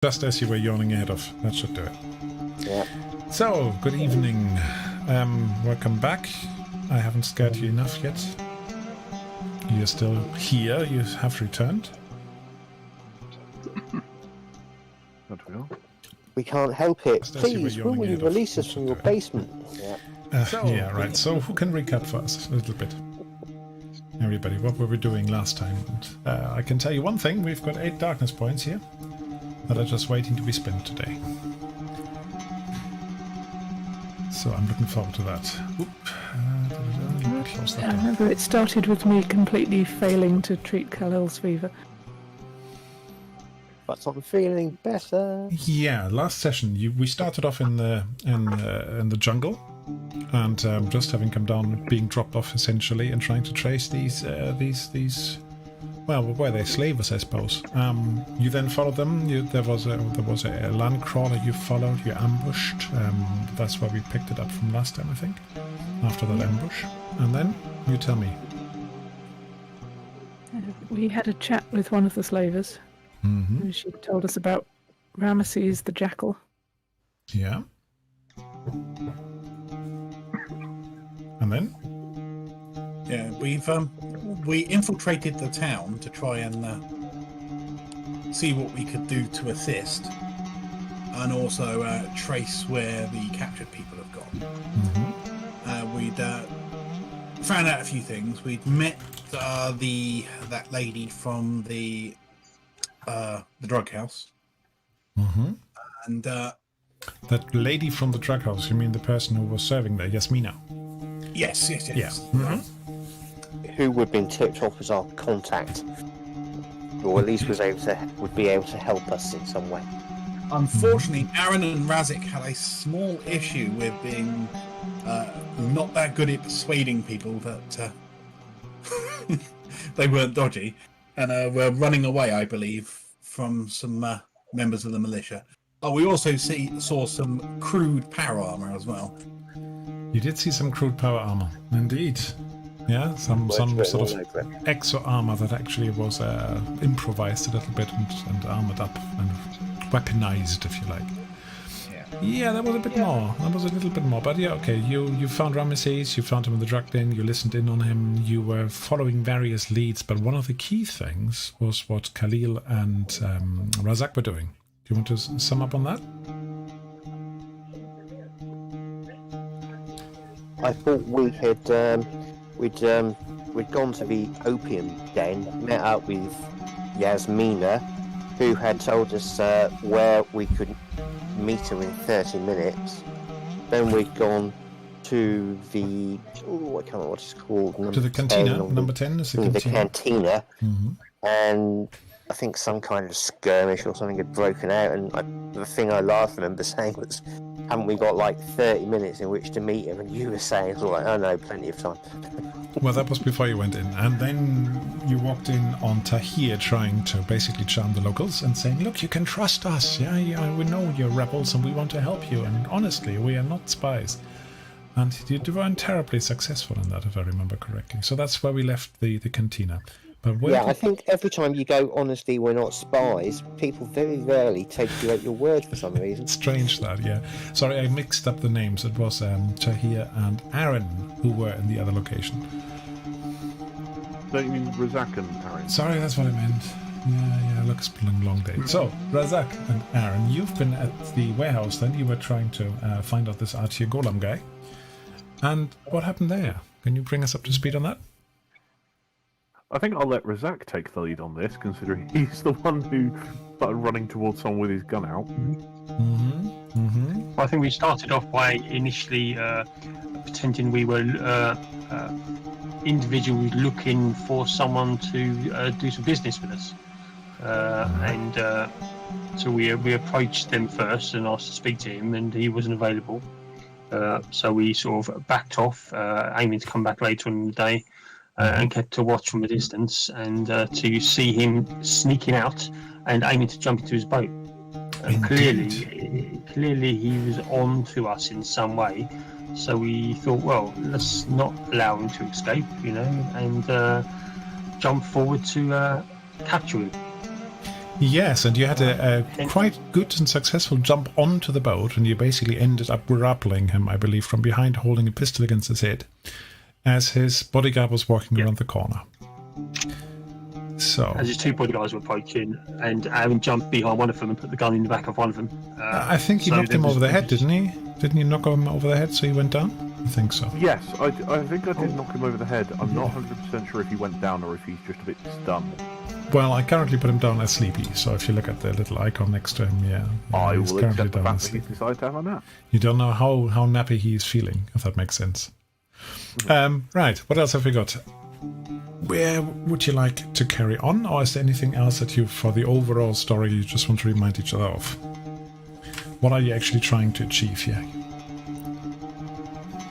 Just as you were yawning ahead of. That should do it. Yeah. So, good evening. Welcome back. I haven't scared you enough yet. You're still here. You have returned. Not real. We can't help it. Just as you were Please, will yawning you ahead of. release us That from should your do it. basement? Yeah. Yeah, right. So, who can recap for us a little bit? Everybody, what were we doing last time? And, I can tell you one thing. We've got 8 darkness points here that are just waiting to be spent today. So I'm looking forward to that. Oop. Let me close that I door. remember it started with me completely failing to treat Khalil's fever. But I'm feeling better. Yeah, last session we started off in the jungle, and just having come down, being dropped off essentially, and trying to trace these. Well, were they slavers, I suppose? You then followed them. There was a land crawler you followed. You ambushed. That's where we picked it up from last time, I think. After that ambush, and then you tell me. We had a chat with one of the slavers. Mm-hmm. And she told us about Ramesses the Jackal. Yeah. And then? Yeah, we infiltrated the town to try and see what we could do to assist, and also trace where the captured people have gone. Mm-hmm. We'd found out a few things. We'd met that lady from the drug house, Mm-hmm. and That lady from the drug house, you mean the person who was serving there, Yasmina? yes. Yeah. Mm-hmm. Who would have been tipped off as our contact, or at least would be able to help us in some way. Unfortunately, Aaron and Razik had a small issue with being not that good at persuading people that they weren't dodgy, and were running away, I believe, from some members of the militia. Oh, we also saw some crude power armor as well. You did see some crude power armor, indeed. Yeah, some sort of exo armor that actually was improvised a little bit and armored up and weaponized, if you like. Yeah, that was a bit more. That was a little bit more. But yeah, okay. You found Ramesses, you found him in the drug den, you listened in on him, you were following various leads, but one of the key things was what Khalil and Razak were doing. Do you want to sum up on that? I thought we had we'd gone to the opium den, met up with Yasmina, who had told us where we could meet her in 30 minutes. Then we'd gone to the I can't remember what it's called. To the cantina. Number 10 is the cantina. The cantina, Mm-hmm. and I think some kind of skirmish or something had broken out. And the thing I last remember saying was, "Haven't we got like 30 minutes in which to meet him?" And you were saying, like, "Oh no, plenty of time." Well, that was before you went in. And then you walked in on Tahir trying to basically charm the locals and saying, look, you can trust us. Yeah, we know you're rebels and we want to help you. And honestly, we are not spies. And you weren't terribly successful in that, if I remember correctly. So that's where we left the cantina. But where I think every time you go, honestly, we're not spies, people very rarely take you at your word for some reason. Strange that, yeah. Sorry, I mixed up the names. It was Tahir and Aaron who were in the other location. Don't you mean Razak and Aaron? Sorry, that's what I meant. Yeah, look, it's been a long day. So, Razak and Aaron, you've been at the warehouse then. You were trying to find out this Artir Golem guy. And what happened there? Can you bring us up to speed on that? I think I'll let Razak take the lead on this, considering he's the one who started running towards someone with his gun out. Mm-hmm. Mm-hmm. I think we started off by initially pretending we were individuals looking for someone to do some business with us, and so we approached them first and asked to speak to him, and he wasn't available. So we sort of backed off, aiming to come back later on in the day. And kept to watch from a distance, and to see him sneaking out and aiming to jump into his boat. Clearly he was on to us in some way, so we thought, well, let's not allow him to escape, and jump forward to capture him. Yes, and you had a quite good and successful jump onto the boat, and you basically ended up grappling him, I believe, from behind, holding a pistol against his head, as his bodyguard was walking around the corner. So, as his two bodyguards were approaching, and Aaron jumped behind one of them and put the gun in the back of one of them. I think he knocked him over the head, didn't he? Didn't you knock him over the head so he went down? I think so. Yes, I think I did knock him over the head. I'm not 100% sure if he went down or if he's just a bit stunned. Well, I currently put him down as sleepy, so if you look at the little icon next to him, yeah. I he's will currently accept the down fact as that he's sleepy. decided to have a nap. You don't know how nappy he's feeling, if that makes sense. Right, what else have we got? Where would you like to carry on, or is there anything else that you, for the overall story, you just want to remind each other of? What are you actually trying to achieve here?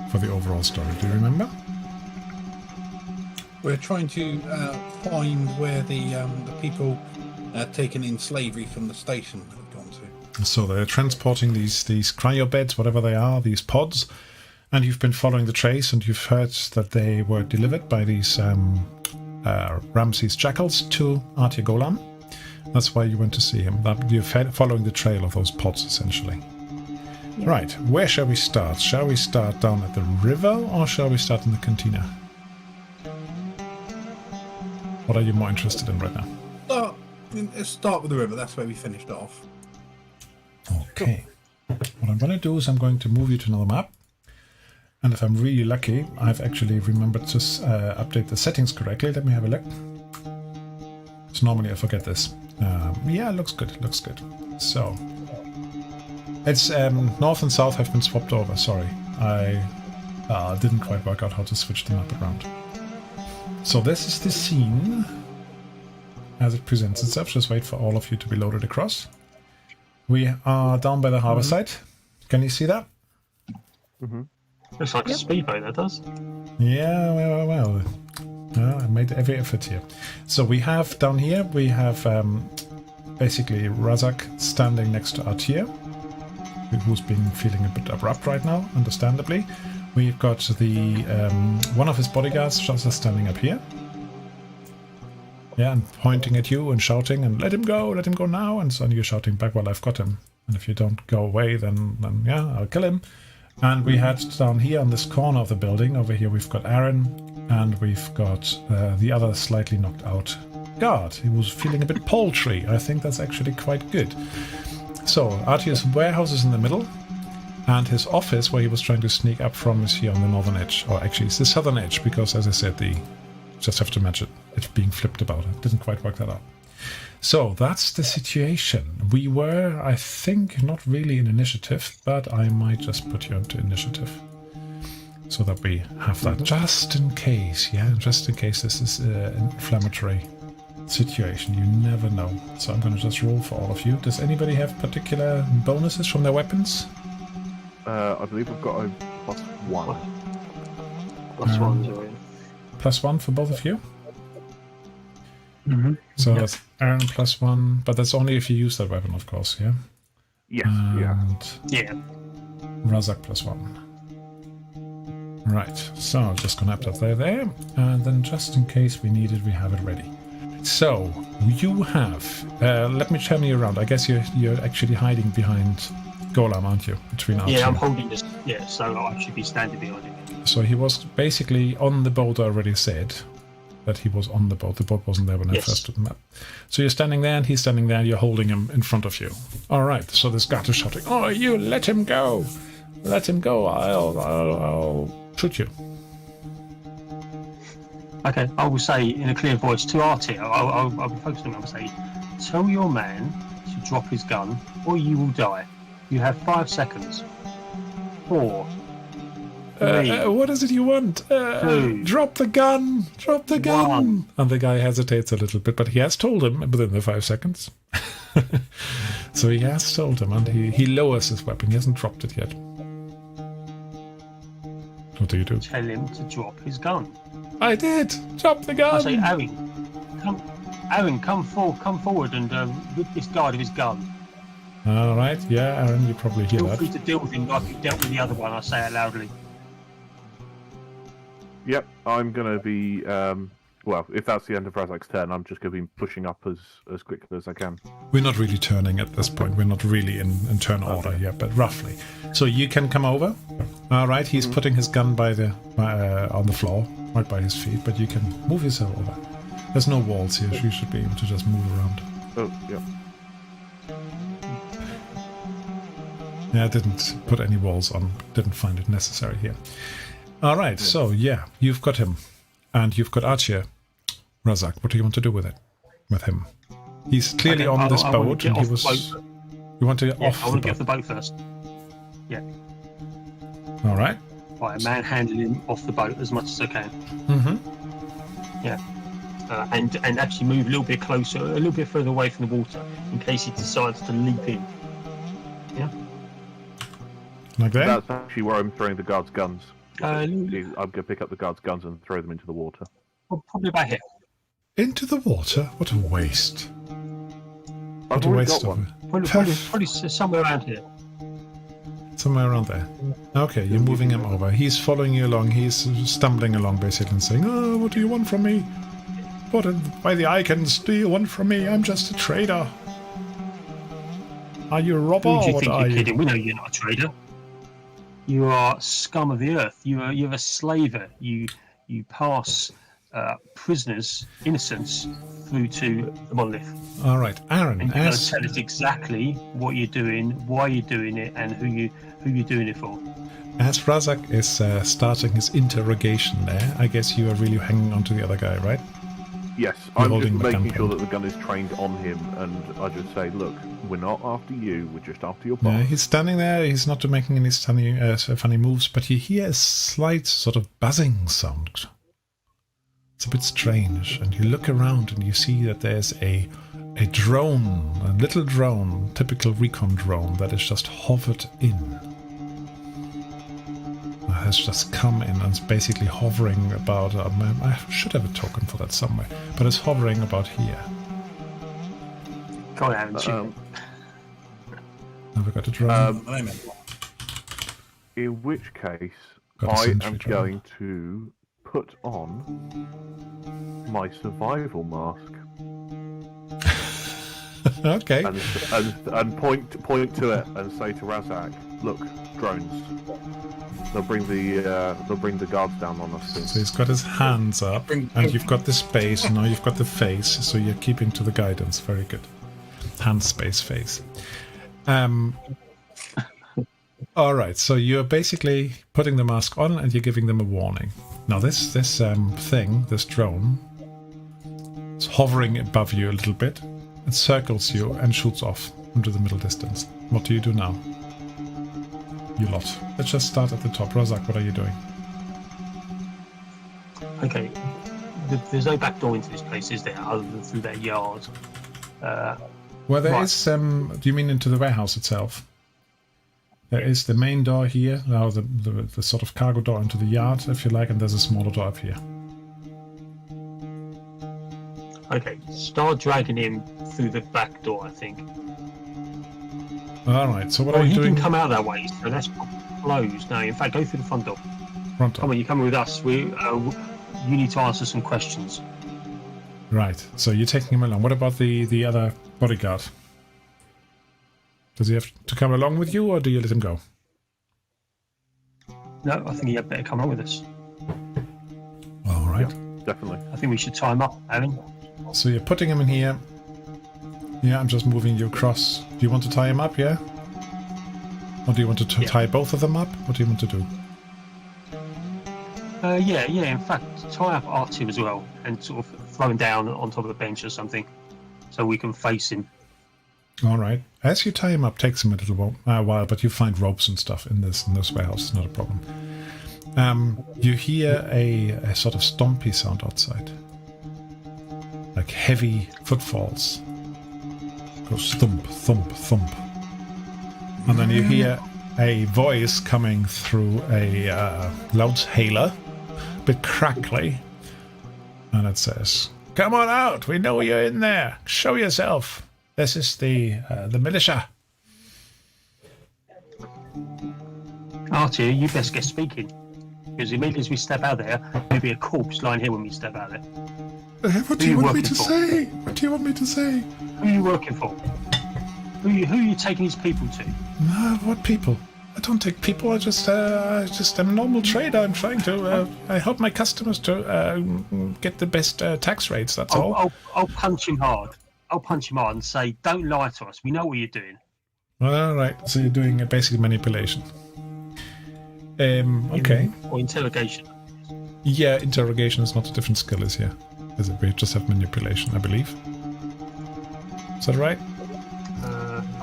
For the overall story, do you remember? We're trying to find where the people taken in slavery from the station have gone to. So they're transporting these cryo beds, whatever they are, these pods, and you've been following the trace, and you've heard that they were delivered by these Ramses jackals to Artia Golan. That's why you went to see him. You're following the trail of those pods, essentially. Yeah. Right, where shall we start? Shall we start down at the river, or shall we start in the cantina? What are you more interested in right now? Let's start with the river. That's where we finished off. Okay. What I'm going to do is I'm going to move you to another map. And if I'm really lucky, I've actually remembered to update the settings correctly. Let me have a look. So normally I forget this. Yeah, it looks good. It looks good. So it's north and south have been swapped over. Sorry, I didn't quite work out how to switch the map around. So this is the scene as it presents itself. Just wait for all of you to be loaded across. We are down by the harbor side. Can you see that? Mm-hmm. Looks like a speedboat, that does. Yeah, well. I made every effort here. So we have down here, we have basically Razak standing next to Artia, who's been feeling a bit abrupt right now, understandably. We've got the one of his bodyguards just standing up here. Yeah, and pointing at you and shouting, and let him go now. And so you're shouting back, well, I've got him. And if you don't go away, then yeah, I'll kill him. And we had down here on this corner of the building, over here we've got Aaron, and we've got the other slightly knocked out guard. He was feeling a bit paltry. I think that's actually quite good. So Artia's warehouse is in the middle, and his office, where he was trying to sneak up from, is here on the northern edge. Or actually, it's the southern edge, because as I said, just have to match it. It's being flipped about. I didn't quite work that out. So that's the situation. We were, I think, not really in initiative, but I might just put you into initiative so that we have that just in case. Yeah, just in case this is an inflammatory situation. You never know. So I'm going to just roll for all of you. Does anybody have particular bonuses from their weapons? I believe I've got a +1. +1 for both of you? Mm-hmm. So that's Aaron +1, but that's only if you use that weapon, of course, yeah? Yes, yeah. Razak +1. Right, so just gonna have that there, and then just in case we need it, we have it ready. So, you have, let me turn you around. I guess you're actually hiding behind Golam, aren't you? Between our Yeah, two. I'm holding this, yeah, so I should be standing behind it. So he was basically on the boat, I already said. That he was on the boat. The boat wasn't there when I first took the map. So you're standing there and he's standing there and you're holding him in front of you. Alright, so this guard is shouting, oh, you let him go! Let him go, I'll shoot you. Okay, I will say in a clear voice to Artie, I'll be focused on him, I'll say, tell your man to drop his gun or you will die. You have 5 seconds. 4. What is it you want? Drop the gun! Drop the gun! 1. And the guy hesitates a little bit, but he has told him within the 5 seconds. So he has told him, and he lowers his weapon. He hasn't dropped it yet. What do you do? Tell him to drop his gun. I did! Drop the gun! I say, Aaron, come forward and rid this guard of his gun. Alright, yeah, Aaron, you probably hear that. Feel free to deal with him like you dealt with the other one, I say it loudly. Yep, I'm going to be... well, if that's the end of Razak's turn, I'm just going to be pushing up as quickly as I can. We're not really turning at this point. We're not really in turn order yet, but roughly. So you can come over. All right, he's putting his gun on the floor, right by his feet, but you can move yourself over. There's no walls here, so you should be able to just move around. Oh, yeah. Yeah, I didn't put any walls on. Didn't find it necessary here. All right, so yeah, you've got him. And you've got Archie. Razak, what do you want to do with him? He's clearly on this boat, and he was... You want to get off the boat? I want to get off the boat first. Yeah. All right. Right, manhandle him off the boat as much as I can. Mm-hmm. Yeah. And actually move a little bit closer, a little bit further away from the water, in case he decides to leap in. Yeah. Like that? That's actually where I'm throwing the guards' guns. I'm going to pick up the guards' guns and throw them into the water. Well, probably about here. Into the water? What a waste. I've What a already waste got of one. it. Probably somewhere around here. Somewhere around there. Okay, you're moving him over. He's following you along. He's stumbling along basically and saying, "Oh, what do you want from me? What by the icons do you want from me? I'm just a trader. Are you a robber? Who do you What think are you're you?" kidding? We know you're not a trader. You are scum of the earth. You're a slaver. You pass prisoners, innocents, through to the monolith. All right, Aaron. And you've got to tell us exactly what you're doing, why you're doing it, and who you're doing it for. As Razak is starting his interrogation there, I guess you are really hanging on to the other guy, right? Yes, You're I'm holding just the gun making sure point. that the gun is trained on him, and I just say, look, we're not after you, we're just after your Yeah, boss. he's standing there. He's not making any funny moves, but you hear a slight sort of buzzing sound. It's a bit strange, and you look around and you see that there's a drone, a little drone, typical recon drone, that is just hovered in. Has just come in and is basically hovering about. I should have a token for that somewhere, but it's hovering about here. Go on, Aaron, shoot. Have we got a drone? In which case, Got a I sentry am drone. going to put on my survival mask Okay. and point to it and say to Razak, look, drones. They'll bring the guards down on us soon. So he's got his hands up, and you've got the space, and now you've got the face, so you're keeping to the guidance. Very good. Hand, space, face. All right, so you're basically putting the mask on, and you're giving them a warning. Now this thing, this drone, is hovering above you a little bit. It circles you and shoots off into the middle distance. What do you do now? You lot. Let's just start at the top. Razak, what are you doing? Okay. There's no back door into this place, is there, other than through that yard? Well, there Right. is. Do you mean into the warehouse itself? There is the main door here, now the sort of cargo door into the yard, if you like, and there's a smaller door up here. Okay, start dragging him through the back door, I think. All right. So what Well, are you he doing? can come out that way, so that's closed. No, in fact, go through the front door. Front Come door. on, you're coming with us. You need to answer some questions. Right. So you're taking him along. What about the other bodyguard? Does he have to come along with you, or do you let him go? No, I think you had better come along with us. All right. Definitely. I think we should tie him up, Aaron. So you're putting him in here. Yeah, I'm just moving you across. Do you want to tie him up, yeah? Or do you want to tie both of them up? What do you want to do? Yeah. In fact, tie up R2 as well, and sort of throw him down on top of a bench or something, so we can face him. All right. As you tie him up, takes him a little while, but you find ropes and stuff in this warehouse. It's not a problem. You hear a sort of stompy sound outside, like heavy footfalls. Goes thump, thump, thump, and then you hear a voice coming through a loudshaler, a bit crackly, and it says, "Come on out! We know you're in there. Show yourself. This is the militia." R2, you best get speaking, because immediately as we step out there, there'll be a corpse lying here when we step out there. What do you want me to say? What do you want me to say? Who are you working for? Who are you taking these people to? No, what people? I don't take people. I just am a normal trader. I'm trying to. I help my customers to get the best tax rates. That's all. I'll punch him hard. I'll punch him hard and say, "Don't lie to us. We know what you're doing." All right. So you're doing basically manipulation. Okay. Or interrogation. Yeah, interrogation is not a different skill as here. Is it? We just have manipulation, I believe. Is that right?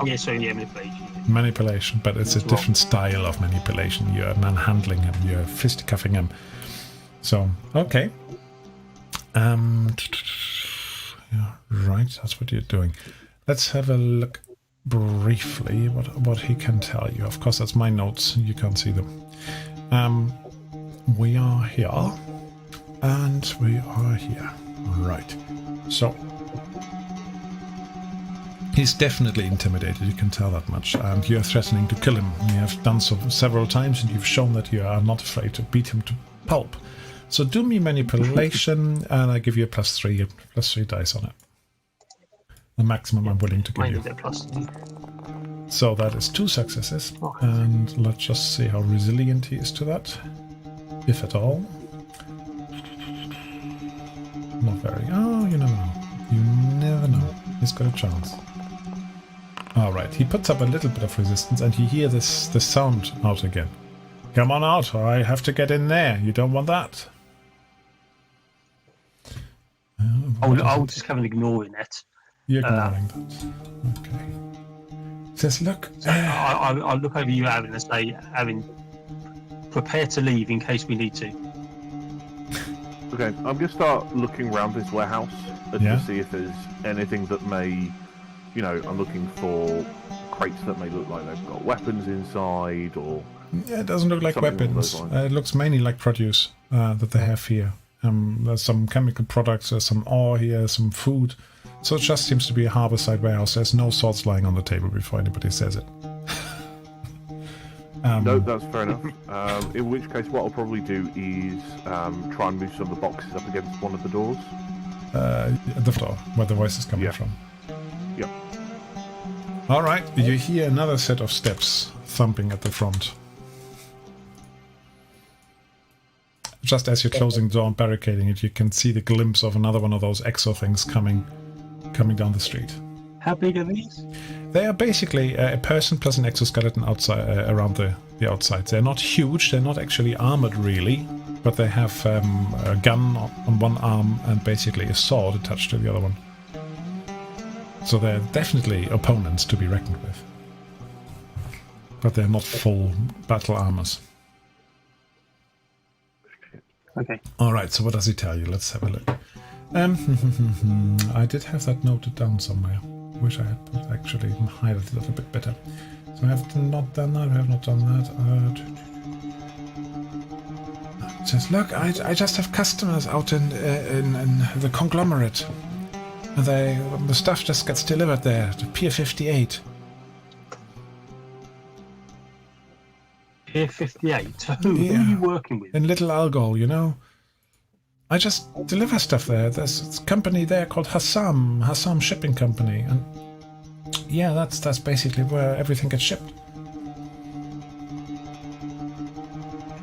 Manipulation. Manipulation, but it's a different style of manipulation. You're manhandling him, you're fisticuffing him. So, okay. Yeah, right, that's what you're doing. Let's have a look briefly what he can tell you. Of course, that's my notes. You can't see them. We are here, and we are here. Right. So, he's definitely intimidated, you can tell that much, and you're threatening to kill him. You have done so several times, and you've shown that you are not afraid to beat him to pulp. So do me manipulation, and I give you a +3 dice on it. The maximum I'm willing to give you. So that is 2 successes, and let's just see how resilient he is to that, if at all. Not very. Oh, you never know. You never know. He's got a chance. Alright, he puts up a little bit of resistance, and you hear this sound out again. Come on out, or I have to get in there. You don't want that. I'll just come and ignoring that. You're ignoring that. Okay. Says, look. I'll look over you, Aaron, and say, Aaron, prepare to leave in case we need to. Okay, I'm going to start looking around this warehouse and to see if there's anything that may, I'm looking for crates that may look like they've got weapons inside, or... Yeah, it doesn't look like weapons. It looks mainly like produce that they have here. There's some chemical products, there's some ore here, some food. So it just seems to be a harborside warehouse. There's no swords lying on the table before anybody says it. No, that's fair enough. In which case, what I'll probably do is try and move some of the boxes up against one of the doors. The floor, where the voice is coming from. Yep. All right, you hear another set of steps thumping at the front. Just as you're closing the door and barricading it, you can see the glimpse of another one of those exo things coming down the street. How big are these? They are basically a person plus an exoskeleton outside, around the outside. They're not huge, they're not actually armored really, but they have a gun on one arm and basically a sword attached to the other one. So they're definitely opponents to be reckoned with. But they're not full battle armors. Okay. Alright, so what does he tell you? Let's have a look. I did have that noted down somewhere. Wish I had put actually highlighted it a little bit better. So I have not done that, I have not done that. It says, look, I just have customers out in the conglomerate. The stuff just gets delivered there, to Pier 58. Pier 58? Who are you working with? In Little Algol, I just deliver stuff there. There's a company there called Hassam Shipping Company, and yeah, that's basically where everything gets shipped.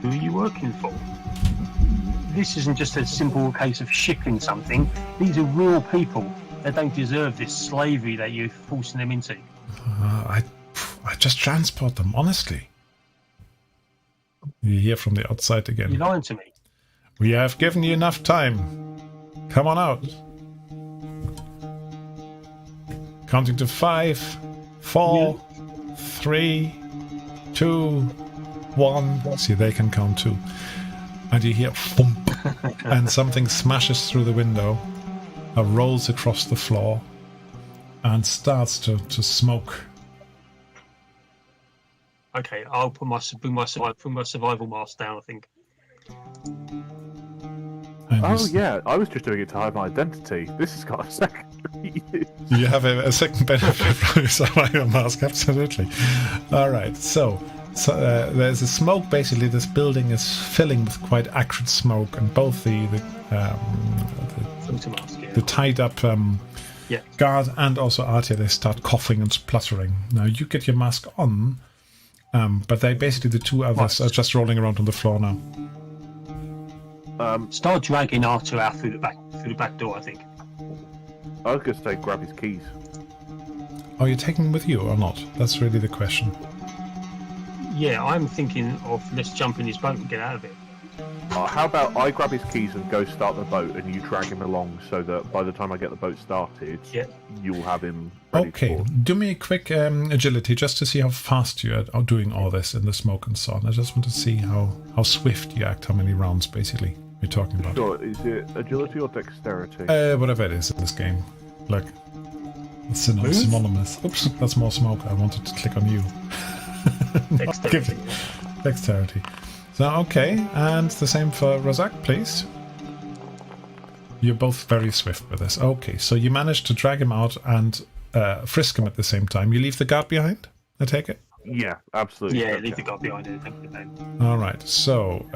Who are you working for? This isn't just a simple case of shipping something. These are real people that don't deserve this slavery that you're forcing them into. I just transport them, honestly. You hear from the outside again. You're lying to me. We have given you enough time. Come on out. Counting to 5, 4, 3, 2, 1. See, they can count too. And you hear thump, and something smashes through the window, rolls across the floor, and starts to smoke. Okay, I'll put my survival mask down, I think. And yeah, I was just doing it to hide my identity. This has got a second. You have a second benefit from your survival mask, absolutely. All right, so there's a smoke. Basically, this building is filling with quite acrid smoke, and both the Filter mask, yeah. The tied up Yeah. guard and also Artia, they start coughing and spluttering. Now you get your mask on, but they basically, the two others are just rolling around on the floor now. Start dragging Arthur out through the back door, I think. I was going to say grab his keys. Are you taking them with you or not? That's really the question. Yeah, I'm thinking of let's jump in his boat and get out of it. How about I grab his keys and go start the boat, and you drag him along so that by the time I get the boat started, you'll have him ready to Okay, board. do me a quick agility just to see how fast you are doing all this in the smoke and so on. I just want to see how swift you act, how many rounds basically you're talking about. Sure, is it agility or dexterity? Whatever it is in this game. Look, it's synonymous. Oops, that's more smoke. I wanted to click on you. Dexterity. Dexterity. So, okay, and the same for Razak, please. You're both very swift with this. Okay, so you managed to drag him out and frisk him at the same time. You leave the guard behind, I take it? Yeah, absolutely. Yeah, leave the guard behind it. Thank you, man. All right, so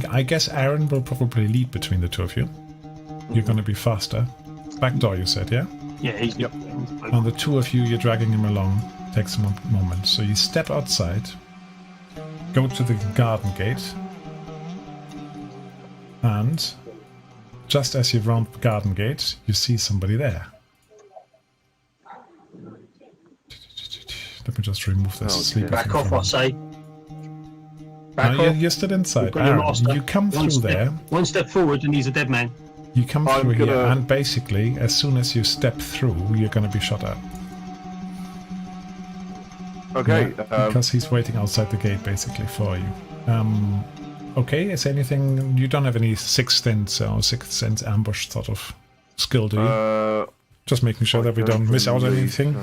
I guess Aaron will probably lead between the two of you. You're going to be faster. Back door, you said, yeah? Yeah, he's... Yep. And the two of you, you're dragging him along. Takes a moment. So you step outside, go to the garden gate, and just as you round the garden gate, you see somebody there. Let me just remove this sleeper Back thing off, from I say. Back No, off. you're still inside. We've got your Aaron, master. you come One through step- there. One step forward and he's a dead man. You come I'm through here, gonna- and basically, as soon as you step through, you're going to be shot at. Okay. Yeah, because he's waiting outside the gate, basically, for you. Okay, is anything... You don't have any sixth sense ambush sort of skill, do you? Just making sure that we don't miss out on anything.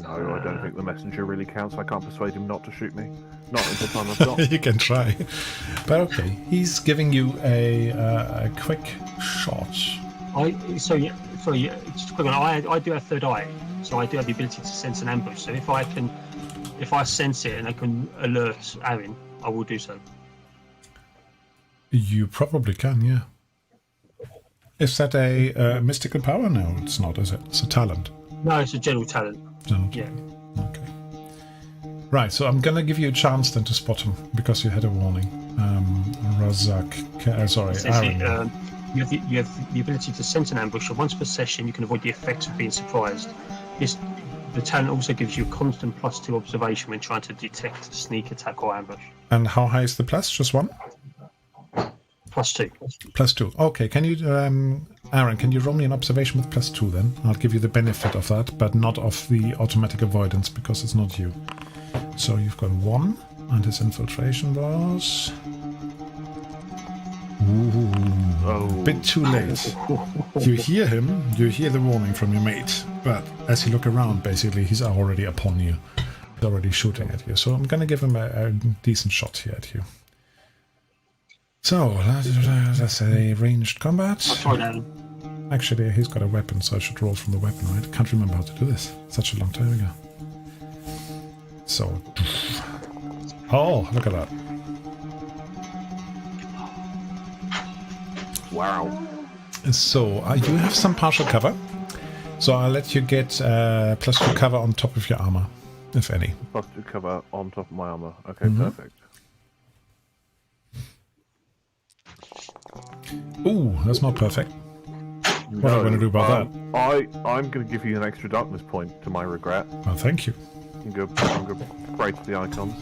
No, I don't think the messenger really counts. I can't persuade him not to shoot me. Not in the time I've got. You can try. But okay, he's giving you a quick shot. Just a quick one. I do have third eye, so I do have the ability to sense an ambush. So if I sense it and I can alert Aaron, I will do so. You probably can, yeah. Is that a mystical power? No, it's not, is it? It's a talent. No, it's a general talent. Yeah. Okay. Right, so I'm gonna give you a chance then to spot him because you had a warning. Razak, Aaron. You have the ability to sense an ambush, and once per session you can avoid the effects of being surprised. The talent also gives you a constant +2 observation when trying to detect a sneak attack or ambush. And how high is the plus? Just one? +2. +2. Okay, can you, Aaron, can you roll me an observation with +2 then? I'll give you the benefit of that, but not of the automatic avoidance because it's not you. So you've got 1, and his infiltration was... Ooh, bit too late. You hear him, you hear the warning from your mate, but as you look around, basically, he's already upon you. He's already shooting at you. So I'm going to give him a decent shot here at you. So, that's a ranged combat. I'll try that. Actually, he's got a weapon, so I should roll from the weapon, right? I can't remember how to do this. Such a long time ago. So... Oh, look at that. Wow. So, you have some partial cover. So I'll let you get +2 cover on top of your armor, if any. +2 cover on top of my armor. Okay, perfect. Ooh, that's not perfect. What are we going to do about that? I'm going to give you an extra darkness point to my regret. Oh, thank you. I'm going to break the icons.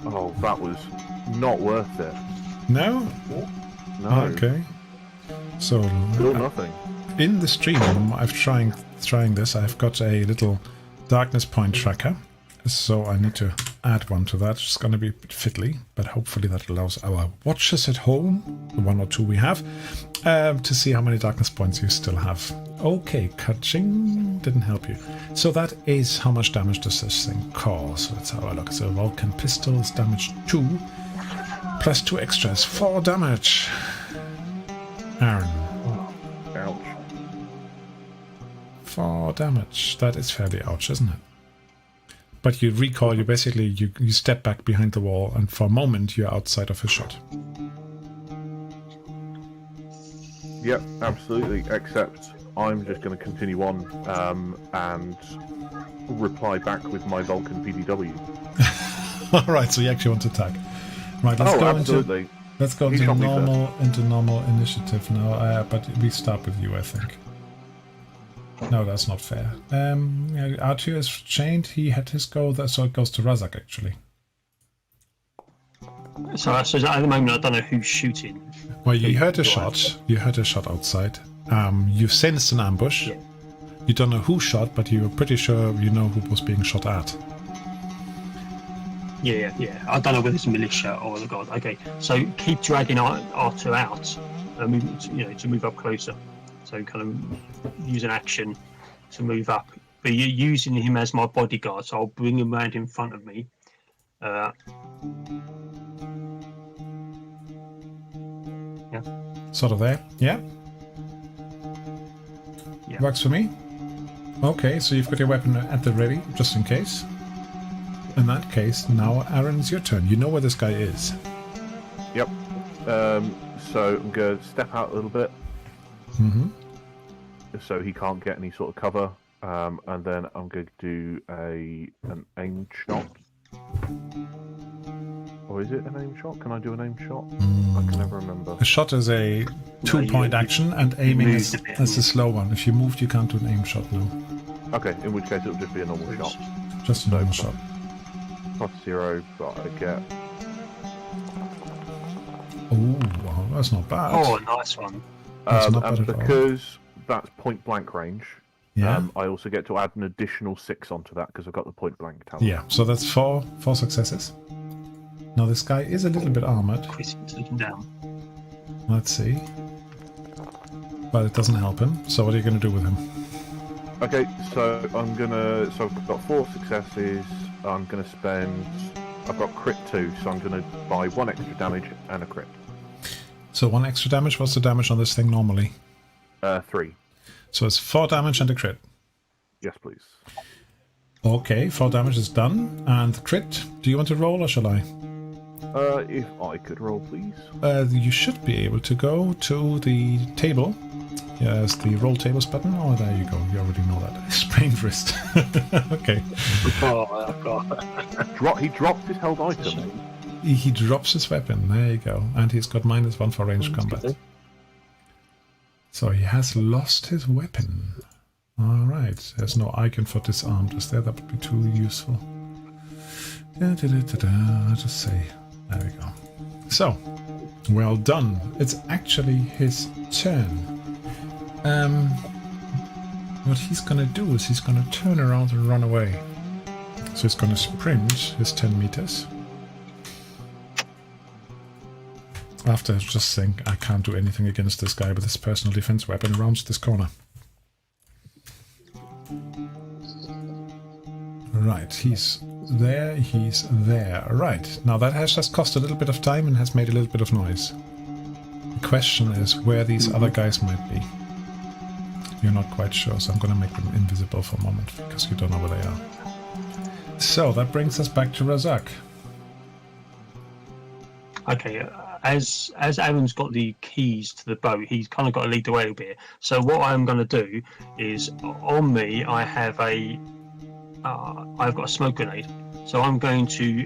Oh, that was not worth it. No? No. Okay. So, Still nothing. in the stream, I'm trying this. I've got a little darkness point tracker. So I need to add one to that. It's going to be a bit fiddly, but hopefully that allows our watchers at home, the 1 or 2 we have, to see how many darkness points you still have. Okay, catching didn't help you. So that is how much damage does this thing cause. Let's have a look. So Vulcan pistols, damage 2, +2 extras, 4 damage. Aaron. Ouch. 4 damage. That is fairly ouch, isn't it? But you recoil, you basically, you step back behind the wall, and for a moment you're outside of his shot. Yep, absolutely. Except I'm just going to continue on and reply back with my Vulcan PDW. All right, so you actually want to attack. Right, Absolutely. Let's go into normal initiative now. But we start with you, I think. No, that's not fair. Arthur is chained. He had his go, so it goes to Razak actually. So at the moment, I don't know who's shooting. Well, you heard a shot. You heard a shot outside. You've sensed an ambush. Yeah. You don't know who shot, but you're pretty sure you know who was being shot at. Yeah. I don't know whether it's militia or the god. Okay, so keep dragging R2 out, to move up closer. So kind of use an action to move up. But you're using him as my bodyguard, so I'll bring him around in front of me. Yeah. Sort of there. Yeah. Works for me. Okay, so you've got your weapon at the ready, just in case. In that case, now Aaron, it's your turn. You know where this guy is. Yep. So I'm going to step out a little bit. Mm-hmm. So he can't get any sort of cover. And then I'm going to do an aim shot. Or is it an aim shot? Can I do an aim shot? I can never remember. A shot is a 2-point action, and aiming is a slow one. If you moved, you can't do an aim shot now. Okay, in which case it'll just be a normal shot. Just a normal shot. +0, but I get... Oh, wow, that's not bad. Oh, nice one. That's not bad and at all. because that's point blank range, Yeah. I also get to add an additional 6 onto that because I've got the point blank talent. Yeah, so that's four successes. Now this guy is a little bit armored. Chris is looking down. Let's see. But it doesn't help him. So what are you going to do with him? Okay, so so I've got 4 successes. I'm gonna spend. I've got crit 2, so I'm gonna buy 1 extra damage and a crit. So 1 extra damage. What's the damage on this thing normally? 3. So it's 4 damage and a crit. Yes, please. Okay, 4 damage is done. And the crit. Do you want to roll or shall I? If I could roll, please. You should be able to go to the table. Yes, the roll tables button. Oh, there you go. You already know that. Sprained wrist. Okay. Oh, God. He dropped his held item. He drops his weapon. There you go. And he's got -1 for ranged combat. So he has lost his weapon. Alright. There's no icon for disarmed. Is there? That would be too useful. I'll just say. There we go. So, well done. It's actually his turn. What he's gonna do is he's gonna turn around and run away. So he's gonna sprint his 10 meters. After just saying, I can't do anything against this guy with his personal defense weapon, around this corner. Right, he's there, he's there. Right, now that has just cost a little bit of time and has made a little bit of noise. The question is where these other guys might be. You're not quite sure, so I'm going to make them invisible for a moment, because you don't know where they are. So, that brings us back to Razak. Okay, as Aaron's got the keys to the boat, he's kind of got to lead the way a bit. So what I'm going to do is, on me, I have I've got a smoke grenade. So I'm going to...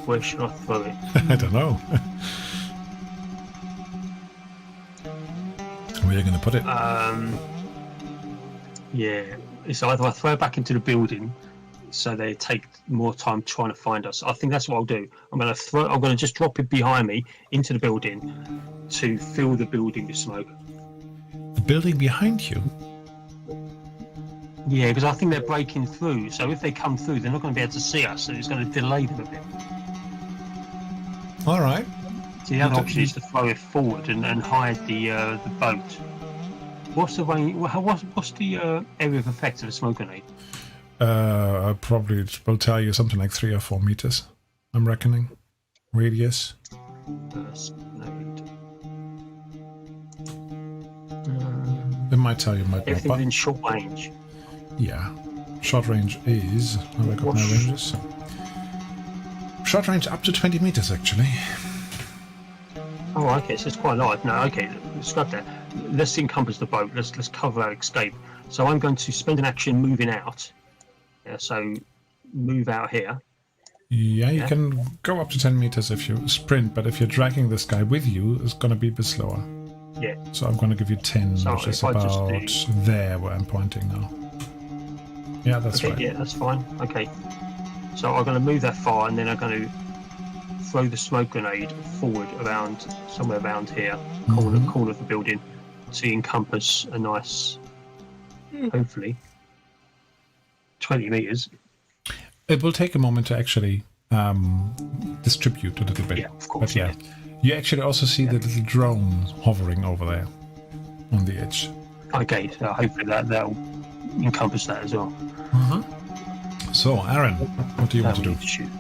where should I throw it? I don't know. Where are you going to put it? Yeah, it's either I throw it back into the building, so they take more time trying to find us. I think that's what I'll do. I'm going to just drop it behind me into the building to fill the building with smoke. The building behind you? Yeah, because I think they're breaking through. So if they come through, they're not going to be able to see us. So it's going to delay them a bit. All right. So the other option is to throw it forward and hide the boat. What's the range? What's the area of effect of a smoke grenade? I probably will tell you something like 3 or 4 meters. I'm reckoning. Radius. It might tell you, might not. Everything in short range. Yeah. Short range is... Have I got my ranges? Short range up to 20 meters, actually. Oh, okay, so it's quite light. No, okay, let's go there. Let's encompass the boat. Let's cover our escape. So I'm going to spend an action moving out. Yeah, so move out here. Yeah, you can go up to 10 meters if you sprint, but if you're dragging this guy with you, it's going to be a bit slower. Yeah. So I'm going to give you 10, So which is if I just about there where I'm pointing now. Yeah, that's right. Yeah, that's fine. Okay. So I'm going to move that far, and then I'm going to throw the smoke grenade forward around somewhere around here, corner of the building, to encompass a nice, hopefully, 20 meters. It will take a moment to actually distribute a little bit. Yeah, of course. But yeah, you actually also see the little drone hovering over there on the edge. Okay, so hopefully that'll encompass that as well. So, Aaron, what do you want to do? Shoot.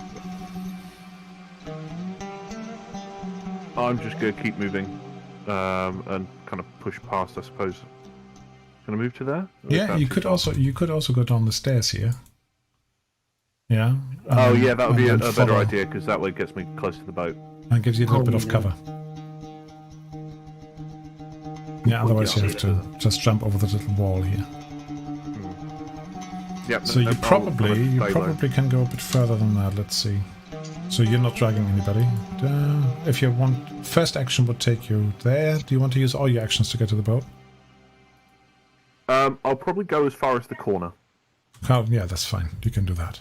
I'm just going to keep moving and kind of push past, I suppose. Can I move to there? Yeah, you could also go down the stairs here. Yeah. Oh yeah, that would be a better follow. idea because that way it gets me close to the boat. And gives you a little bit of cover. Yeah, otherwise you have to just jump over the little wall here. Yep. So you probably can go a bit further than that. Let's see. So you're not dragging anybody. If you want, first action would take you there. Do you want to use all your actions to get to the boat? I'll probably go as far as the corner. Oh, yeah, that's fine. You can do that.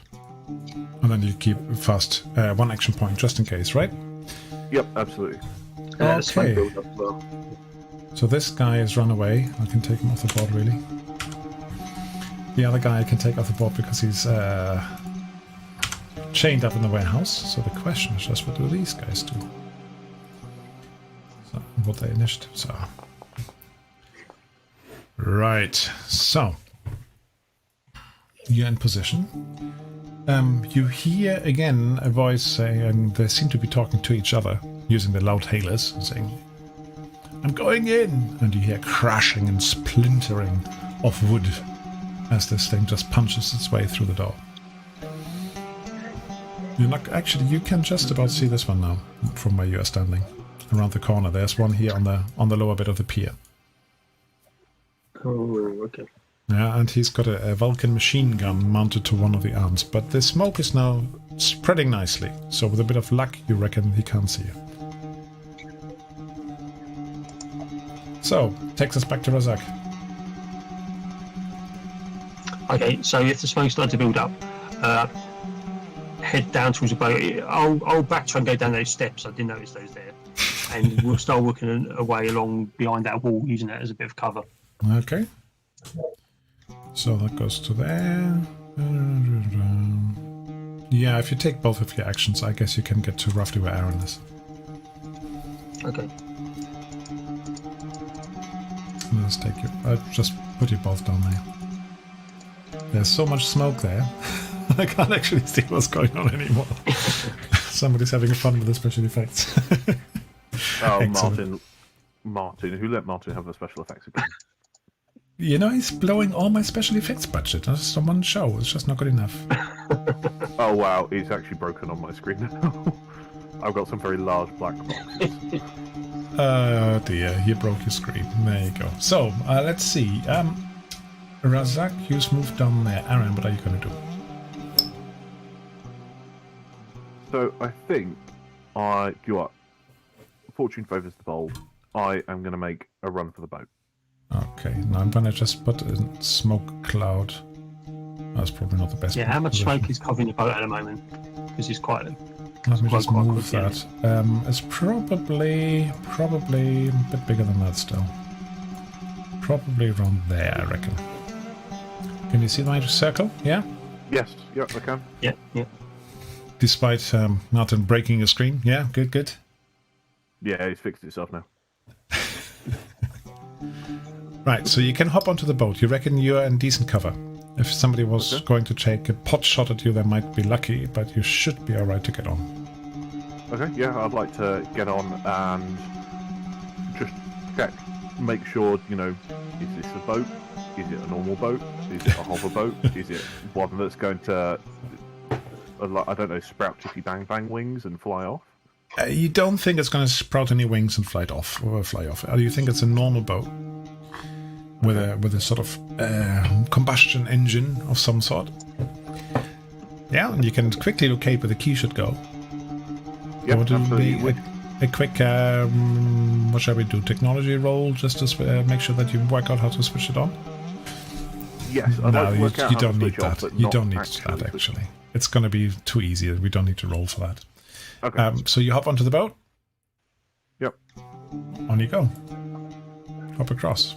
And then you keep fast one action point just in case, right? Yep, absolutely. Okay. So this guy has run away. I can take him off the board, really. The other guy I can take off the board because he's chained up in the warehouse. So the question is just, what do these guys do? So, what they initiatives are. Right. So you're in position. You hear again a voice saying, they seem to be talking to each other using the loud hailers, saying, "I'm going in," and you hear crashing and splintering of wood as this thing just punches its way through the door. You're not actually. You can just about see this one now from where you are standing, around the corner. There's one here on the lower bit of the pier. Oh, okay. Yeah, and he's got a Vulcan machine gun mounted to one of the arms. But the smoke is now spreading nicely, so with a bit of luck, you reckon he can't see you. So, takes us back to Razak. Okay, so if the smoke's starting to build up, head down towards the boat. I'll backtrack and go down those steps. I didn't notice those there. And we'll start working a way along behind that wall, using that as a bit of cover. Okay. So that goes to there. Yeah, if you take both of your actions, I guess you can get to roughly where Aaron is. Okay. Let's take you. Just put you both down there. There's so much smoke there. I can't actually see what's going on anymore. Somebody's having fun with the special effects. Oh, Excellent. Martin. Who let Martin have the special effects again? You know, he's blowing all my special effects budget. That's on one show. It's just not good enough. Oh wow, it's actually broken on my screen now. I've got some very large black boxes. Oh dear, you broke your screen. There you go. So, let's see. Razak, you've moved down there. Aaron, what are you going to do? So I think fortune favours the bold. I am going to make a run for the boat. Okay, now I'm going to just put a smoke cloud. That's probably not the best. Yeah, how much position. smoke is covering the boat at the moment? Because it's quite. Let me quite- just quite move quick, yeah. that. It's probably a bit bigger than that still. Probably around there, I reckon. Can you see my circle? Yeah? Yes, yep, I can. Yeah, yeah. Despite Martin breaking your screen. Yeah, good. Yeah, it's fixed itself now. Right, so you can hop onto the boat. You reckon you're in decent cover. If somebody was going to take a pot shot at you, they might be lucky, but you should be alright to get on. Okay, yeah, I'd like to get on and just check, make sure, is this a boat? Is it a normal boat? Is it a hover boat? Is it one that's going to, I don't know, sprout chippy bang bang wings and fly off? You don't think it's going to sprout any wings and fly off? Or do you think it's a normal boat with a sort of combustion engine of some sort? Yeah, and you can quickly locate where the key should go. Yep, Or do absolutely. a quick, what shall we do? Technology roll just to make sure that you work out how to switch it on? Yes, I'd No, like to work out you how to don't need switch off, that. but You not don't need actually that, switch actually. It's going to be too easy. We don't need to roll for that. Okay. So you hop onto the boat. Yep. On you go. Hop across.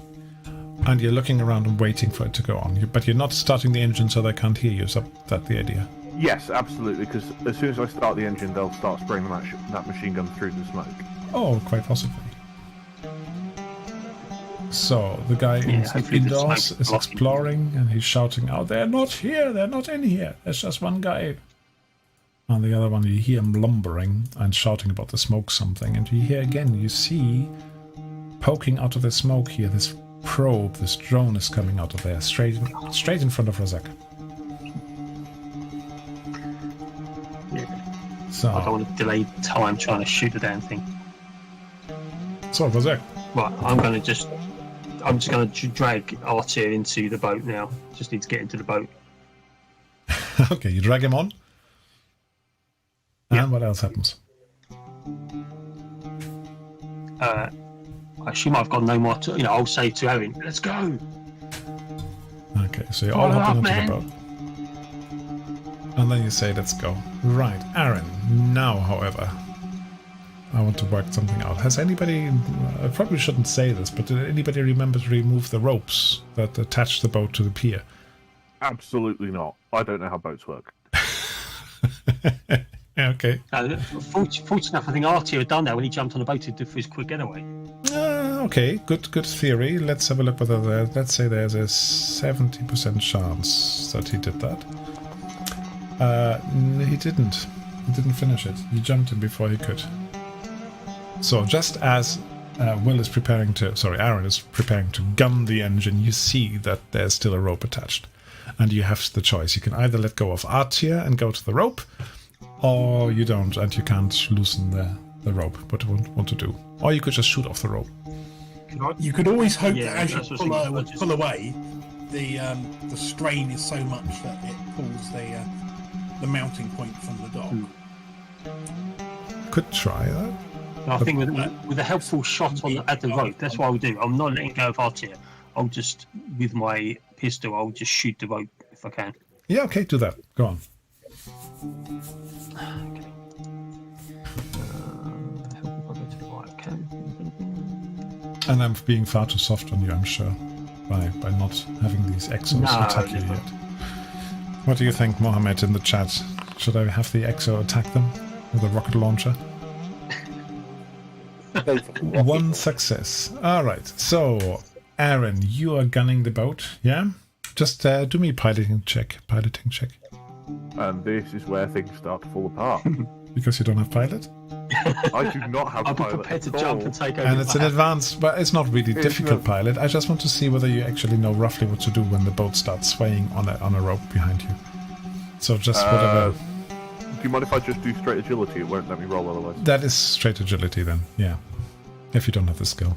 And you're looking around and waiting for it to go on. But you're not starting the engine so they can't hear you. Is that the idea? Yes, absolutely, because as soon as I start the engine, they'll start spraying that machine gun through the smoke. Oh, quite possibly. So the guy hopefully the indoors smoke's is blocking. exploring and he's shouting out, "They're not here, they're not in here. There's just one guy." And the other one, you hear him lumbering and shouting about the smoke something. And you hear again, you see poking out of the smoke here, this probe, this drone is coming out of there, straight in front of Razak. Yeah. So, I don't want to delay time trying to shoot the damn thing. so Razak, Right, I'm just going to drag Artia into the boat now. Just need to get into the boat. okay, you drag him on. And what else happens? I assume I've got no more. I'll say to Aaron, "Let's go." Okay, so you're all Follow hopping up, into man. the boat. And then you say, let's go. Right, Aaron. Now, however, I want to work something out. Has anybody, I probably shouldn't say this, but did anybody remember to remove the ropes that attach the boat to the pier? Absolutely not. I don't know how boats work. Okay. Fortunate enough, I think Artie had done that when he jumped on the boat to do his quick getaway. Okay, good theory. Let's have a look whether let's say there's a 70% chance that he did that. He didn't. He didn't finish it. He jumped in before he could. So just as Aaron is preparing to gun the engine, you see that there's still a rope attached. And you have the choice. You can either let go of Artia and go to the rope, or you don't, and you can't loosen the rope. What do you want to do? Or you could just shoot off the rope. You could always hope Yeah, that as you that's what I was thinking. pull away, the strain is so much that it pulls the mounting point from the dock. Could try that. I think with a helpful shot at the rope, that's what I'll do. I'm not letting go of Artia. I'll just, with my pistol, I'll just shoot the rope if I can. Yeah, okay, do that. Go on. And I'm being far too soft on you, I'm sure, by not having these exos attack you yet. What do you think, Mohammed, in the chat? Should I have the exo attack them with a rocket launcher? One success. All right. So, Aaron, you are gunning the boat, yeah? Just do me a piloting check. And this is where things start to fall apart. Because you don't have pilot? I do not have a I'll be pilot prepared to at jump all. and take over. And it's an advanced, but it's not really difficult not. pilot. I just want to see whether you actually know roughly what to do when the boat starts swaying on a rope behind you. So just whatever. Do you mind if I just do straight agility? It won't let me roll otherwise. That is straight agility then, yeah. If you don't have the skill.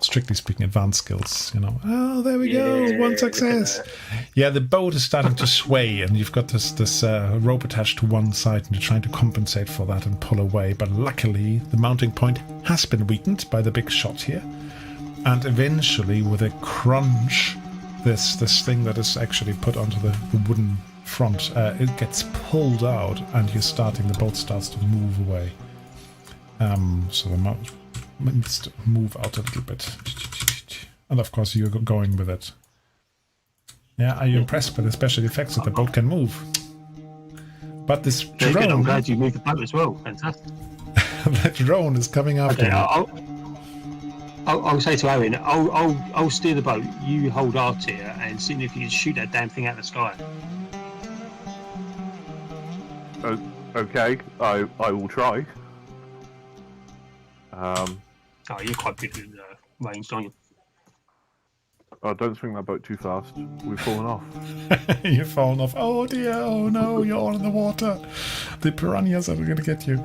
Strictly speaking, advanced skills, you know. Oh, there we go, one success. Yeah, the boat is starting to sway, and you've got this rope attached to one side, and you're trying to compensate for that and pull away. But luckily, the mounting point has been weakened by the big shot here. And eventually, with a crunch, this thing that is actually put onto the wooden front, it gets pulled out, and the boat starts to move away. So the mountain needs to move out a little bit. And of course you're going with it. Yeah, are you impressed by the special effects that the boat can move? But this Very good. I'm drone, glad you moved the boat as well. Fantastic. that drone is coming after Okay, you. I'll say to Aaron, I'll steer the boat. You hold Artia and see if you can shoot that damn thing out of the sky. Okay, I will try. Oh, you're quite good with range, aren't you? Oh, don't swing that boat too fast. We've fallen off. You've fallen off. Oh dear, oh no, you're all in the water. The piranhas are going to get you.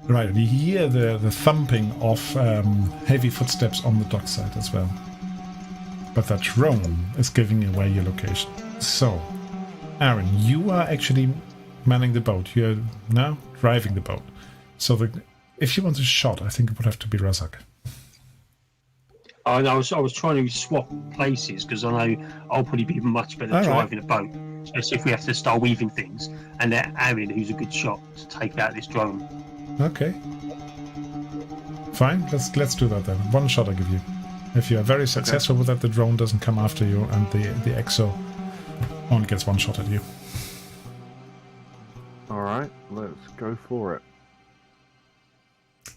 Right, and you hear the thumping of heavy footsteps on the dockside as well. But that drone is giving away your location. So, Aaron, you are actually manning the boat. You're now driving the boat. So if you want a shot, I think it would have to be Razak. I was trying to swap places because I know I'll probably be much better driving a boat, especially if we have to start weaving things. And let Aaron, who's a good shot, to take out this drone. Okay. Fine. Let's do that then. One shot I give you. If you are very successful with that, the drone doesn't come after you, and the exo only gets one shot at you. All right, let's go for it.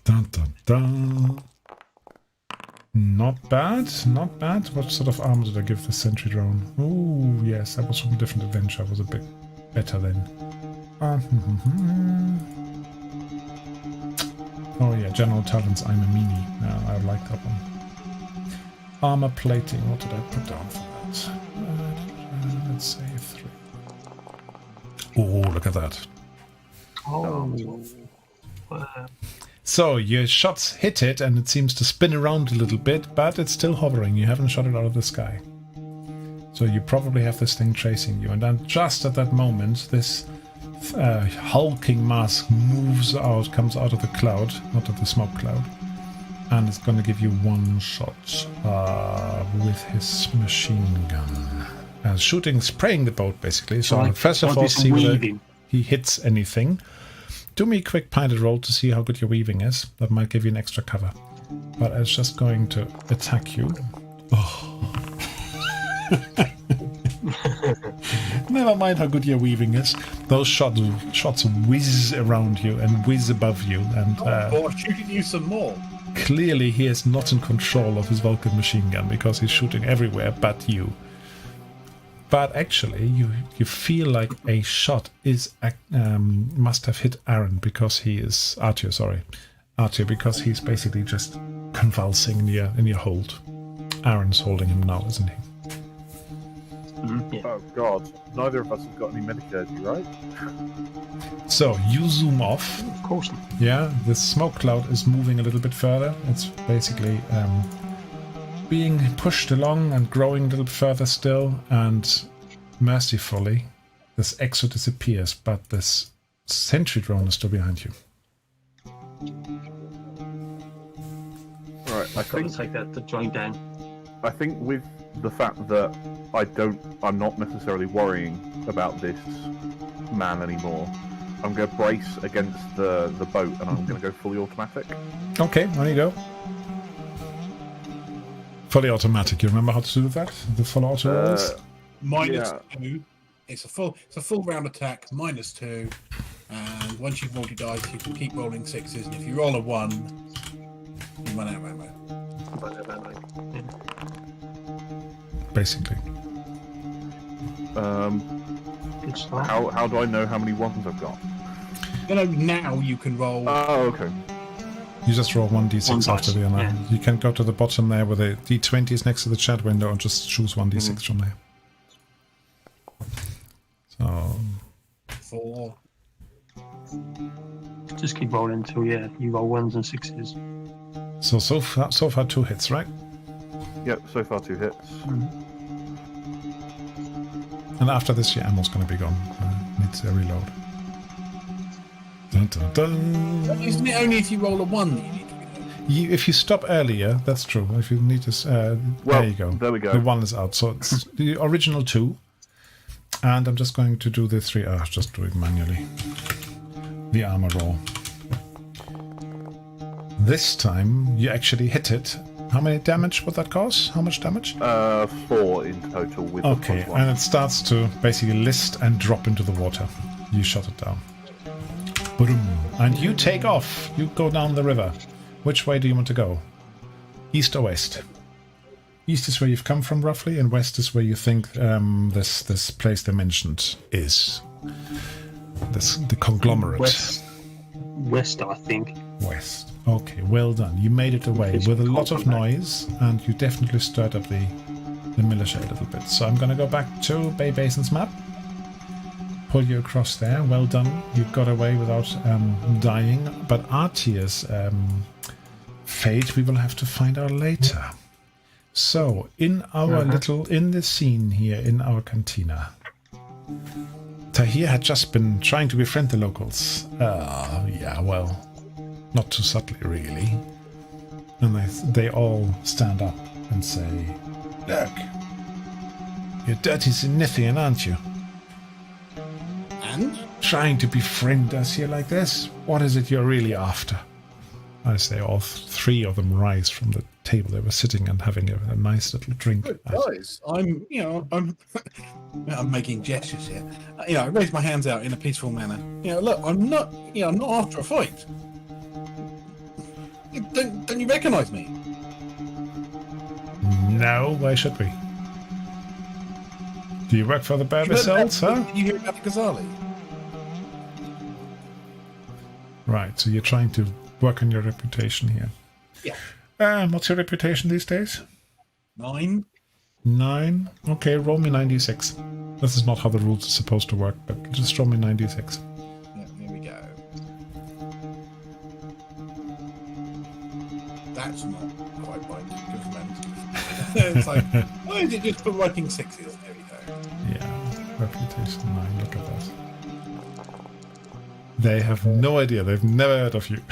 Dun dun dun. Not bad, not bad. What sort of armor did I give the sentry drone? Oh, yes, that was from a different adventure. I was a bit better then. Oh yeah, general talents, I'm a meanie. I like that one. Armor plating, what did I put down for that? Let's say 3. Oh, look at that. Oh, wow. So your shots hit it and it seems to spin around a little bit, but it's still hovering. You haven't shot it out of the sky. So you probably have this thing chasing you. And then just at that moment, this hulking mass moves out, comes out of the cloud, out of the smoke cloud. And it's going to give you one shot with his machine gun. Spraying the boat, basically. So first of all, see whether he hits anything. Do me a quick pilot roll to see how good your weaving is. That might give you an extra cover. But it's just going to attack you. Oh. Never mind how good your weaving is. Those shots whiz around you and whiz above you. And or shooting you some more. Clearly he is not in control of his Vulcan machine gun because he's shooting everywhere but you. But actually, you feel like a shot must have hit Aaron because he is Arthur. Sorry, Arthur, because he's basically just convulsing in your hold. Aaron's holding him now, isn't he? Mm-hmm. Yeah. Oh God! Neither of us have got any Medicurgy, right? So you zoom off. Of course. Yeah, the smoke cloud is moving a little bit further. It's basically being pushed along and growing a little further still, and mercifully this exo disappears, but this sentry drone is still behind you. Right, I think take the drone down. I think with the fact that I'm not necessarily worrying about this man anymore, I'm going to brace against the boat and I'm going to go fully automatic. Okay, there you go. Fully automatic. You remember how to do that? The full auto rolls? -2. It's a full round attack. -2, and once you've rolled your dice, you can keep rolling 6s. And if you roll a 1, you run out of ammo. Basically. How do I know how many 1s I've got? Now you can roll. Oh, okay. You just roll 1d6 after the other. Yeah. You can go to the bottom there where the d20 is next to the chat window and just choose 1d6 from there. So 4. Just keep rolling until you roll 1s and 6s. So far 2 hits, right? Yep, so far 2 hits. And after this, your ammo's going to be gone. Needs a reload. Dun, dun, dun. Isn't it only if you roll a 1 that you need to reload? If you stop earlier, that's true. If you need to, there you go. There we go. The 1 is out. So it's the original 2. And I'm just going to do the 3. Just do it manually. The armor roll. This time you actually hit it. How many damage would that cause? How much damage? 4 in total with okay, the +1. and it starts to basically list and drop into the water. You shot it down. Boom. And you take off. You go down the river. Which way do you want to go? East or west? East is where you've come from, roughly, and west is where you think this place they mentioned is. The conglomerate. West, I think. West. Okay, well done. You made it away with a lot of noise, and you definitely stirred up the militia a little bit. So I'm going to go back to Baybasin's map. pull you across there. Well done. You got away without dying. But Artier's fate we will have to find out later. So, in our in the scene here in our cantina, Tahir had just been trying to befriend the locals. Yeah, well, not too subtly, really. And they all stand up and say, "Look, you're dirty Zenithian, aren't you? And? Trying to befriend us here like this? What is it you're really after?" As they all three of them rise from the table they were sitting and having a nice little drink. Good guys, I'm I'm making gestures here. I raise my hands out in a peaceful manner. Look, I'm not after a fight. Don't you recognise me? No, why should we? Do you work for the Baybasin, huh? Did you hear about the Ghazali? Right, so you're trying to work on your reputation here. Yeah. What's your reputation these days? 9. 9? Okay, roll me 96. This is not how the rules are supposed to work, but just roll me 96. Yeah, here we go. That's not quite right. It's like, why is it just for writing 6s? There we go. Yeah, reputation 9, look at that. They have no idea, they've never heard of you.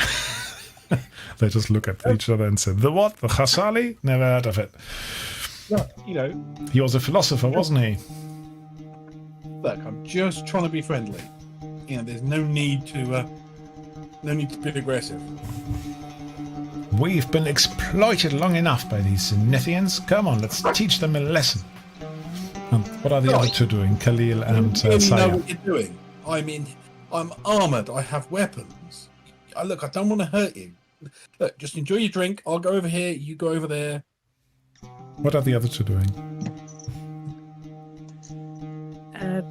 They just look at each other and say, "The what? The Ghazali? Never heard of it." Look, He was a philosopher, wasn't he? Look, I'm just trying to be friendly. There's no need to be aggressive. We've been exploited long enough by these Zenithians. Come on, let's teach them a lesson. And what are the other two doing? Khalil and You really Saya. know what you're doing. I'm armoured. I have weapons. Look, I don't want to hurt you. Look, just enjoy your drink. I'll go over here. You go over there. What are the other two doing?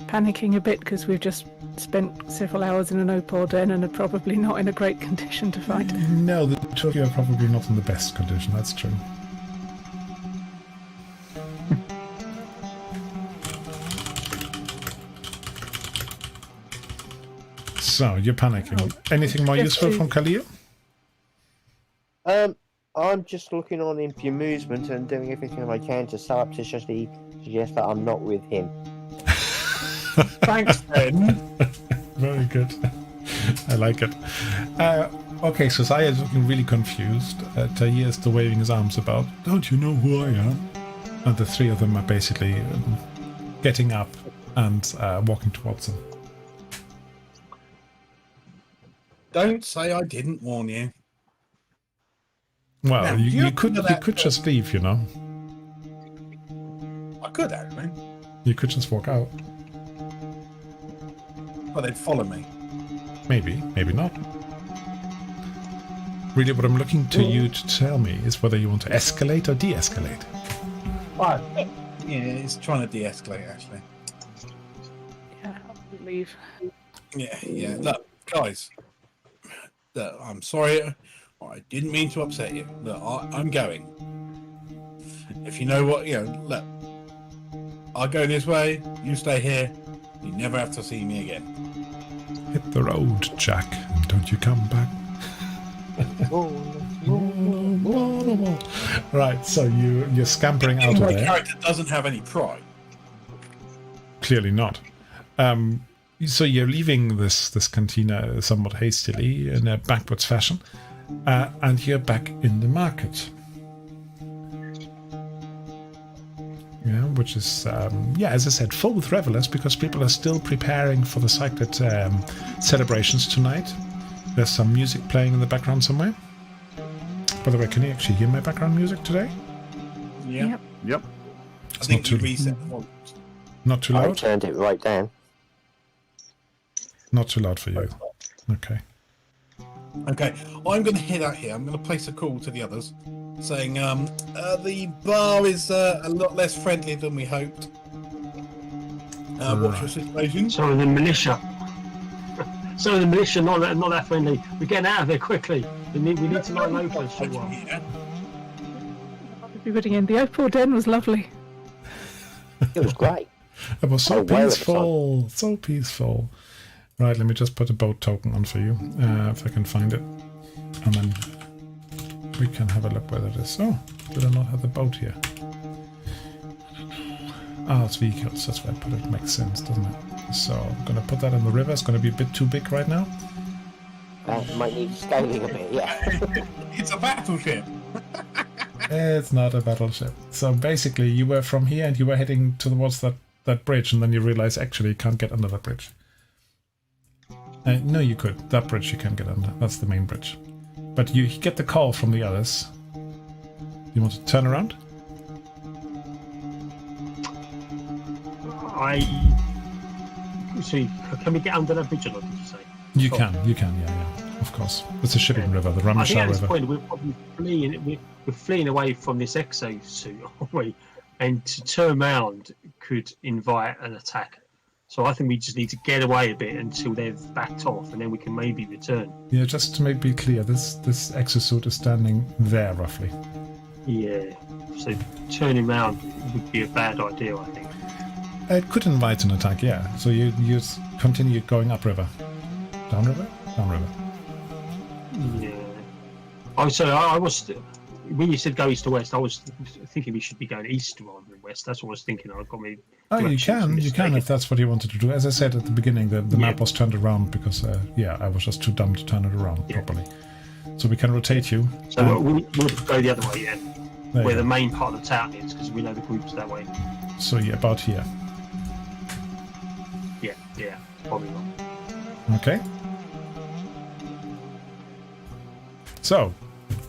Panicking a bit because we've just spent several hours in an opal den and are probably not in a great condition to fight. No, the two of you are probably not in the best condition, that's true. So, you're panicking. Anything more useful from Khalil? I'm just looking on him for amusement and doing everything I can to surreptitiously suggest that I'm not with him. Thanks, Ben. Very good. I like it. Okay, so Saya is looking really confused. Tahir is still waving his arms about. Don't you know who I am? And the three of them are basically getting up and walking towards them. Don't say I didn't warn you. Well, Now, you could just leave, you know. I could have, man. You could just walk out. But they'd follow me. Maybe, maybe not. Really, what I'm looking to you to tell me is whether you want to escalate or de-escalate. Yeah, it's trying to de-escalate, actually. Yeah, I'll leave. Yeah. Look, guys. Look, I'm sorry. I didn't mean to upset you. Look, I'm going. If you know what, look. I'll go this way. You stay here. You never have to see me again. Hit the road, Jack, and don't you come back. Right, so you're scampering out of My there. character doesn't have any pride. Clearly not. So you're leaving this cantina somewhat hastily in a backwards fashion, and you're back in the market. Yeah, which is, as I said, full with revelers because people are still preparing for the sacred celebrations tonight. There's some music playing in the background somewhere. By the way, can you actually hear my background music today? Yeah. Yep. I think you reset the volume. Not too I loud? turned it right down. Not too loud for you. Okay. Okay, I'm going to head out here. I'm going to place a call to the others, saying the bar is a lot less friendly than we hoped. What's your situation? So are the militia. So are the militia not that friendly. We're getting out of there quickly. We need to lie low for a short while. Yeah. Everybody in the opal den was lovely. It was great. It was so Oh, well, it's peaceful, so peaceful. Right, let me just put a boat token on for you, if I can find it. And then we can have a look where that is. Oh, did I not have the boat here? Ah, it's vehicles, that's why I put it. Makes sense, doesn't it? So I'm going to put that in the river. It's going to be a bit too big right now. That might need scaling a bit, yeah. It's a battleship. It's not a battleship. So basically, you were from here and you were heading towards that bridge, and then you realize actually you can't get under that bridge. No, you could. That bridge you can get under. That's the main bridge. But you get the call from the others. You want to turn around? So can we get under that bridge or not, did you say? You can, yeah, of course. It's a shipping river, the I think Ramashar at this River. point we're probably we're fleeing away from this exosuit, aren't we? And to turn around could invite an attack. So I think we just need to get away a bit until they've backed off, and then we can maybe return. Yeah, just to make it clear, this exosuit is standing there, roughly. Yeah. So turning around would be a bad idea, I think. It could invite an attack, yeah. So you continue going upriver. Downriver? Downriver. Yeah. I was when you said go east to west, I was thinking we should be going east rather than west. That's what I was thinking. I got me. Oh, you can if that's what you wanted to do. As I said at the beginning, the map was turned around because, I was just too dumb to turn it around properly. So we can rotate you. So we'll go the other way, yeah. There Where you the go. main part of the town is, because we know the group's that way. So yeah, about here. Yeah, probably not. Okay. So,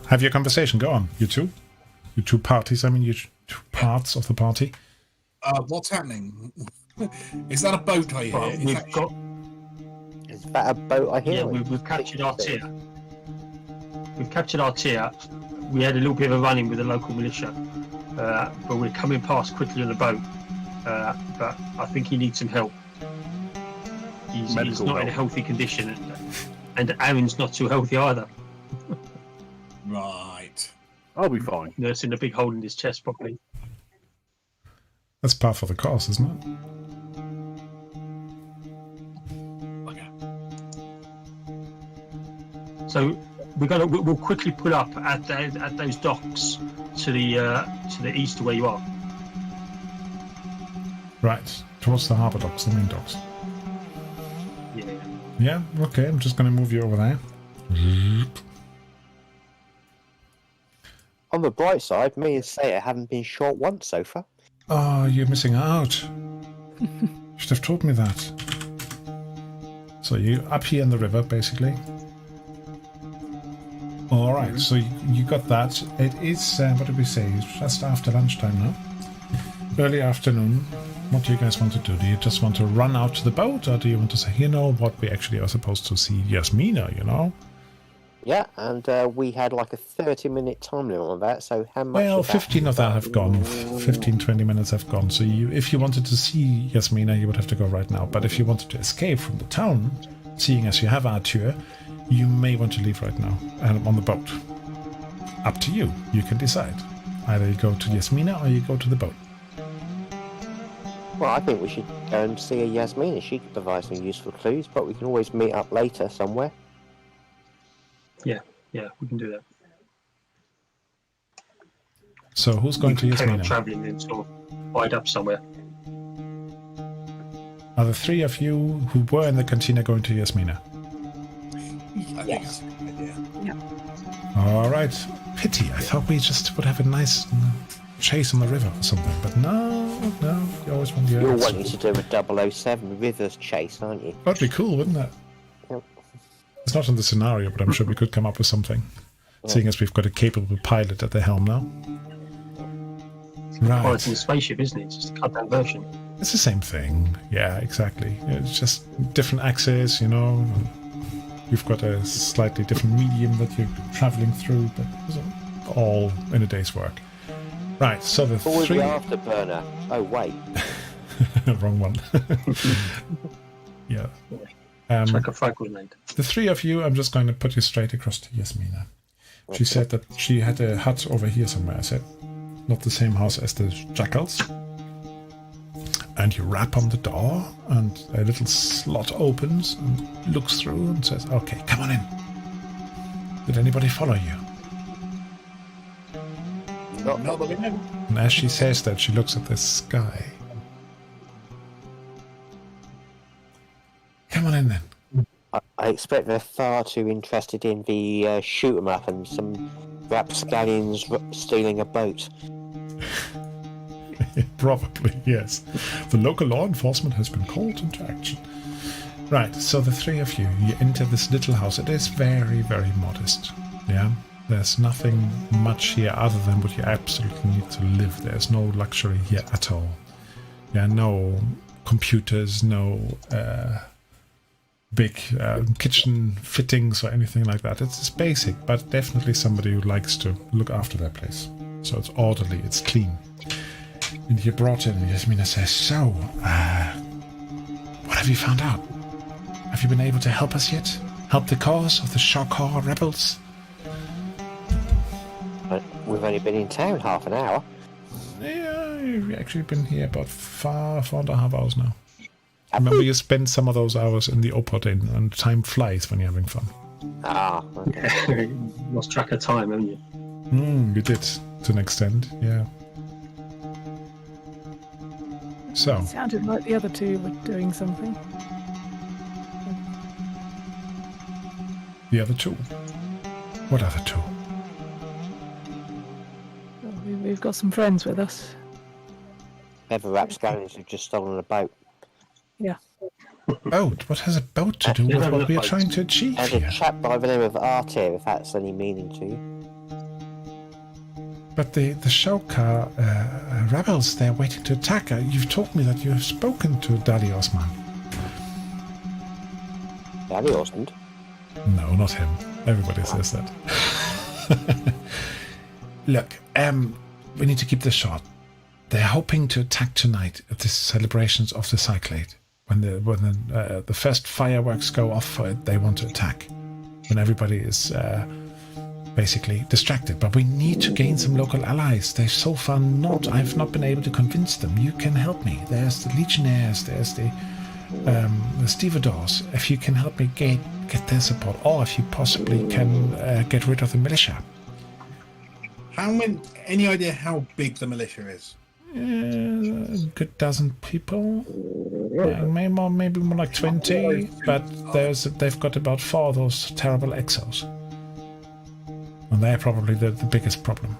have your conversation. Go on, you two. You two parties, I mean, you two parts of the party. What's happening? Is that a boat I hear? Well, Is we've that- got Is that a boat I hear? yeah, we've captured our tier. We've captured our tier. We had a little bit of a run-in with the local militia, but we're coming past quickly on the boat. But I think he needs some help. He's Medical not in a help. healthy condition, and Aaron's not too healthy either. Right. I'll be fine. Nursing a big hole in his chest properly. That's par for the course, isn't it? Okay. So we'll quickly pull up at those docks to the east of where you are. Right, towards the harbour docks, the main docks. Yeah. Yeah, okay, I'm just going to move you over there. On the bright side, me and Saya haven't been short once so far. Oh, you're missing out. Should have told me that. So you up here in the river, basically. All right, so you got that. It is, what did we say? It's just after lunchtime now. Early afternoon. What do you guys want to do? Do you just want to run out to the boat, or do you want to say, you know what, we actually are supposed to see Yasmina, you know? Yeah, and we had like a 30-minute time limit on that, so how much? Well, of that- 15 of that have gone. 15, 20 minutes have gone. So if you wanted to see Yasmina, you would have to go right now. But if you wanted to escape from the town, seeing as you have Arthur, you may want to leave right now on the boat. Up to you. You can decide. Either you go to Yasmina or you go to the boat. Well, I think we should go and see a Yasmina. She could provide some useful clues, but we can always meet up later somewhere. Yeah, we can do that. So who's going to Carry on Yasmina? travelling and sort of hide up somewhere. Are the three of you who were in the cantina going to Yasmina? I think that's a good idea. All right. Pity. I thought we just would have a nice chase on the river or something. But no. You always want the You're others. wanting to do a 007 Rivers chase, aren't you? That'd be cool, wouldn't it? Yep. It's not in the scenario, but I'm sure we could come up with something. Seeing as we've got a capable pilot at the helm now. Well, it's in Right. the spaceship, isn't it? It's just a cut down version. It's the same thing. Yeah, exactly. It's just different axes, you know. You've got a slightly different medium that you're traveling through, but it's all in a day's work. Right, so the Always three... the afterburner. Oh, wait. Wrong one. Yeah. It's like a frag grenade. The three of you, I'm just going to put you straight across to Yasmina. She said that she had a hut over here somewhere. I said, not the same house as the jackals, And you rap on the door, and a little slot opens and looks through and says, "Okay, come on in. Did anybody follow you?" Not that we know. And as she says that, she looks at the sky. Come on in then. I expect they're far too interested in the shoot 'em up and some rapscallions stealing a boat. Probably, yes. The local law enforcement has been called into action. Right, so the three of you enter this little house. It is very, very modest. Yeah? There's nothing much here other than what you absolutely need to live. There's no luxury here at all. Yeah, no computers, no big kitchen fittings or anything like that. It's basic, but definitely somebody who likes to look after their place. So it's orderly, it's clean. And you're brought in, and Yasmina says, "So, what have you found out? Have you been able to help us yet? Help the cause of the Shokar rebels?" We've only been in town half an hour. Yeah, you've actually been here about 4.5 hours now. Remember, you spent some of those hours in the Opot Inn, and time flies when you're having fun. Ah, okay. Lost track of time, haven't you? You did, to an extent, yeah. So, It sounded like the other two were doing something. the other two. What other two? Well, we've got some friends with us. Never rapscallions who've just stolen a boat. Yeah. Boat? What has a boat to do with what we are trying to achieve And here? a chap by the name of Artir, if that's any meaning to you. But the Shokar rebels, they're waiting to attack. You've told me that you have spoken to Dali Osman. Daddy Osmond? No, not him. Everybody says that. Look, we need to keep this short. They're hoping to attack tonight at the celebrations of the Cyclade. When the first fireworks go off for it, they want to attack. When everybody is basically distracted. But we need to gain some local allies. They've so far I've not been able to convince them. You can help me. There's the Legionnaires, there's the Stevedores. If you can help me get their support, or if you possibly can get rid of the militia. Any idea how big the militia is? A good dozen people. Maybe more like 20, but they've got about 4 of those terrible exos. And they're probably the biggest problem.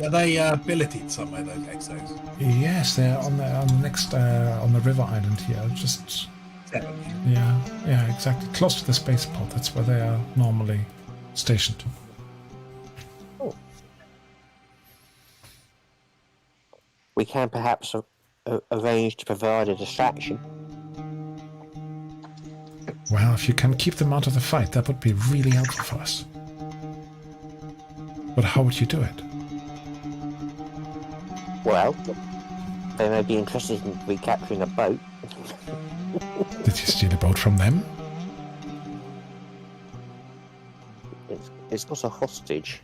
Are they billeted somewhere, those exos? Yes, they're on the next on the river island here. Just 7. yeah, exactly. Close to the spaceport. That's where they are normally stationed. We can perhaps arrange to provide a distraction. Well, if you can keep them out of the fight, that would be really helpful for us. But how would you do it? Well, they may be interested in recapturing a boat. Did you steal a boat from them? It's not a hostage.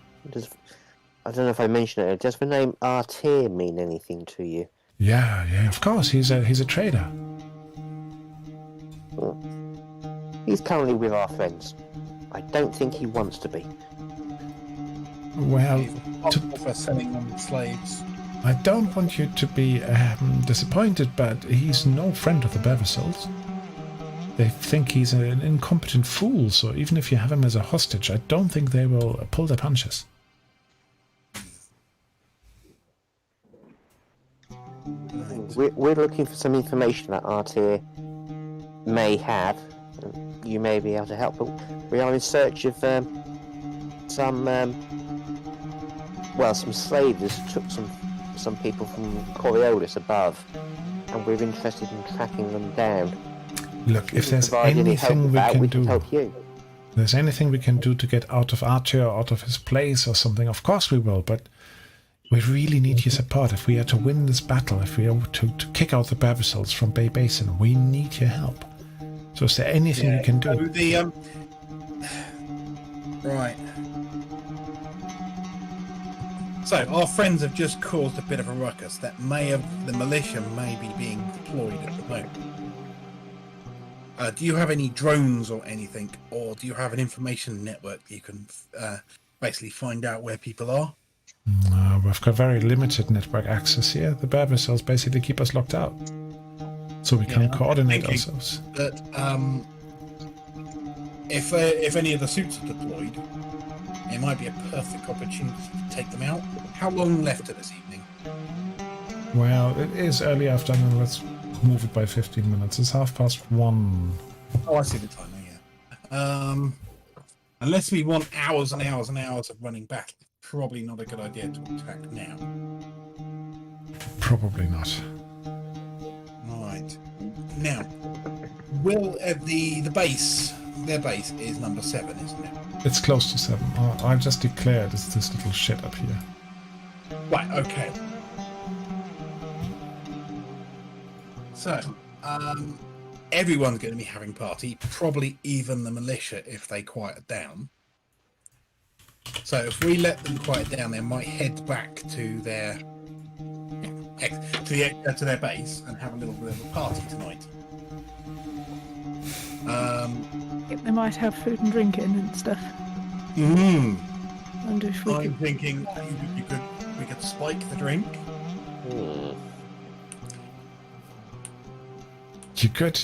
I don't know if I mentioned it. Does the name Artir mean anything to you? Yeah, of course. He's a trader. He's currently with our friends. I don't think he wants to be. Well, He's responsible for selling on slaves. I don't want you to be disappointed, but he's no friend of the Baybasin. They think he's an incompetent fool, so even if you have him as a hostage, I don't think they will pull their punches. We're looking for some information that Artir may have. You may be able to help, but we are in search of some slavers took some people from Coriolis above, and we're interested in tracking them down. Look, if there's Provide any help anything with we that, can we do, can help you. there's anything we can do to get out of Archer, out of his place or something, of course we will, but we really need your support. If we are to win this battle, if we are to kick out the Baybasin from Baybasin, we need your help. So is there anything you can do? So the right. So our friends have just caused a bit of a ruckus. The militia may be being deployed at the moment. Do you have any drones or anything, or do you have an information network that you can basically find out where people are? No, we've got very limited network access here. The Berber cells basically keep us locked out, so we can't coordinate ourselves. That if any of the suits are deployed, it might be a perfect opportunity to take them out. How long left of this evening? Well, it is early afternoon. Let's move it by 15 minutes. It's 1:30. Oh, I see the timer, yeah. Unless we want hours and hours and hours of running back, probably not a good idea to attack now. Probably not. Right. Now, will the base, their base is number 7, isn't it? It's close to 7. I've just declared it's this little shit up here. Right, okay. So, everyone's going to be having party, probably even the militia if they quiet down. So if we let them quiet down, they might head back to their to their base and have a little bit of a party tonight. They might have food and drink in and stuff. Wonder if we I'm could... thinking we could spike the drink. You could.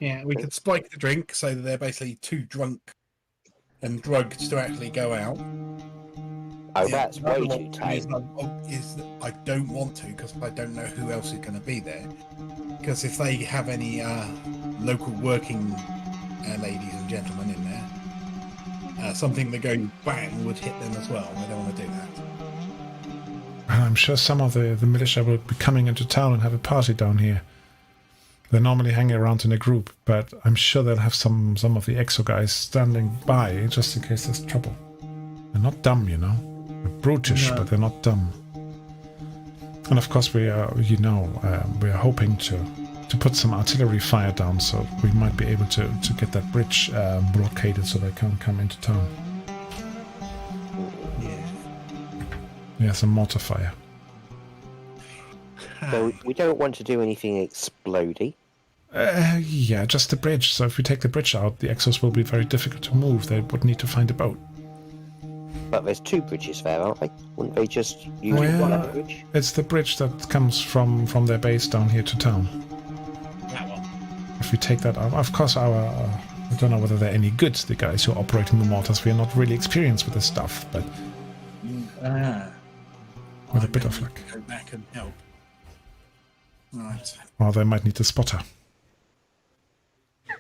Yeah, we could spike the drink so that they're basically too drunk and drugged to actually go out. Oh, that's way too tight. I don't want to because I don't know who else is going to be there. Because if they have any local working ladies and gentlemen in there, something that goes bang would hit them as well. I don't want to do that. Well, I'm sure some of the militia will be coming into town and have a party down here. They normally hang around in a group, but I'm sure they'll have some of the EXO guys standing by just in case there's trouble. They're not dumb, you know. They're brutish, but they're not dumb. And of course, we are hoping to put some artillery fire down, so we might be able to get that bridge blockaded so they can't come into town. Yeah, some mortar fire. So we don't want to do anything explodey. Yeah, just the bridge. So if we take the bridge out, the Exos will be very difficult to move. They would need to find a boat. But there's 2 bridges there, aren't they? Wouldn't they just use one bridge? It's the bridge that comes from their base down here to town. That one. If we take that out, of course, I don't know whether they're any good, the guys who are operating the mortars. We are not really experienced with this stuff, but with a bit of luck. Go back and help. Right. Or they might need a spotter.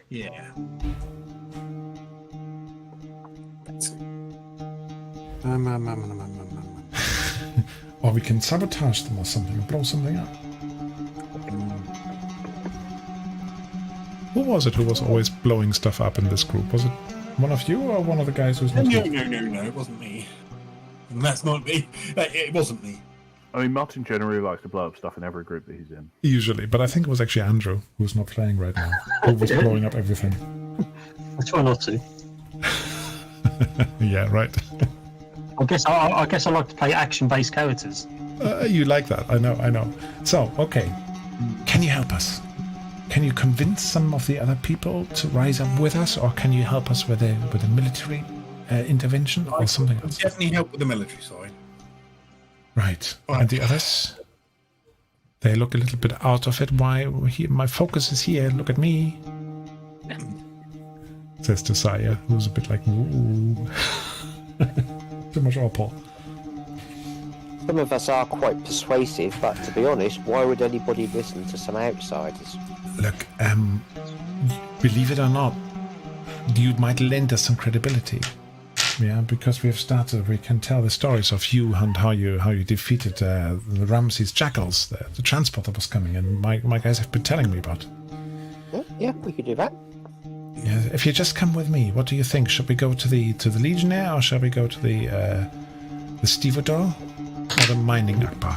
Yeah. Or we can sabotage them or something, blow something up. Who was it who was always blowing stuff up in this group? Was it one of you or one of the guys who's not here? No, it wasn't me. And that's not me. It wasn't me. I mean, Martin generally likes to blow up stuff in every group that he's in. Usually, but I think it was actually Andrew, who's not playing right now, who was blowing up everything. I try not to. Yeah, right. I guess I like to play action-based characters. You like that, I know. So, okay, can you help us? Can you convince some of the other people to rise up with us, or can you help us with a military intervention or something else? Definitely help with the military side. Right. And the others? They look a little bit out of it. Why? My focus is here. Look at me. Says Josiah, who's a bit like, ooh. Too much opal. Some of us are quite persuasive, but to be honest, why would anybody listen to some outsiders? Look, believe it or not, you might lend us some credibility. Yeah, because we can tell the stories of you and how you defeated the Ramses jackals, the transport that was coming, and my guys have been telling me about. Yeah, we could do that. Yeah, if you just come with me, what do you think? Should we go to the Legionnaire, or shall we go to the Stevedore, or the Mining Akbar?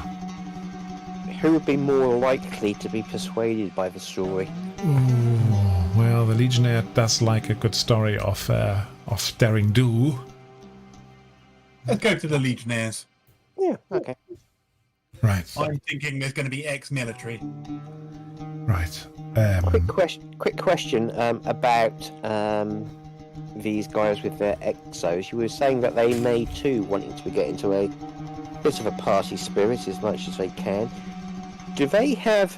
Who would be more likely to be persuaded by the story? Ooh, well, the Legionnaire does like a good story of daring do. Let's go to the Legionnaires. Yeah, okay. Right. I'm thinking there's going to be ex-military. Right. Quick question about these guys with their exos. You were saying that they may too wanting to get into a bit of a party spirit as much as they can. Do they have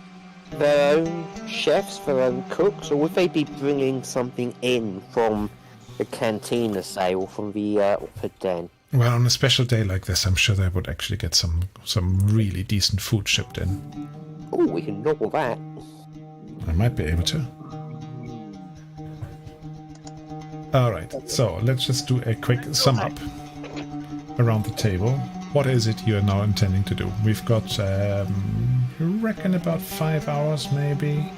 their own chefs, their own cooks, or would they be bringing something in from the cantina, say, or from the upper den? Well, on a special day like this, I'm sure they would actually get some really decent food shipped in. Oh, we can nobble that. I might be able to. Alright, so let's just do a quick sum up around the table. What is it you're now intending to do? We've got, you reckon about 5 hours maybe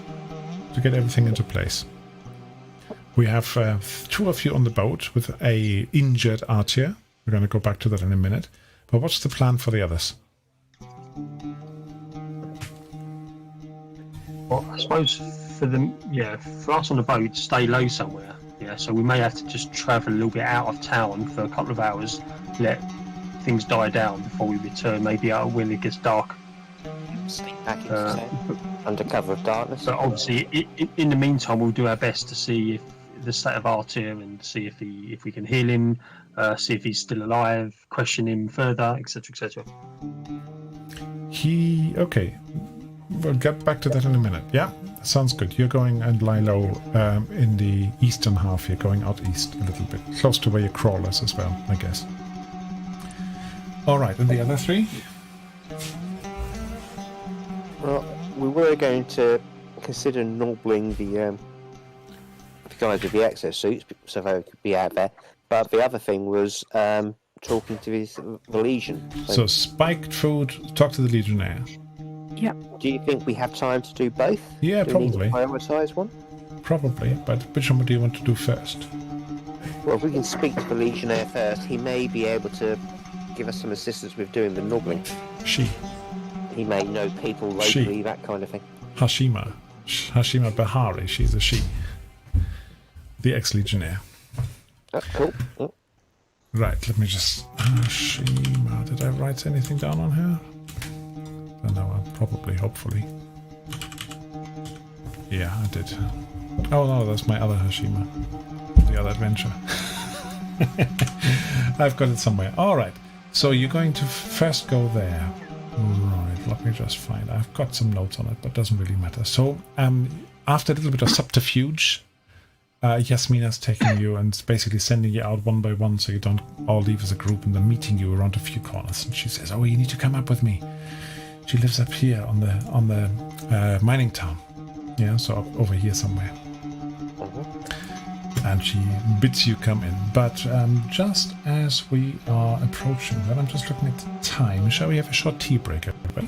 to get everything into place. We have 2 of you on the boat with a injured archer. We're going to go back to that in a minute. But what's the plan for the others? Well, I suppose for them, for us on the boat, stay low somewhere. Yeah, so we may have to just travel a little bit out of town for a couple of hours, let things die down before we return, maybe out when it gets dark. Sneak back into under cover of darkness. But obviously, in the meantime, we'll do our best to see if the state of Artur and see if we can heal him, see if he's still alive, question him further, etc., etc. Okay. We'll get back to that in a minute. Yeah, sounds good. You're going and lie low in the eastern half. You're going out east a little bit, close to where your crawlers as well, I guess. All right, and the other 3? Well, we were going to consider nobbling the guys with the exosuits, so they could be out there. But the other thing was talking to the Legion. So spiked food, talk to the Legionnaire. Yep. Do you think we have time to do both? Yeah, do we need to probably. prioritise one? Probably, but which one do you want to do first? Well, if we can speak to the Legionnaire first, he may be able to give us some assistance with doing the nobbling. She. He may know people locally, that kind of thing. Hashima Bahari, she's a she. The ex-Legionnaire. That's cool. Oh. Right, let me just... Hashima, did I write anything down on her? I don't know, probably, hopefully. Yeah, I did. Oh no, that's my other Hashima. The other adventure. I've got it somewhere. Alright, so you're going to first go there. Right, let me just find... I've got some notes on it, but it doesn't really matter. So, after a little bit of subterfuge, Yasmina's taking you and basically sending you out one by one so you don't all leave as a group, and then meeting you around a few corners. And she says, oh, you need to come up with me. She lives up here on the mining town. Yeah, so up over here somewhere. And she bids you come in. But just as we are approaching that, I'm just looking at the time. Shall we have a short tea break, everybody?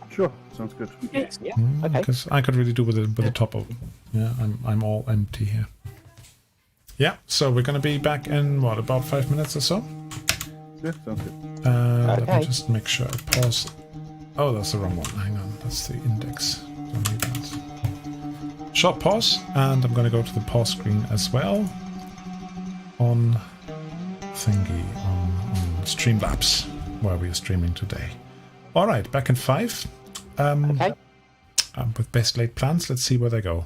Sure, sounds good. Yeah, okay. Because I could really do with the top open. Yeah, I'm all empty here. Yeah, so we're going to be back in, what, about 5 minutes or so? Yeah, sounds good. Let me just make sure I pause. Oh, that's the wrong one. Hang on, that's the index. Don't need that. Short pause, and I'm going to go to the pause screen as well on thingy, on Streamlabs, where we are streaming today. All right, back in 5. Okay. With best laid plans, let's see where they go.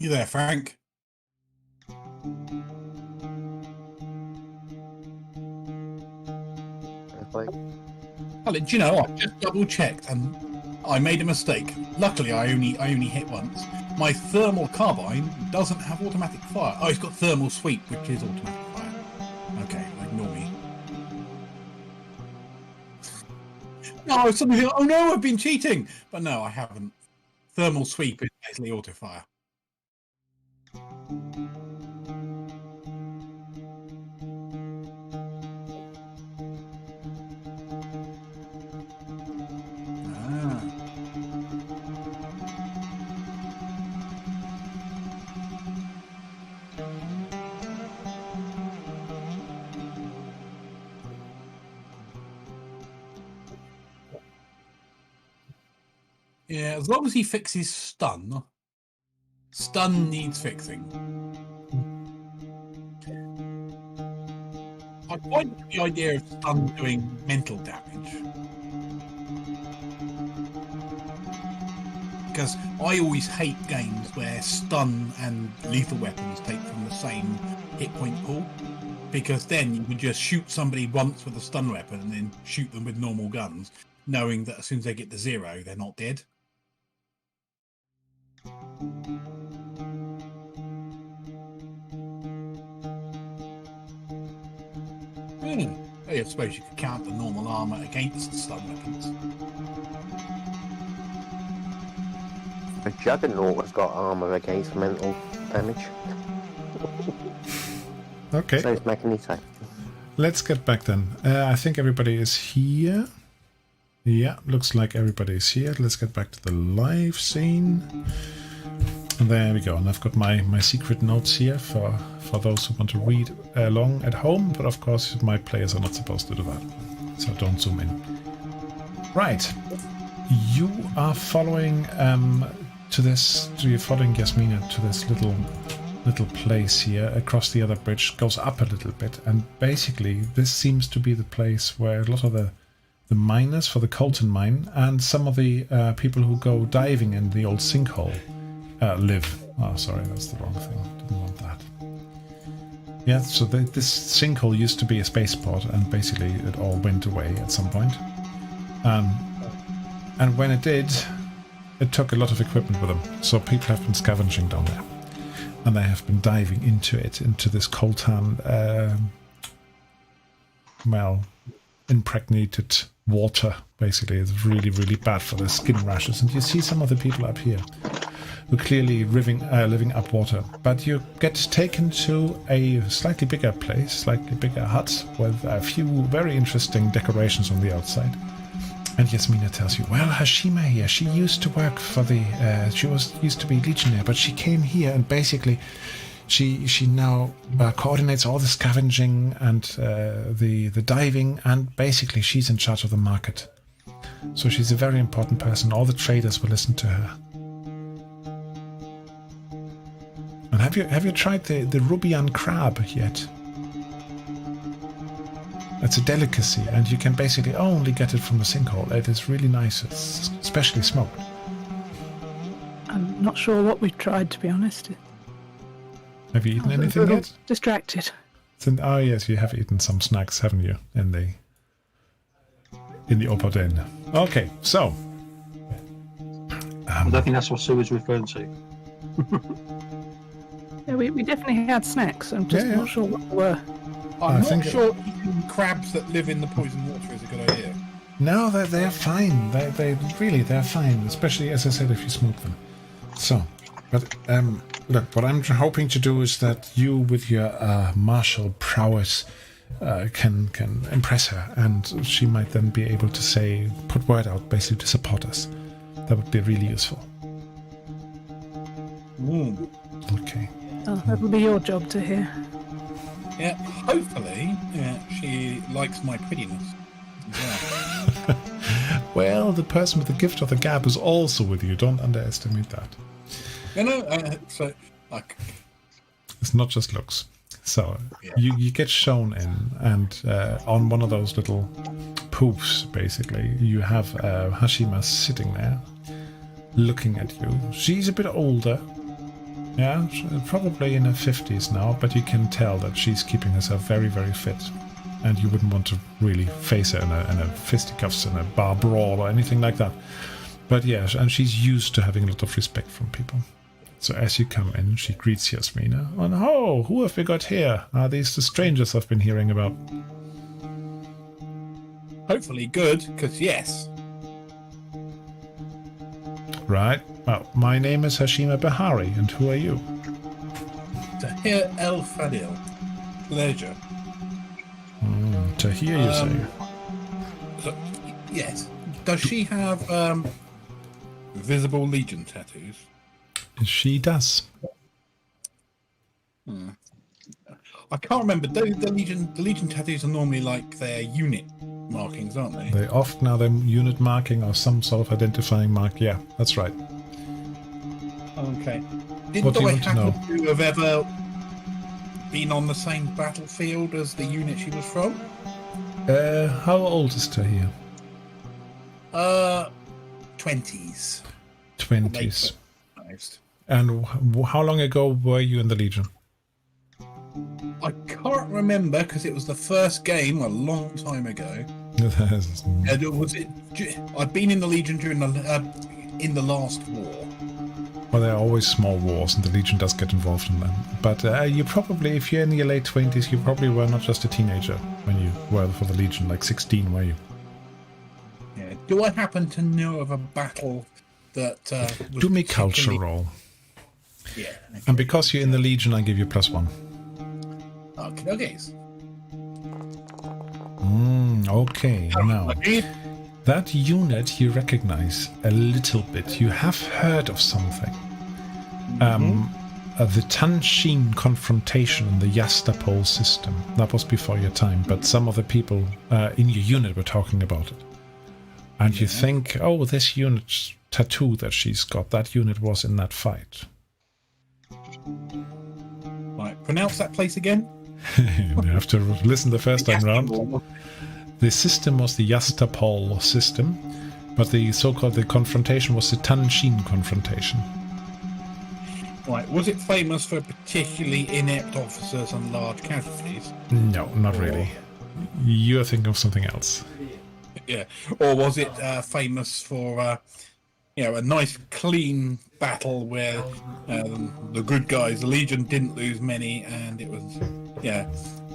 You there, Frank? Like, Oh, do you know, I just double checked and I made a mistake. Luckily, I only hit once. My thermal carbine doesn't have automatic fire. Oh, it's got thermal sweep, which is automatic fire. Okay, ignore me. No, somebody think, oh no, I've been cheating. But no, I haven't. Thermal sweep is basically auto fire. Yeah, as long as he fixes stun. Stun needs fixing. I quite like the idea of stun doing mental damage. Because I always hate games where stun and lethal weapons take from the same hit point pool. Because then you can just shoot somebody once with a stun weapon and then shoot them with normal guns, knowing that as soon as they get to 0, they're not dead. I suppose you could count the normal armor against the stun weapons. The Juggernaut has got armor against mental damage. Okay. So is Magneto. Let's get back then. I think everybody is here. Yeah, looks like everybody is here. Let's get back to the live scene. And there we go. And I've got my secret notes here for those who want to read along at home. But of course, my players are not supposed to do that. So don't zoom in. Right. You are following you're following Yasmina to this little place here across the other bridge. Goes up a little bit. And basically, this seems to be the place where a lot of the miners for the Colton mine and some of the people who go diving in the old sinkhole live. Oh, sorry, that's the wrong thing. Didn't want that. Yeah, so this sinkhole used to be a spaceport, and basically it all went away at some point. And when it did, it took a lot of equipment with them. So people have been scavenging down there, and they have been diving into this coltan, impregnated water. Basically, it's really, really bad for the skin rashes. And you see some of the people up here who are clearly living up water. But you get taken to a slightly bigger place, slightly bigger hut with a few very interesting decorations on the outside. And Yasmina tells you, well, Hashima here, she used to work for used to be Legionnaire, but she came here and basically she now coordinates all the scavenging and the diving, and basically she's in charge of the market. So she's a very important person. All the traders will listen to her. And have you tried the Rubian crab yet? It's a delicacy, and you can basically only get it from the sinkhole. It is really nice. It's especially smoked. I'm not sure what we've tried, to be honest. Have you eaten anything yet? Distracted. Oh yes, you have eaten some snacks, haven't you? In the Opoden. Okay, so. I don't think that's what Sue was referring to. Yeah, we definitely had snacks. I'm just not sure what they were. I'm not sure eating crabs that live in the poison water is a good idea. No, they're fine. They're fine. Especially, as I said, if you smoke them. So, but look, what I'm hoping to do is that you, with your martial prowess, can impress her, and she might then be able to put word out, basically, to support us. That would be really useful. Okay. Oh, that will be your job to hear. Yeah, hopefully, she likes my prettiness. Yeah. Well, the person with the gift of the gab is also with you. Don't underestimate that. It's not just looks. So you get shown in, and on one of those little poofs, basically, you have Hashima sitting there, looking at you. She's a bit older. Yeah, probably in her 50s now, but you can tell that she's keeping herself very, very fit. And you wouldn't want to really face her in a fisticuffs, in a bar brawl or anything like that. But yeah, and she's used to having a lot of respect from people. So as you come in, she greets Yasmina. And oh, who have we got here? Are these the strangers I've been hearing about? Hopefully good, because yes. Right. Well, my name is Hashima Bahari, and who are you? Tahir El Fadil. Pleasure. Tahir, you say? So, yes. Does she have visible Legion tattoos? She does. I can't remember. The Legion tattoos are normally like their unit markings, aren't they? They often are the unit marking or some sort of identifying mark. Yeah, that's right. Okay. What do you I want to know? happen to have ever been on the same battlefield as the unit she was from? How old is Tahir? 20s. 20s. Late. And how long ago were you in the Legion? I can't remember because it was the first game a long time ago. I'd been in the Legion during in the last war. Well, there are always small wars, and the Legion does get involved in them. But you probably, if you're in your late 20s, you probably were not just a teenager when you were for the Legion, like 16, were you? Yeah. Do I happen to know of a battle that was Do me culture roll. Yeah. Okay. And because you're in the Legion, I give you +1. Okay. Okay, now, that unit you recognize a little bit. You have heard of something. The Tanshin confrontation in the Yastapol system. That was before your time, but some of the people in your unit were talking about it. And you think, oh, this unit's tattoo that she's got, that unit was in that fight. Right, pronounce that place again. You have to listen the first time round. The system was the Yastapol system, but the so-called the confrontation was the Tanshin confrontation. Right, was it famous for particularly inept officers and large casualties? No, not really. You're thinking of something else. Yeah, or was it famous for a nice clean battle where the good guys, the Legion, didn't lose many, and it was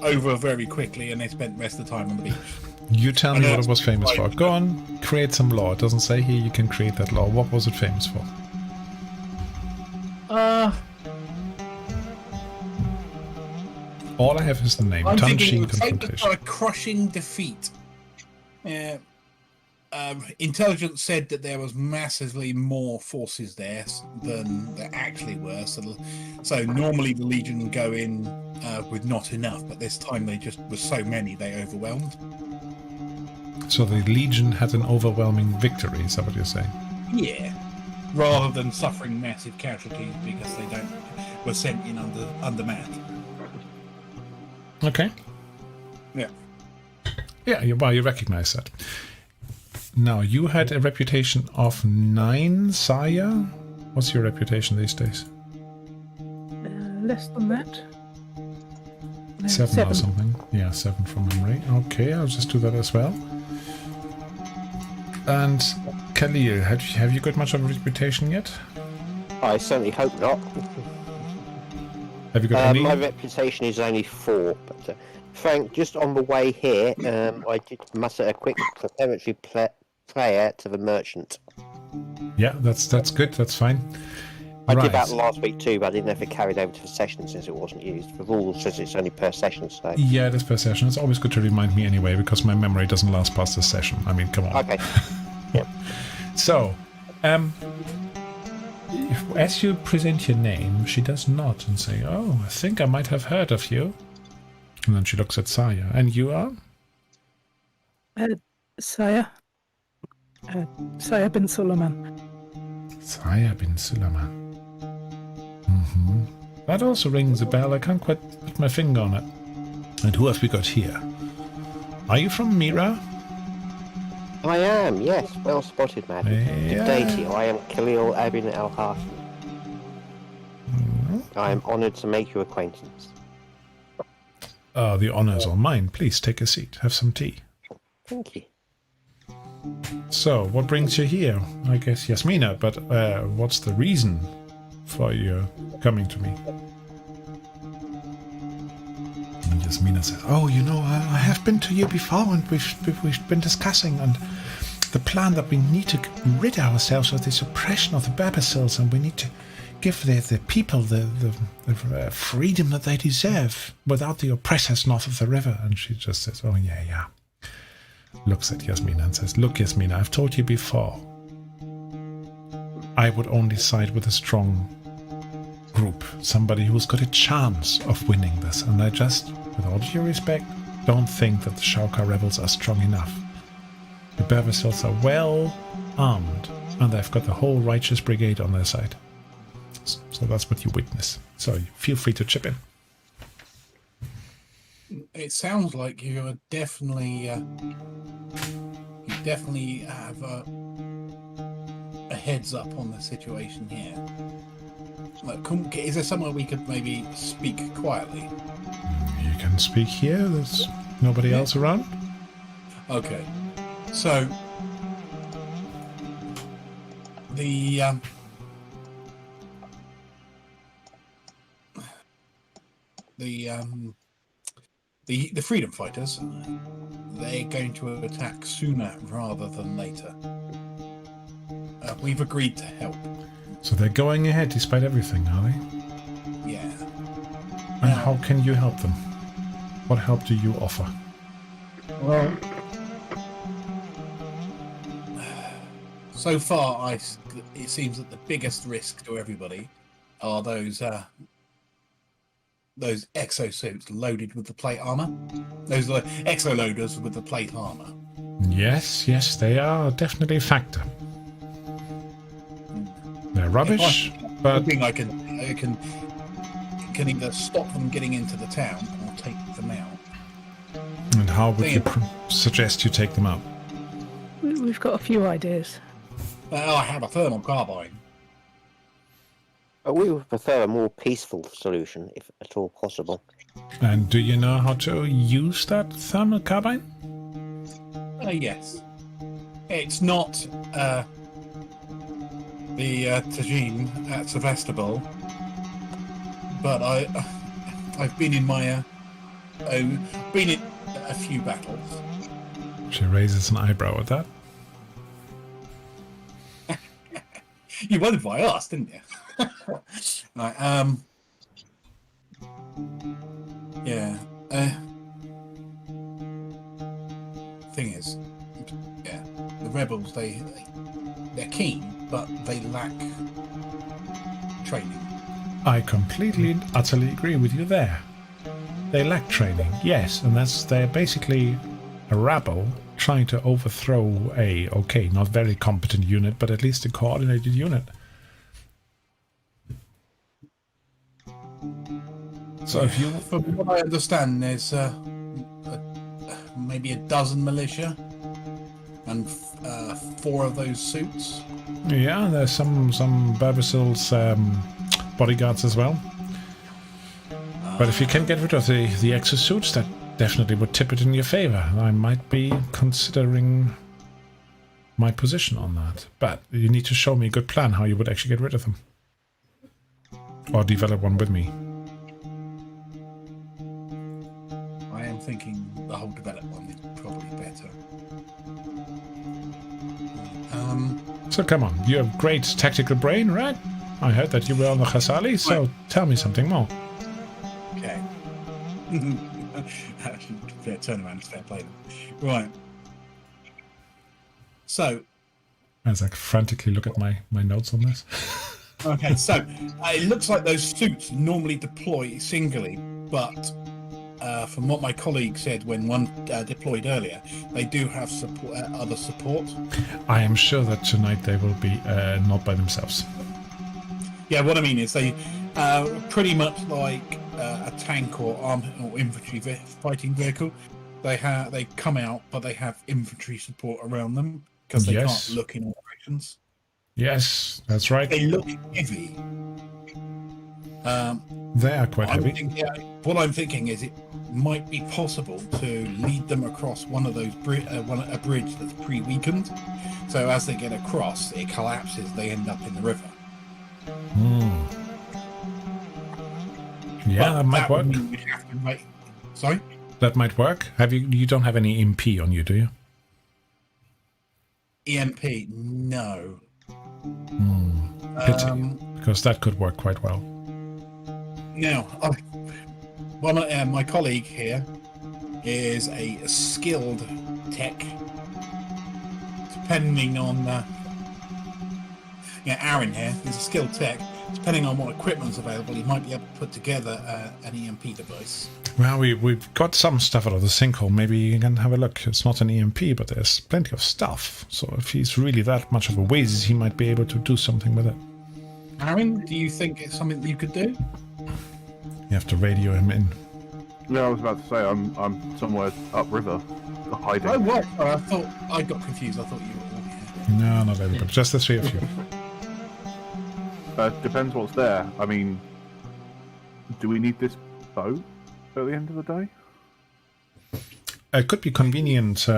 over very quickly, and they spent the rest of the time on the beach. You tell me what it was famous for. Go on, create some law. It doesn't say here you can create that law. What was it famous for? All I have is the name. I'm thinking Tanshin it was famous confrontation. for a crushing defeat. Intelligence said that there was massively more forces there than there actually were. So normally the Legion would go in with not enough, but this time they just were so many they overwhelmed. So the Legion had an overwhelming victory, is that what you're saying? Yeah. Rather than suffering massive casualties because they were sent in undermanned. Okay. Yeah. Yeah, you recognize that. Now, you had a reputation of 9, Saya? What's your reputation these days? Less than that. No, 7 or something. Yeah, 7 from memory. Okay, I'll just do that as well. And Khalil, have you got much of a reputation yet? I certainly hope not. Have you got any? My reputation is only 4, but Frank, just on the way here, I did muster a quick preparatory prayer to the merchant. Yeah, that's good. That's fine. I did that last week too, but I didn't know if it carried over to the session since it wasn't used. The rule says it's only per session, so... Yeah, it is per session. It's always good to remind me anyway, because my memory doesn't last past this session. I mean, come on. Okay. Yep. So, as you present your name, she does nod and say, oh, I think I might have heard of you. And then she looks at Saya. And you are? Saya. Saya bin Suleiman. Saya bin Suleiman. Mm-hmm. That also rings a bell. I can't quite put my finger on it. And who have we got here? Are you from Mira? I am, yes. Well spotted, madam. Yeah. Good day to you. I am Khalil Abin El Hassan. I am honoured to make your acquaintance. The honour's all mine. Please take a seat. Have some tea. Thank you. So, what brings you here? I guess Yasmina, but what's the reason for your coming to me? And Yasmina says, "Oh, you know, I have been to you before, and we've been discussing and the plan that we need to rid ourselves of this oppression of the Baybasils, and we need to give the people the freedom that they deserve without the oppressors north of the river." And she just says, "Oh, yeah." Looks at Yasmina and says, "Look, Yasmina, I've told you before. I would only side with a strong group, somebody who's got a chance of winning this. And I just, with all due respect, don't think that the Shauka rebels are strong enough. The Baybasils are well armed, and they've got the whole Righteous Brigade on their side. So that's what you witness. So feel free to chip in." It sounds like you are definitely have a heads up on the situation here. Like, is there somewhere we could maybe speak quietly? You can speak here. There's nobody else around. Okay, so the freedom fighters, they're going to attack sooner rather than later. We've agreed to help. So they're going ahead despite everything, are they? Yeah. And how can you help them? What help do you offer? Well, so far, it seems that the biggest risk to everybody are those exosuits loaded with the plate armor. Those exoloaders with the plate armor. Yes, they are definitely a factor. They're rubbish, but I can either stop them getting into the town or take them out. And how would you suggest you take them out? We've got a few ideas. I have a thermal carbine. But we would prefer a more peaceful solution, if at all possible. And do you know how to use that thermal carbine? Yes. It's not the Tajin at Sevastopol, but I've been in my been in a few battles. She raises an eyebrow at that. You won by us, didn't you? Right, yeah. Thing is, yeah, the rebels they're keen, but they lack training. I completely, utterly agree with you there. They lack training, yes, and they're basically a rabble trying to overthrow not very competent unit, but at least a coordinated unit. So if you... From what I understand, there's maybe a dozen militia and 4 of those suits. Yeah, there's some Baybasils bodyguards as well. But if you can get rid of the exosuits, that definitely would tip it in your favor. I might be considering my position on that. But you need to show me a good plan how you would actually get rid of them. Or develop one with me. I am thinking the whole developed one is probably better. So come on, you have great tactical brain, right? I heard that you were on the Khasali, so tell me something more. Okay. Fair turn around, fair play. Right. So. As I frantically look at my notes on this. Okay, so it looks like those suits normally deploy singly, but from what my colleague said when one deployed earlier, they do have support, other support. I am sure that tonight they will be not by themselves. Yeah, what I mean is they pretty much like a tank or armed or infantry fighting vehicle. They come out, but they have infantry support around them because they can't look in operations. Yes, that's right. They look heavy. They are quite heavy. What I'm thinking is it might be possible to lead them across one of those a bridge that's pre-weakened. So as they get across, it collapses. They end up in the river. Yeah, that might work. Sorry? That might work. You don't have any EMP on you, do you? EMP? No. Pity, because that could work quite well. Now, my colleague here is a skilled tech. Depending on, Aaron here is a skilled tech. Depending on what equipment's available, he might be able to put together an EMP device. Well, we've got some stuff out of the sinkhole. Maybe you can have a look. It's not an EMP, but there's plenty of stuff. So if he's really that much of a whiz, he might be able to do something with it. Aaron, do you think it's something that you could do? You have to radio him in. Yeah, I was about to say I'm somewhere upriver, hiding. Oh, what? I thought I got confused. I thought you were all here. No, not everybody. Just the three of you. Depends what's there. I mean, do we need this boat at the end of the day? It could be a convenient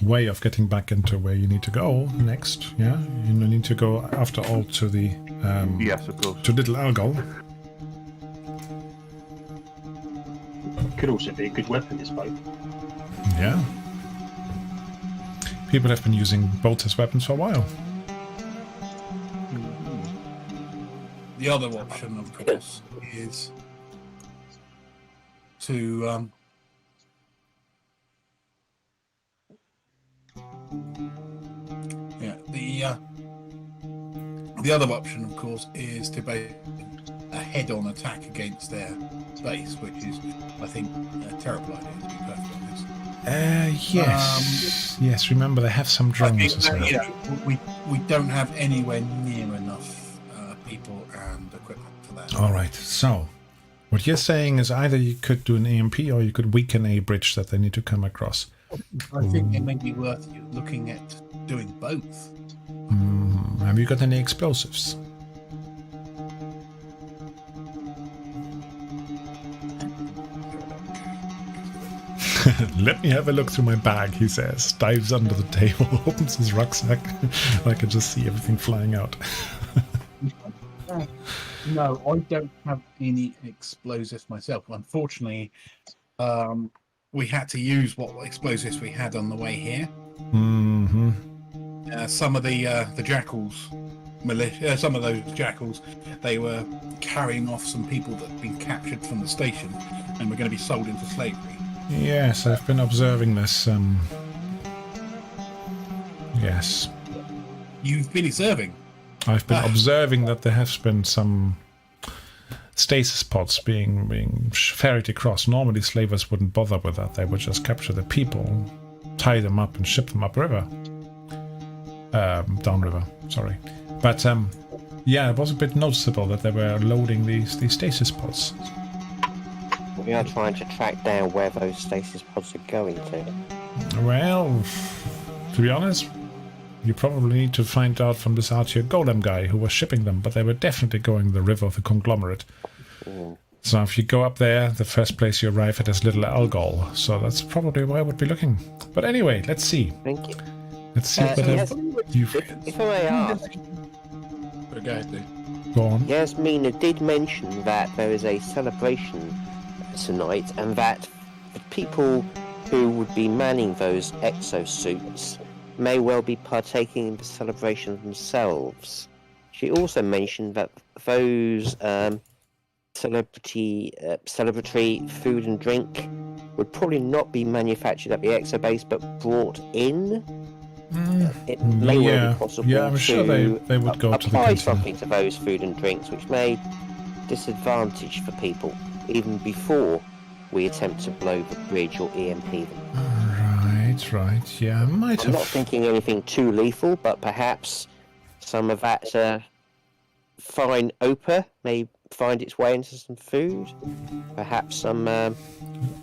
way of getting back into where you need to go next. Yeah, you need to go after all to the yes, of course, to Little Algol. Could also be a good weapon, this boat. Yeah, people have been using boats as weapons for a while. The other option, of course, is to the other option, of course, is to make a head-on attack against their base, which is, I think, a terrible idea, to be perfectly honest. Yes. Yes, remember they have some drones as well. We don't have anywhere near enough people and equipment for that. All right, so what you're saying is either you could do an EMP or you could weaken a bridge that they need to come across. I think it may be worth you looking at doing both. Have you got any explosives? Let me have a look through my bag, he says. Dives under the table, opens his rucksack. I can just see everything flying out. No, I don't have any explosives myself. Unfortunately, we had to use what explosives we had on the way here. Mm-hmm. Some of the jackals, some of those jackals, they were carrying off some people that had been captured from the station and were going to be sold into slavery. Yes, I've been observing this. Yes. You've been observing? I've been observing that there has been some stasis pods being ferried across. Normally slavers wouldn't bother with that. They would just capture the people, tie them up and ship them upriver. Downriver, sorry. But yeah, it was a bit noticeable that they were loading these stasis pods. We are trying to track down where those stasis pods are going to. Well, to be honest, you probably need to find out from this Archer Golem guy who was shipping them, but they were definitely going the river of the conglomerate. So if you go up there, the first place you arrive at is Little Algol. So that's probably where I would be looking. But anyway, let's see. Thank you. Let's see whether you've... If I may ask, Go on. Yasmina did mention that there is a celebration tonight, and that the people who would be manning those exosuits may well be partaking in the celebration themselves. She also mentioned that those celebratory food and drink would probably not be manufactured at the exo base, but brought in. It may well be possible I'm sure they would go to the apply container. something to those food and drinks, which may disadvantage for people even before we attempt to blow the bridge or EMP them. Right, yeah, might I'm have... not thinking anything too lethal, but perhaps some of that fine ochre may find its way into some food. Perhaps some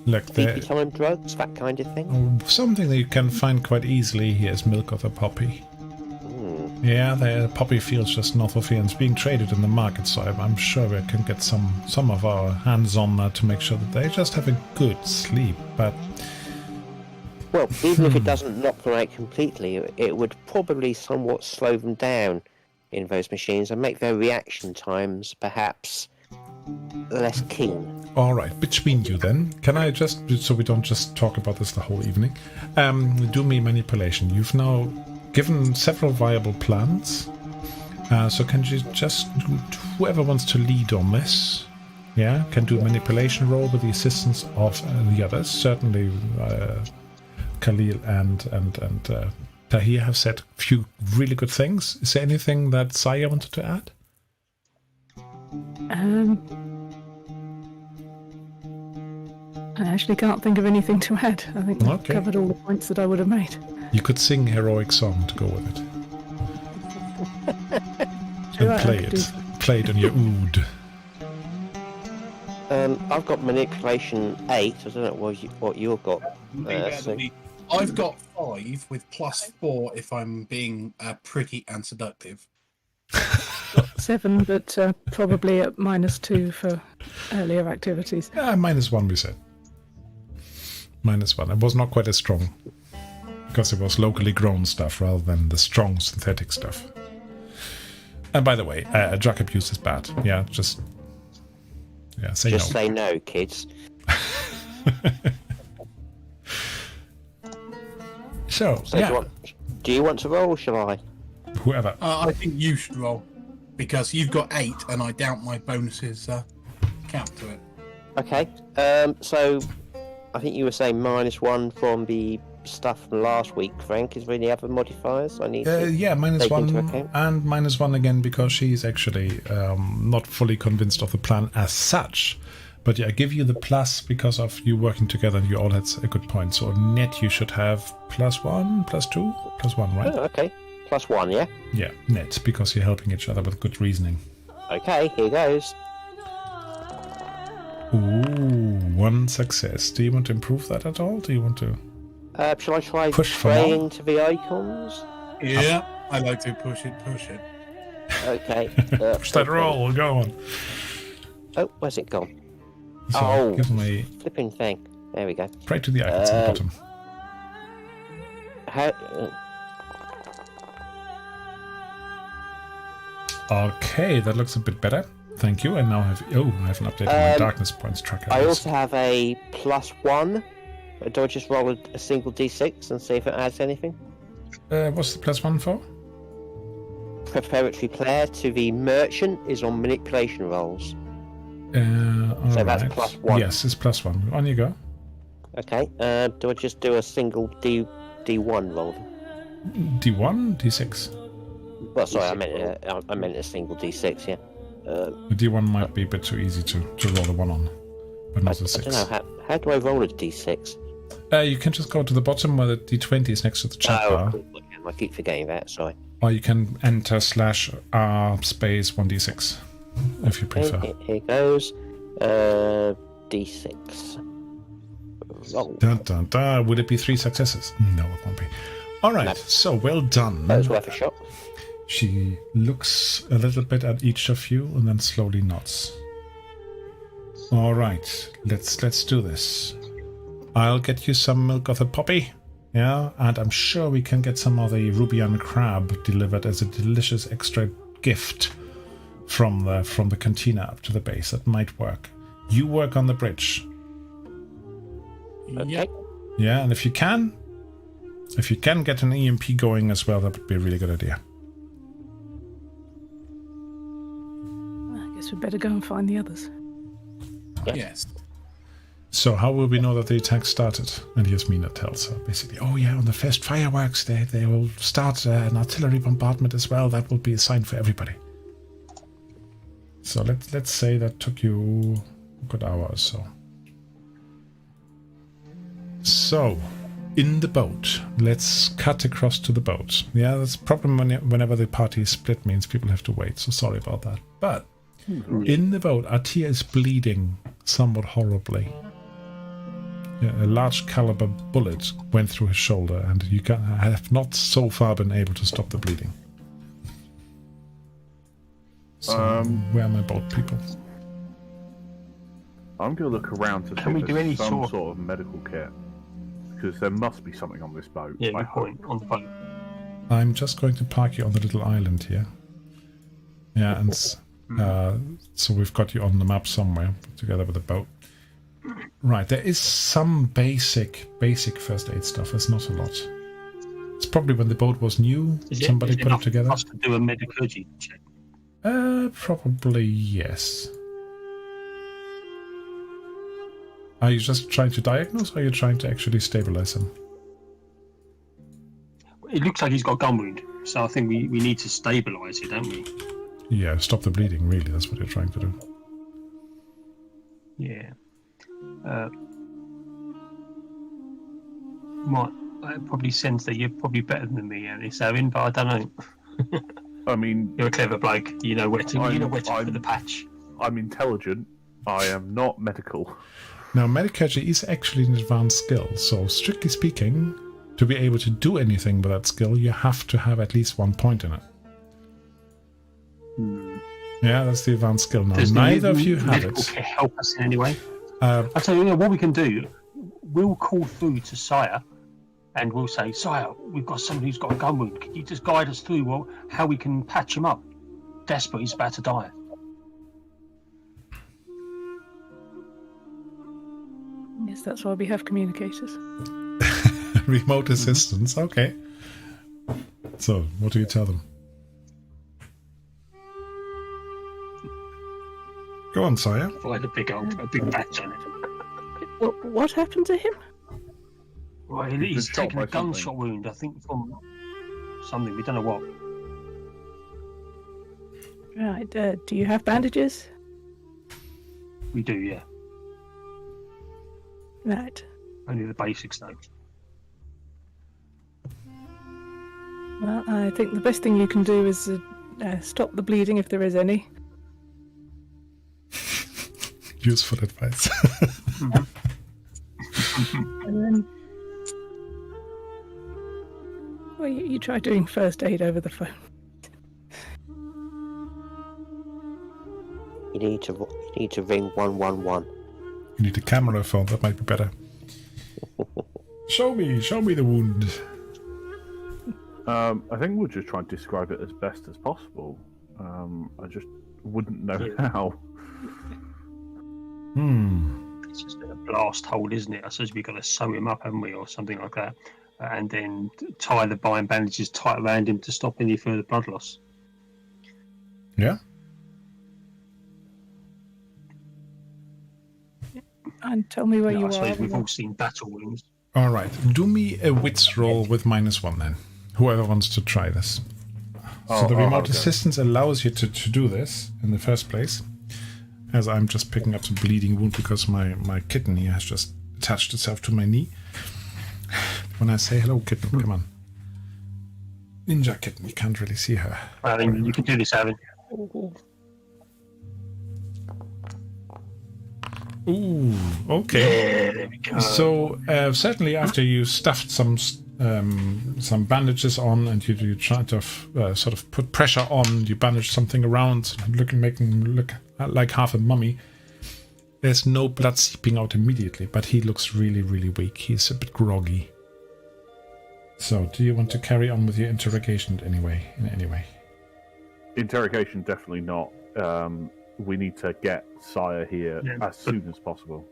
sleepy time drugs, that kind of thing. Something that you can find quite easily here is milk of the poppy. Yeah, there are poppy fields just north of here, and it's being traded in the market, so I'm sure we can get some of our hands on that to make sure that they just have a good sleep. But Well, even if it doesn't knock them out completely, it would probably somewhat slow them down in those machines and make their reaction times perhaps less keen. all right, between you then, can I just, so we don't just talk about this the whole evening, do me manipulation. You've now given several viable plans, so can you just, whoever wants to lead on this, yeah, can do a manipulation roll with the assistance of the others. Certainly Khalil and Tahir have said a few really good things. Is there anything that Saya wanted to add? I actually can't think of anything to add. I think we've Okay. covered all the points that I would have made. You could sing heroic song to go with it. Sure, And I play could do it. so. Play it on your oud. I've got manipulation 8. I don't know what you've got. So- I've got 5 with +4 if I'm being pretty and seductive. 7, but probably at -2 for earlier activities. -1 we said. -1. It was not quite as strong. Because it was locally grown stuff rather than the strong synthetic stuff. And by the way, drug abuse is bad. Yeah, just... Yeah, say Just no. say no, kids. So, So yeah, do you want to roll, or shall I? whoever. I think you should roll because you've got 8, and I doubt my bonuses count to it. Okay. So I think you were saying -1 from the stuff from last week, Frank. Is there any other modifiers I need to Yeah, take into -1 account? and -1 again because she's actually not fully convinced of the plan as such. But yeah, I give you the plus because of you working together and you all had a good point. So net you should have +1, +2, +1, right? Oh, okay. +1, yeah? Yeah, net because you're helping each other with good reasoning. Okay, here goes. Ooh, 1 success. Do you want to improve that at all? Do you want to... Shall I try Push for praying more? to the icons? Yeah, I like to push it. Okay. Push that roll, go on. Oh, where's it gone? So, Oh. give me... Flipping thing. There we go. Pray to the icons at the bottom. How, Okay, that looks a bit better. Thank you. And now I have... Oh, I haven't updated my darkness points tracker. I also have a +1. Do I just roll a single d6 and see if it adds anything? What's the +1 for? Preparatory player to the merchant is on manipulation rolls. All So that's right. +1. Yes, it's +1. On you go. Okay. Do I just do a single d1 roll? D1, D6. Well, sorry, I meant a single d6. Yeah. The D1 might be a bit too easy to roll a 1 on, but not a I 6. don't know how do I roll a d6? You can just go to the bottom where the D20 is next to the chat bar, I keep forgetting that. Sorry. or you can enter /R space 1D6 if you prefer. Okay, here goes. D6. Roll. Dun, dun, dun. Would it be 3 successes? No, it won't be. All right, No. so well done. That was worth a shot. She looks a little bit at each of you and then slowly nods. All right, let's do this. I'll get you some milk of the poppy, yeah, and I'm sure we can get some of the Rubian crab delivered as a delicious extra gift from the cantina up to the base. That might work. You work on the bridge, Okay. Yep. yeah, and if you can get an EMP going as well, that would be a really good idea. I guess we'd better go and find the others. Yes. So how will we know that the attack started? And Yasmina tells her basically, oh yeah, on the first fireworks, they will start an artillery bombardment as well. That will be a sign for everybody. So let's say that took you a good hour or so. So, in the boat, let's cut across to the boat. Yeah, that's a problem whenever the party is split, means people have to wait. So sorry about that. But in the boat, Atia is bleeding somewhat horribly. Yeah, a large caliber bullet went through his shoulder, and you have not so far been able to stop the bleeding. So, where are my boat people? I'm going to look around to see Can we if do any there's some sort- sort of medical kit. Because there must be something on this boat. Yeah, I good point. hope. On the boat. I'm just going to park you on the little island here. Yeah, and so we've got you on the map somewhere, together with the boat. Right, there is some basic first aid stuff. It's not a lot. It's probably when the boat was new, somebody put it together. For us to do a medicurgy check. Probably yes. Are you just trying to diagnose, or are you trying to actually stabilize him? It looks like he's got a gun wound, so I think we need to stabilise it, don't we? Yeah, stop the bleeding, really. That's what you're trying to do. Yeah. I probably sense that you're probably better than me at this, Owen, but I don't know. I mean, You're a clever bloke. You know where to put the patch. I'm intelligent. I am not medical. Now, medicurgy is actually an advanced skill, so strictly speaking, to be able to do anything with that skill, you have to have at least 1 point in it. Yeah, that's the advanced skill. Now, Does neither of you have medical it. care help us in any way? Uh, I tell you, what we can do, we'll call through to Sire, and we'll say, Sire, we've got somebody who's got a gun wound. Can you just guide us through how we can patch him up? Desperate, he's about to die. Yes, that's why we have communicators. remote assistance, okay. So, what do you tell them? Go on, Sire. Find a big patch on it. What happened to him? Well, He's he's been shot taken a by gunshot something. wound, I think, from something. We don't know what. Right, do you have bandages? We do, yeah. Right. Only the basics, though. Well, I think the best thing you can do is stop the bleeding if there is any. Useful advice. And then... Well, you try doing first aid over the phone. You need to ring 111. You need a camera phone, that might be better. Show me the wound. I think we'll just try and describe it as best as possible. I just wouldn't know how. It's just a blast hole, isn't it? I suppose we've got to sew him up, haven't we, or something like that. And then tie the bandages tight around him to stop any further blood loss. Yeah? And tell me where I you suppose are. we've all seen battle wounds. Alright, do me a wits roll with -1 then. Whoever wants to try this. So the remote assistance allows you to do this in the first place. As I'm just picking up some bleeding wound because my kitten here has just attached itself to my knee. When I say hello, kitten, come on. Ninja kitten, you can't really see her. I mean, you can do this, Aaron. Ooh, okay. Yeah, there we go. So certainly after you stuffed some bandages on and you tried to sort of put pressure on, you bandaged something around, making him look like half a mummy. There's no blood seeping out immediately, but he looks really, really weak. He's a bit groggy. So, do you want to carry on with your interrogation in any way? Interrogation, definitely not. We need to get Sire here as soon as possible.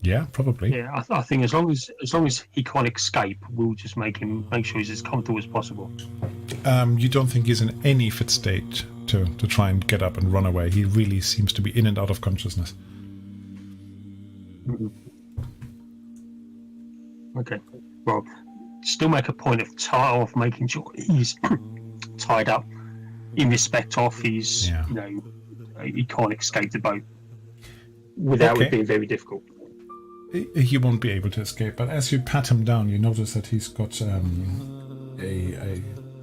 Yeah, probably. Yeah, I think as long as he can't escape, we'll just make sure he's as comfortable as possible. You don't think he's in any fit state to try and get up and run away? He really seems to be in and out of consciousness. Okay. Well, still make a point of making sure he's tied up in respect of his, he can't escape the boat without it being very difficult. He won't be able to escape, but as you pat him down, you notice that he's got a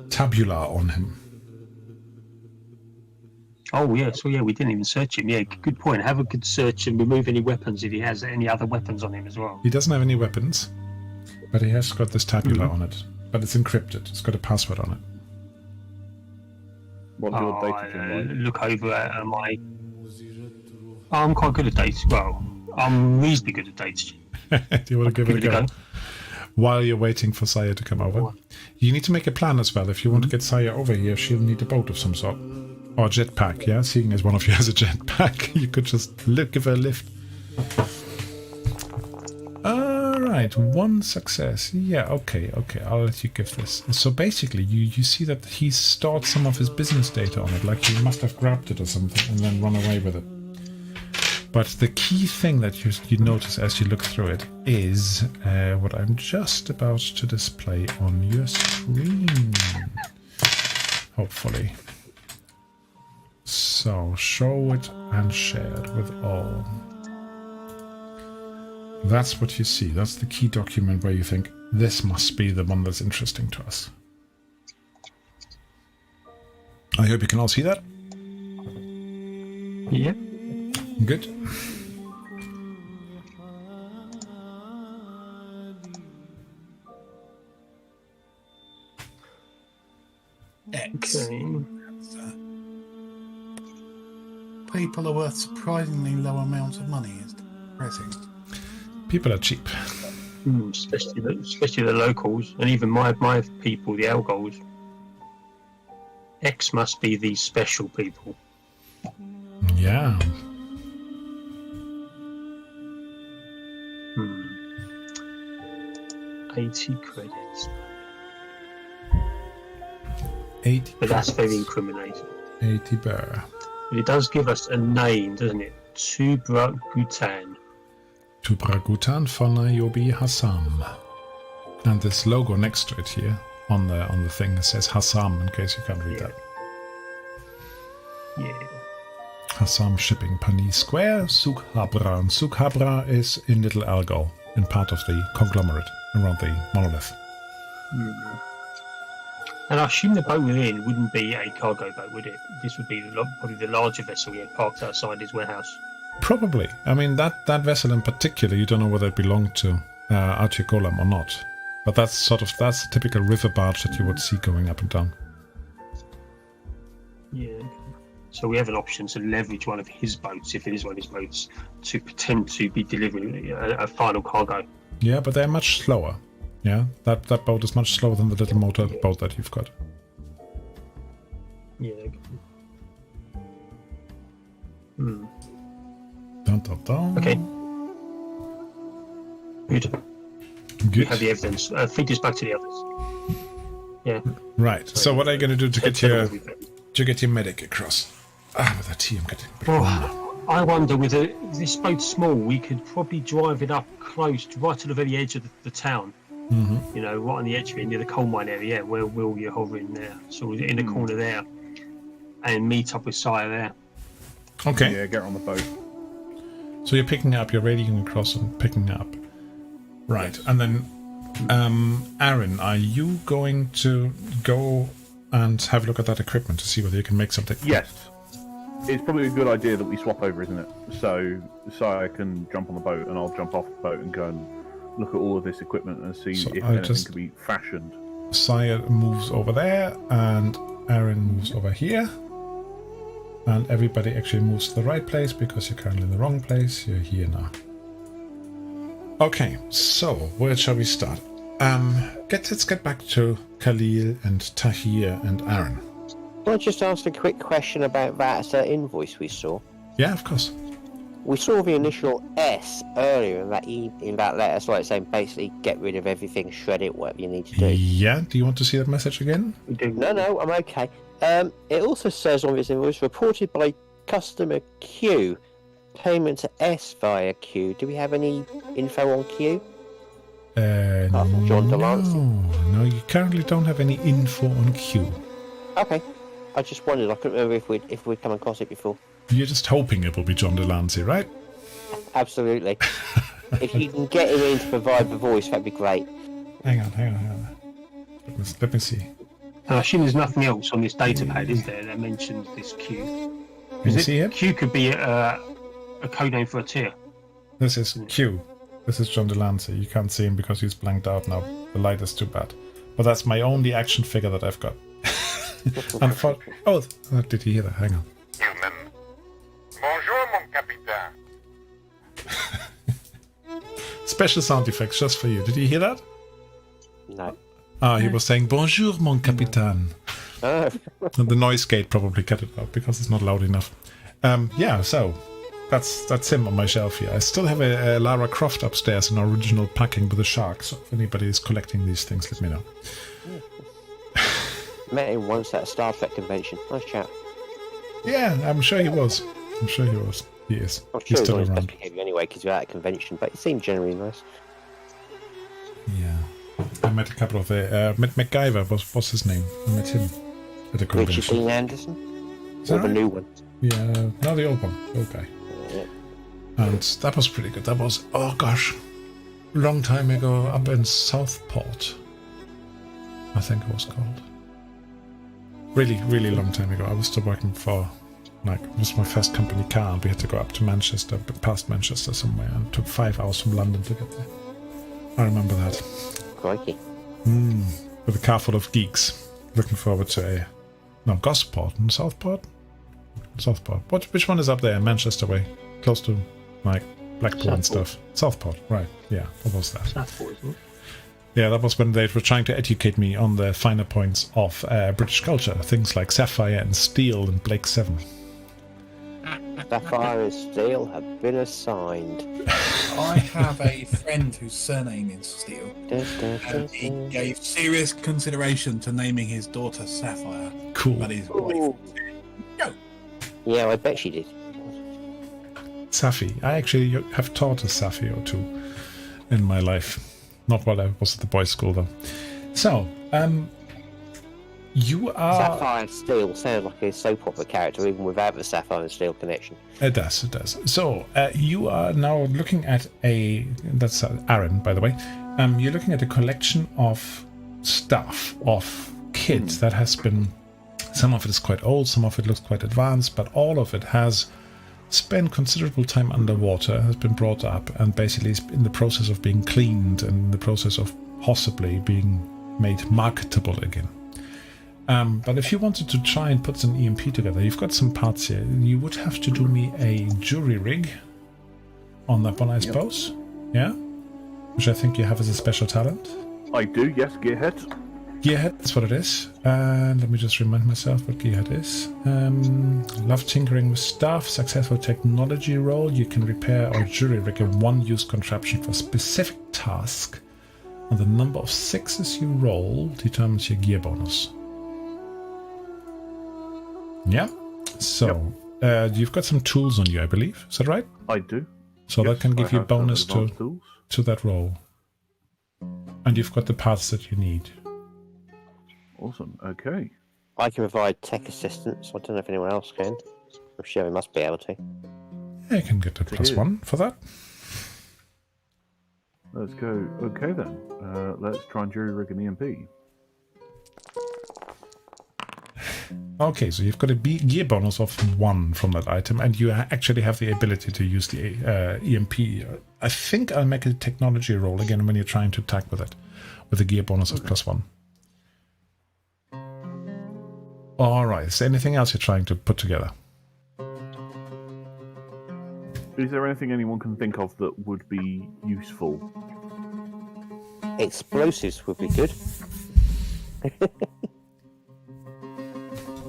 tabula on him. Oh, yeah, so we didn't even search him. Yeah, good point. Have a good search and remove any weapons if he has any other weapons on him as well. He doesn't have any weapons, but he has got this tabula on it. But it's encrypted. It's got a password on it. What's your data like? Look over at my. I'm quite good at data. Well, I'm reasonably good at data. Do you want to give it a go? While you're waiting for Saya to come over, you need to make a plan as well. If you want to get Saya over here, she'll need a boat of some sort. Or a jetpack, yeah? Seeing as one of you has a jetpack, you could just give her a lift. Alright, 1 success. Yeah, okay, I'll let you give this. So basically, you see that he's stored some of his business data on it, like he must have grabbed it or something and then run away with it. But the key thing that you notice as you look through it is what I'm just about to display on your screen. Hopefully. So, show it and share it with all. That's what you see. That's the key document where you think, this must be the one that's interesting to us. I hope you can all see that. Yeah. Good. X. Okay. People are worth surprisingly low amount of money. It's depressing. People are cheap. Especially the locals, and even my people, the Algols. X must be these special people. Yeah. 80 credits. 80. But that's very incriminating. 80 burr. But it does give us a name, doesn't it? Tubra Gutan. Tubragutan von Ayobi Hassam. And this logo next to it here on the thing says Hassam, in case you can't read that. Yeah. Hassam Shipping Pani Square, Suk Habra. And Suk Habra is in Little Algol, in part of the conglomerate around the monolith. And I assume the boat we're in wouldn't be a cargo boat, would it? This would be probably the larger vessel we had parked outside his warehouse. Probably. I mean, that vessel in particular, you don't know whether it belonged to Archie-Golem or not. But that's the typical river barge that you would see going up and down. Yeah. So we have an option to leverage one of his boats, if it is one of his boats, to pretend to be delivering a final cargo. Yeah, but they're much slower. Yeah, that boat is much slower than the little motor boat that you've got. Yeah. Dun, dun, dun. Okay. Good. Good. We have the evidence. Feed this back to the others. Yeah. Right. So what are you going to do to get your medic across? With that tea, I'm getting a bit warm. I wonder, with this boat small, we could probably drive it up close, right to the very edge of the town. Mm-hmm. You know, right on the edge of it, near the coal mine area, where Will, you're hovering there. So we're in the corner there, and meet up with Sire there. Okay. Yeah, get on the boat. So you're picking up, you're radioing across and picking up. Right. And then, Aaron, are you going to go and have a look at that equipment to see whether you can make something? Yes. It's probably a good idea that we swap over, isn't it? So I can jump on the boat and I'll jump off the boat and go and look at all of this equipment and see if anything can be fashioned. Sire moves over there and Aaron moves over here. And everybody actually moves to the right place because you're currently in the wrong place. You're here now. Okay, so where shall we start? Let's get back to Khalil and Tahir and Aaron. Can I just ask a quick question about that invoice we saw? Yeah, of course. We saw the initial S earlier in that letter, so it's saying basically get rid of everything, shred it, whatever you need to do. Yeah, do you want to see that message again? No, I'm okay. It also says on this invoice, reported by customer Q, payment to S via Q. Do we have any info on Q? John Delancey? No, you currently don't have any info on Q. Okay. I just wondered, I couldn't remember if we'd come across it before. You're just hoping it will be John Delancey, right? Absolutely. If you can get him in to provide the voice, that'd be great. Hang on. Let me see. I assume there's nothing else on this data pad, is there, that mentions this Q? Can you see him? Q could be a code name for a tier. This is Q. This is John Delancey. You can't see him because he's blanked out now. The light is too bad. But that's my only action figure that I've got. Oh, did you hear that? Hang on. Human. Bonjour, mon capitaine. Special sound effects just for you. Did you hear that? No. Ah, he was saying bonjour, mon capitaine. Oh. And the noise gate probably cut it out because it's not loud enough. Yeah, so that's him on my shelf here. I still have a Lara Croft upstairs in original packing with a shark. So if anybody is collecting these things, let me know. Met him once at a Star Trek convention. Nice chap. Yeah, I'm sure he was. He is. I'm He's sure he's still on his around. best behaviour anyway because you're at a convention, but he seemed generally nice. Yeah. I met a couple of met MacGyver was his name. I met him at a Richard convention. Dean Anderson? Is Or that the right? new one? Yeah, no, the old one, the old guy. Yeah. And that was pretty good. That was, oh gosh, long time ago up in Southport, I think it was called. Really, really long time ago. I was still working for, it was my first company car, and we had to go up to Manchester, past Manchester somewhere, and it took 5 hours from London to get there. I remember that. Crikey. With a car full of geeks. Looking forward to Gosport and Southport? Southport. Which one is up there? Manchester way? Close to, Blackpool and stuff. Southport, right. Yeah, what was that? Southport, isn't it? Yeah, that was when they were trying to educate me on the finer points of British culture. Things like sapphire and steel and Blake 7. Sapphire and Steel have been assigned. I have a friend whose surname is Steele, and he gave serious consideration to naming his daughter Sapphire, Cool. but his wife. Yeah, I bet she did. Safi. I actually have taught a Safi or two in my life. Not while I was at the boys' school, though. So, you are... Sapphire and Steel sound like a soap opera character, even without the Sapphire and Steel connection. It does. So, you are now looking at that's Aaron, by the way. You're looking at a collection of stuff, of kit that has been... Some of it is quite old, some of it looks quite advanced, but all of it has spent considerable time underwater, has been brought up, and basically is in the process of being cleaned and in the process of possibly being made marketable again. But if you wanted to try and put some EMP together, you've got some parts here. You would have to do me a jury rig on that one, I suppose. Yeah? Which I think you have as a special talent. I do, yes, Gearhead. Gearhead, that's what it is. And let me just remind myself what Gearhead is. Love tinkering with stuff, successful technology roll. You can repair or jury rig a one-use contraption for a specific task. And the number of 6s you roll determines your gear bonus. Yeah. So, you've got some tools on you, I believe. Is that right? I do. So Yes, that can give I you have some bonus advanced tools. to that roll. And you've got the parts that you need. Awesome. Okay. I can provide tech assistance. I don't know if anyone else can. I'm sure we must be able to. Yeah, you can get a +1 for that. Let's go. Okay then. Let's try and jury rig an EMP. Okay, so you've got a gear bonus of 1 from that item, and you actually have the ability to use the EMP. I think I'll make a technology roll again when you're trying to attack with it, with a gear bonus of +1. Alright, is there anything else you're trying to put together? Is there anything anyone can think of that would be useful? Explosives would be good.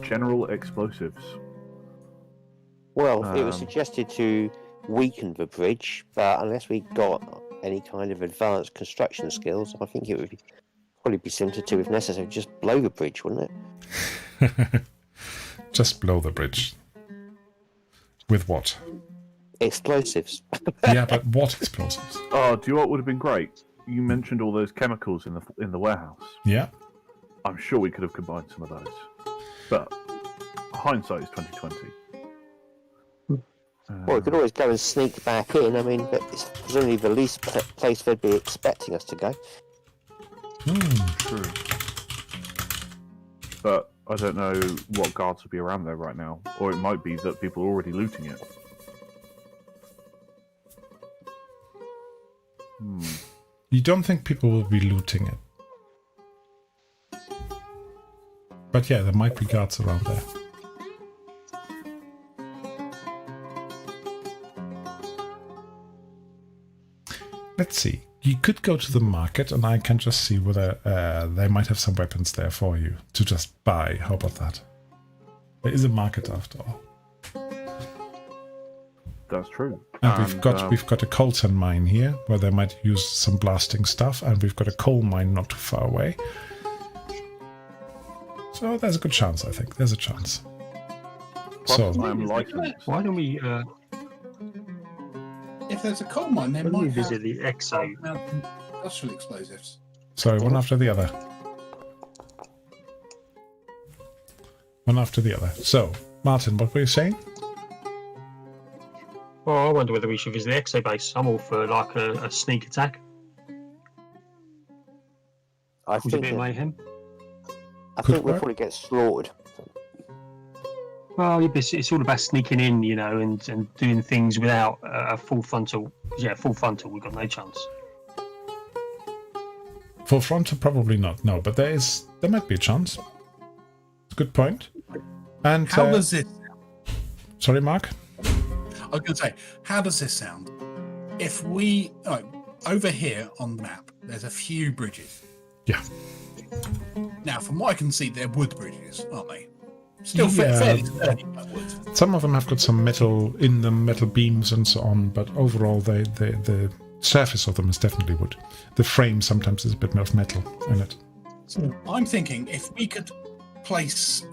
General explosives. Well, it was suggested to weaken the bridge, but unless we got any kind of advanced construction skills, I think it would probably be simpler to, if necessary, just blow the bridge, wouldn't it? Just blow the bridge. With what? Explosives. Yeah, but what explosives? Oh, do you know what would have been great? You mentioned all those chemicals in the warehouse. Yeah. I'm sure we could have combined some of those. But hindsight is 2020. Well, we could always go and sneak back in. I mean, but it's presumably the least place they'd be expecting us to go. True. But I don't know what guards would be around there right now. Or it might be that people are already looting it. You don't think people will be looting it? But yeah, there might be guards around there. Let's see. You could go to the market and I can just see whether they might have some weapons there for you to just buy. How about that? There is a market after all. That's true. And we've got a coltan mine here where they might use some blasting stuff, and we've got a coal mine not too far away. So there's a good chance, I think. There's a chance. So I'm licensed. Why don't we? If there's a coal mine, they Why don't we might have visit the EXO? industrial explosives. sorry, one after the other. One after the other. So, Martin, what were you saying? Well, I wonder whether we should visit the EXO base. I'm all for like a sneak attack. I Cause a think bit of that- mayhem. I Could think we'll work. probably get slaughtered. Well, it's all about sneaking in, you know, and doing things without a full frontal. Yeah, full frontal. We've got no chance. Full frontal, probably not. No, but there might be a chance. Good point. And How does this? sorry, Mark. I was going to say, how does this sound? If we over here on the map, there's a few bridges. Yeah. Now, from what I can see, they're wood bridges, aren't they? Still Yeah. fairly sturdy, but wood. Some of them have got some metal in them, metal beams and so on, but overall the surface of them is definitely wood. The frame sometimes is a bit of metal in it. So I'm thinking if we could place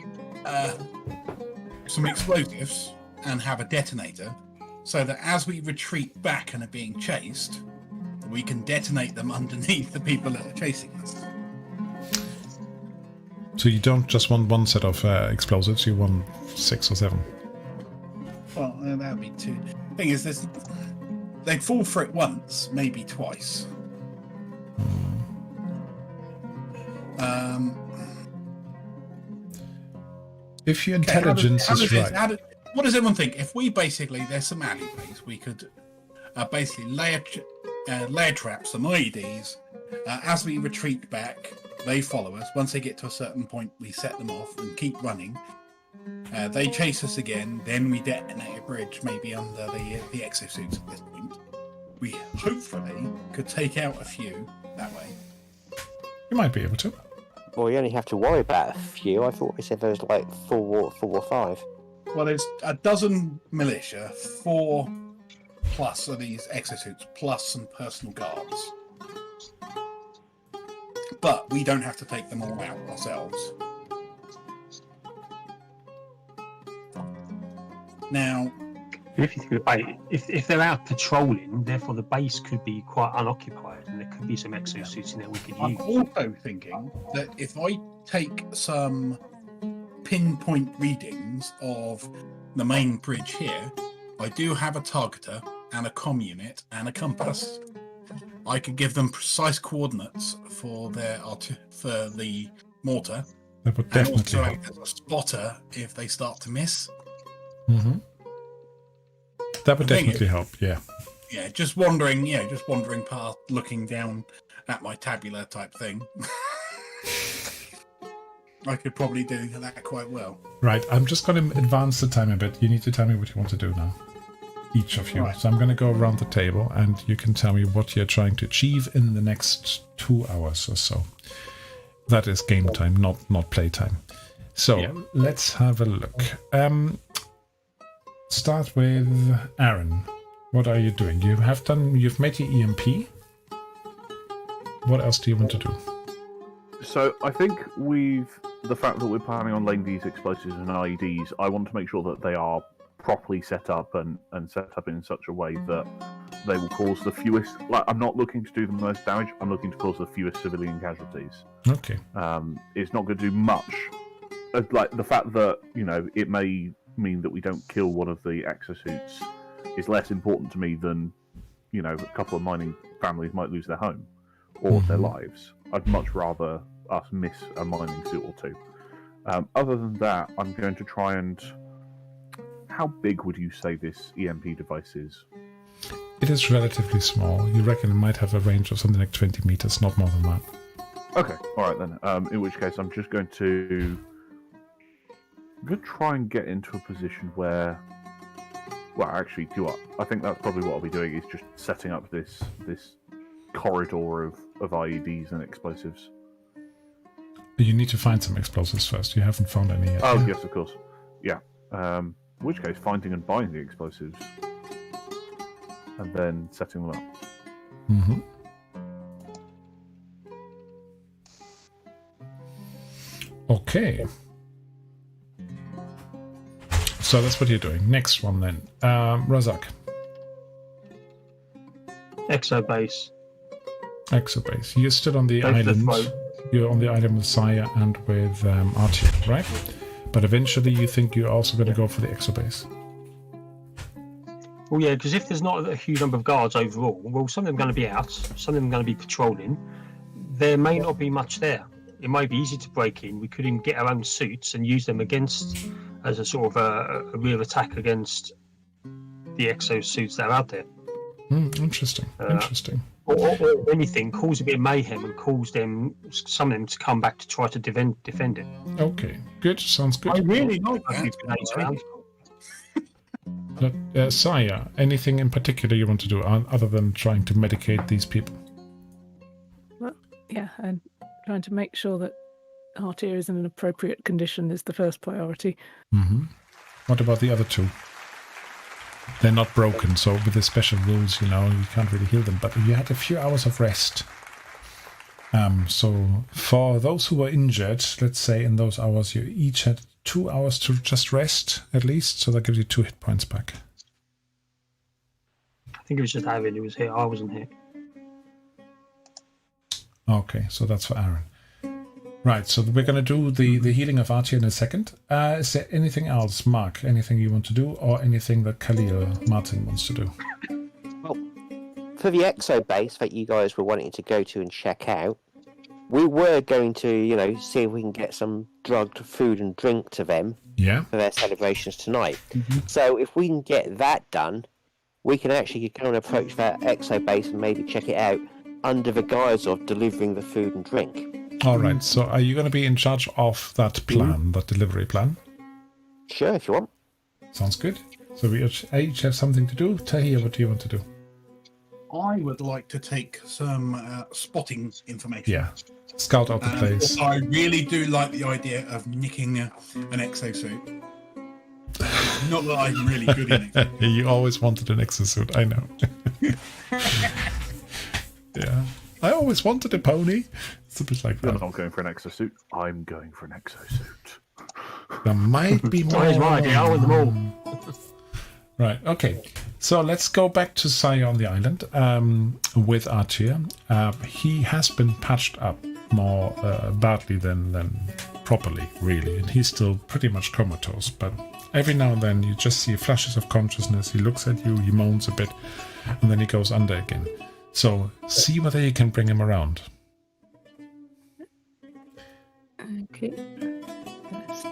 some explosives and have a detonator, so that as we retreat back and are being chased, we can detonate them underneath the people that are chasing us. So you don't just want one set of explosives, you want 6 or 7. Well, that'd be two. Thing is, they'd fall for it once, maybe twice. If your Okay, how does- intelligence how is does this- right. how do- what does everyone think? If we basically, there's some alleyways, we could basically layer traps, some IEDs. As we retreat back, they follow us. Once they get to a certain point, we set them off and keep running. They chase us again, then we detonate a bridge, maybe under the exosuits at this point. We hopefully could take out a few that way. You might be able to. Well, you only have to worry about a few. I thought we said there was like 4 or 5. Well, there's a dozen militia, 4 plus of these exosuits, plus some personal guards. But we don't have to take them all out ourselves. Now, If you think about it, if they're out patrolling, therefore the base could be quite unoccupied, and there could be some exosuits in there we could I'm use. also thinking that if I take some pinpoint readings of the main bridge here, I do have a targeter and a comm unit and a compass. I could give them precise coordinates for for the mortar, That would and definitely also help. act as a spotter if they start to miss. Hmm. That would The thing definitely help, yeah. Yeah, just wandering past, looking down at my tabular type thing. I could probably do that quite well. Right, I'm just going to advance the time a bit. You need to tell me what you want to do now. Each of you. Right. So I'm going to go around the table and you can tell me what you're trying to achieve in the next 2 hours or so. That is game time, not play time. So Yeah. let's have a look. Start with Aaron. What are you doing? You've made your EMP. What else do you want to do? So I think the fact that we're planning on laying these explosives and IEDs, I want to make sure that they are properly set up and set up in such a way that they will cause the fewest. Like, I'm not looking to do the most damage. I'm looking to cause the fewest civilian casualties. Okay. It's not going to do much. Like the fact that it may mean that we don't kill one of the exosuits is less important to me than a couple of mining families might lose their home or their lives. I'd much rather us miss a mining suit or two. Other than that, I'm going to try and... How big would you say this EMP device is? It is relatively small. You reckon it might have a range of something like 20 meters, not more than that. Okay, alright then. In which case, I'm just going to I'm going to try and get into a position where... Well, actually, do you know what? I think that's probably what I'll be doing, is just setting up this corridor of IEDs and explosives. But you need to find some explosives first. You haven't found any yet. Oh, yes, of course. Yeah. In which case, finding and buying the explosives. And then setting them up. Mm-hmm. Okay. So that's what you're doing. Next one then. Razak. Exobase. Exobase. You're still on the Go for the island. throat. You're on the island with Saya and with Artyom, right? But eventually you think you're also going to go for the exobase. Well, yeah, because if there's not a huge number of guards overall, well, some of them are going to be out, some of them are going to be patrolling. There may not be much there. It might be easy to break in. We could even get our own suits and use them as a sort of a real attack against the exo suits that are out there. Interesting. Interesting. Or anything, cause a bit of mayhem and cause some of them to come back to try to defend it. Okay, good. Sounds good. I really like that. Saya, anything in particular you want to do other than trying to medicate these people? Well, yeah, and trying to make sure that Artyom is in an appropriate condition is the first priority. Mm-hmm. What about the other two? They're not broken, so with the special rules, you can't really heal them. But you had a few hours of rest. So for those who were injured, let's say in those hours, you each had 2 hours to just rest, at least. So that gives you 2 hit points back. I think it was just Aaron who was here. I wasn't here. Okay, so that's for Aaron. Right, so we're going to do the healing of Artyom in a second. Is there anything else, Mark? Anything you want to do, or anything that Khalil Martin wants to do? Well, for the exo base that you guys were wanting to go to and check out, we were going to, see if we can get some drugged food and drink to them for their celebrations tonight. Mm-hmm. So if we can get that done, we can actually kind of approach that exo base and maybe check it out under the guise of delivering the food and drink. All right, so are you going to be in charge of that plan, that delivery plan? Sure, if you want. Sounds good. So we each have something to do. Tahir, what do you want to do? I would like to take some spotting information. Yeah, scout out the place. I really do like the idea of nicking an exosuit. Not that I'm really good in it. You always wanted an exosuit, I know. Yeah. I always wanted a pony. It's a bit like that. You're not going for an exosuit. I'm going for an exosuit. There might be more. Here's my idea. I want them all. Right, okay. So let's go back to Saya on the island with Artyom. He has been patched up more badly than properly, really. And he's still pretty much comatose. But every now and then you just see flashes of consciousness. He looks at you, he moans a bit, and then he goes under again. So see whether you can bring him around. Okay. Just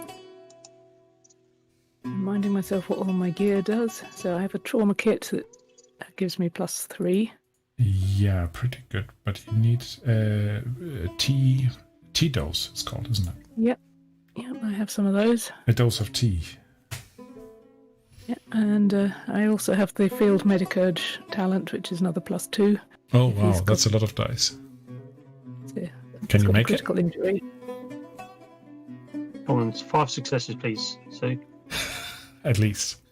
reminding myself what all my gear does. So I have a trauma kit that gives me +3. Yeah, pretty good. But you need tea dose, it's called, isn't it? Yep, I have some of those. A dose of tea. Yeah, and I also have the field medicurge talent, which is another +2. Oh wow, that's a lot of dice. So Can you make it? critical injury. Come on, 5 successes, please. So At least.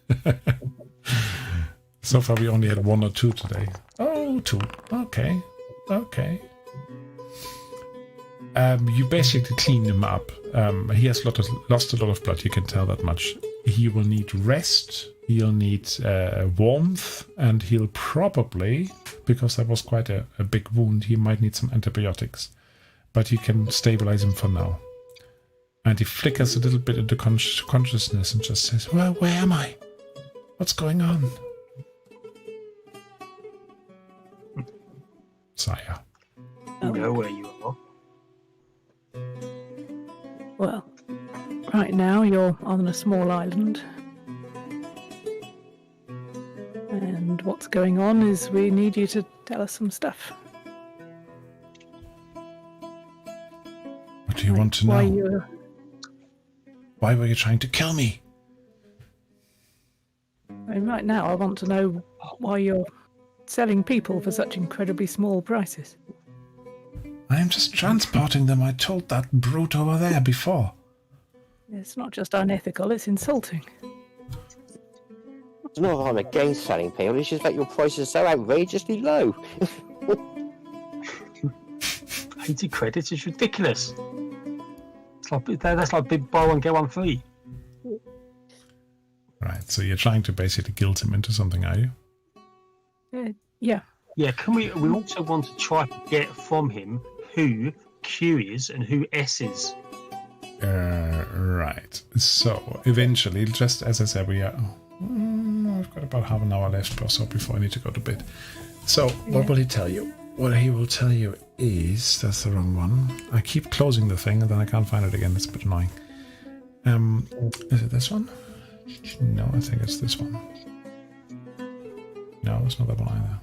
So far we only had 1 or 2 today. Oh, 2. Okay. You basically clean him up. He has lost a lot of blood, you can tell that much. He will need rest, he'll need warmth, and he'll probably, because that was quite a big wound, he might need some antibiotics. But you can stabilize him for now. And he flickers a little bit into consciousness and just says, well, where am I? What's going on? Saya. you know where you are. Well, right now you're on a small island. And what's going on is we need you to tell us some stuff. What do you want to Why know? Why were you trying to kill me? And right now, I want to know why you're selling people for such incredibly small prices. I am just transporting them. I told that brute over there before. It's not just unethical, it's insulting. It's not that I'm against selling people, it's just that your prices are so outrageously low. 80 credits is ridiculous. That's like big buy one get one free. Right, so you're trying to basically guilt him into something, are you? Yeah. Yeah, can we also want to try to get from him who Q is and who S is? Right. So eventually, just as I said, we are. I've got about half an hour left or so before I need to go to bed. So what will he tell you? What he will tell you is that's the wrong one. I keep closing the thing and then I can't find it again. It's a bit annoying. Is it this one? No, I think it's this one. No, it's not that one either.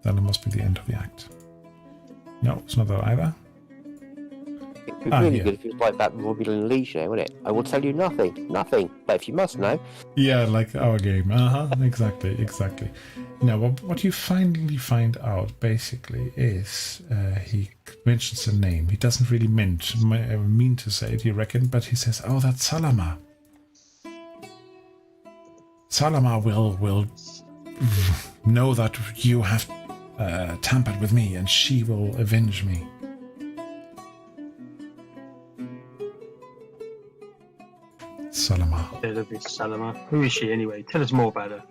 Then it must be the end of the act. No, it's not that either. It'd be really good if it was like that Romulan Legion, wouldn't it? I will tell you nothing. But if you must know. Yeah, like our game. Exactly. Now, what you finally find out, basically, is he mentions a name. He doesn't really mean to say it, you reckon, but he says, oh, that's Salama. Salama will know that you have tampered with me, and she will avenge me. Salama. Salama. Who is she anyway? Tell us more about her.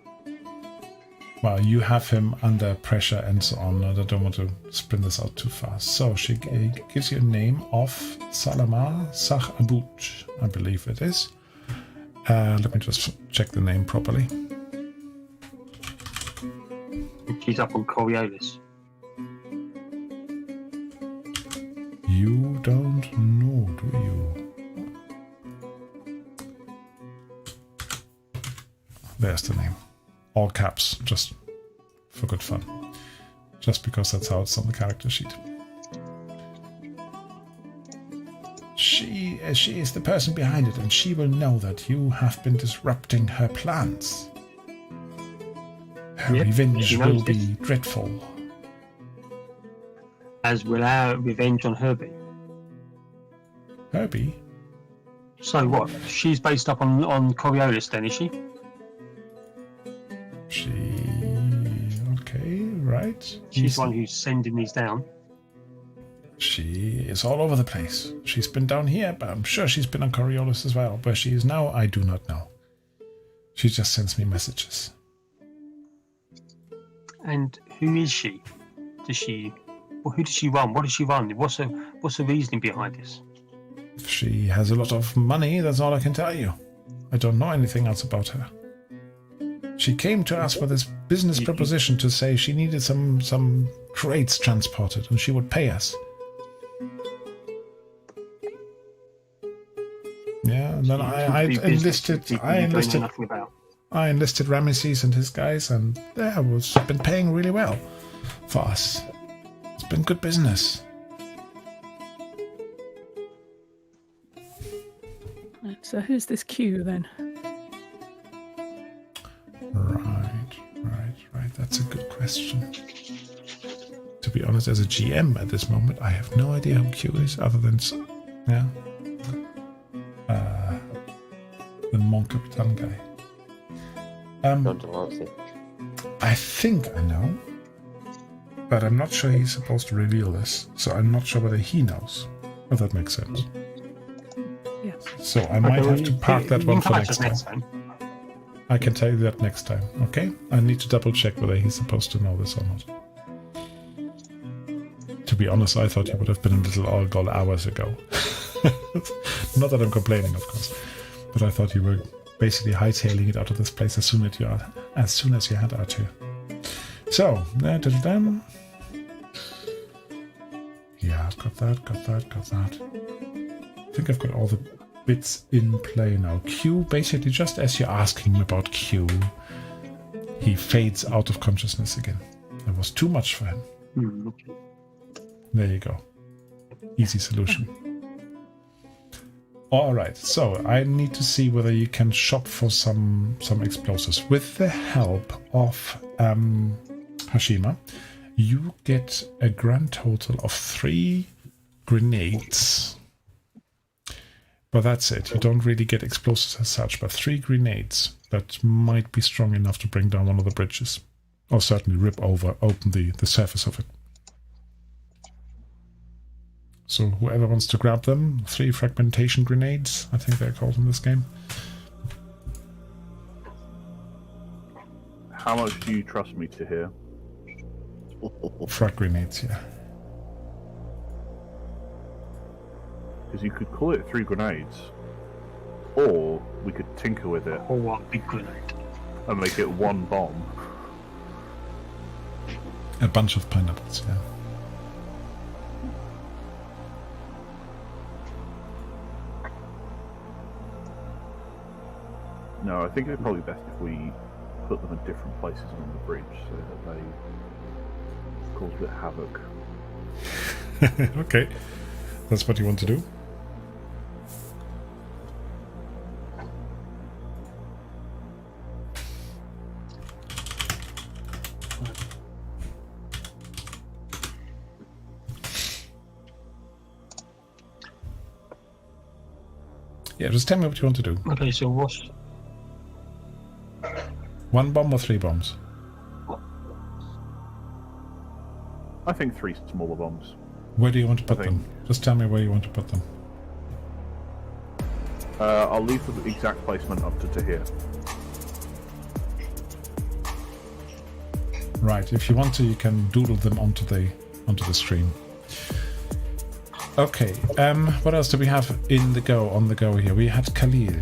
Well, you have him under pressure and so on, and I don't want to sprint this out too fast. So she gives you a name of Salama Sahabut, I believe it is. Let me just check the name properly. She's up on Coriolis. You don't know, do you? There's the name. All caps, just for good fun. Just because that's how it's on the character sheet. She is the person behind it, and she will know that you have been disrupting her plans. Her revenge will be dreadful. As will our revenge on Herbie. Herbie? So what? She's based up on Coriolis then, is she? Okay, right. She's the one who's sending these down. She is all over the place. She's been down here, but I'm sure she's been on Coriolis as well. Where she is now, I do not know. She just sends me messages. And who is she? Who does she run? What does she run? What's the reasoning behind this? She has a lot of money, that's all I can tell you. I don't know anything else about her. She came to us with this business proposition to say she needed some crates transported and she would pay us. Yeah, and then I enlisted Ramesses and his guys, and was been paying really well for us. It's been good business. So who's this Q then? Right. That's a good question. To be honest, as a GM at this moment, I have no idea who Q is, other than the Mon Capitan guy. I think I know, but I'm not sure he's supposed to reveal this, so I'm not sure whether he knows. If that makes sense. Yes. So I might have to park that one for next time. I can tell you that next time, okay? I need to double check whether he's supposed to know this or not. To be honest, I thought he would have been a little Algol hours ago. Not that I'm complaining, of course, but I thought you were basically hightailing it out of this place as soon as you had R2. So, yeah, I've got that. I think I've got all the bits in play now. Q, basically, just as you're asking him about Q, he fades out of consciousness again. That was too much for him. There you go. Easy solution. All right, so I need to see whether you can shop for some explosives. With the help of Hashima, you get a grand total of 3 grenades. But that's it. You don't really get explosives as such, but 3 grenades that might be strong enough to bring down one of the bridges. Or certainly open the surface of it. So whoever wants to grab them, 3 fragmentation grenades, I think they're called in this game. How much do you trust me to hear? Frag grenades, yeah. Because you could call it 3 grenades, or we could tinker with it Or what? Big grenade. and make it 1 bomb. A bunch of pineapples, yeah. No, I think it's probably best if we put them in different places on the bridge so that they cause a bit of havoc. Okay, that's what you want to do. Yeah, just tell me what you want to do. Okay, so what's 1 bomb or 3 bombs? I think 3 smaller bombs. Where do you want to put I them? Just tell me where you want to put them. I'll leave the exact placement up to Tahir. Right, if you want to, you can doodle them onto the screen. Okay, what else do we have on the go here? We had Khalil.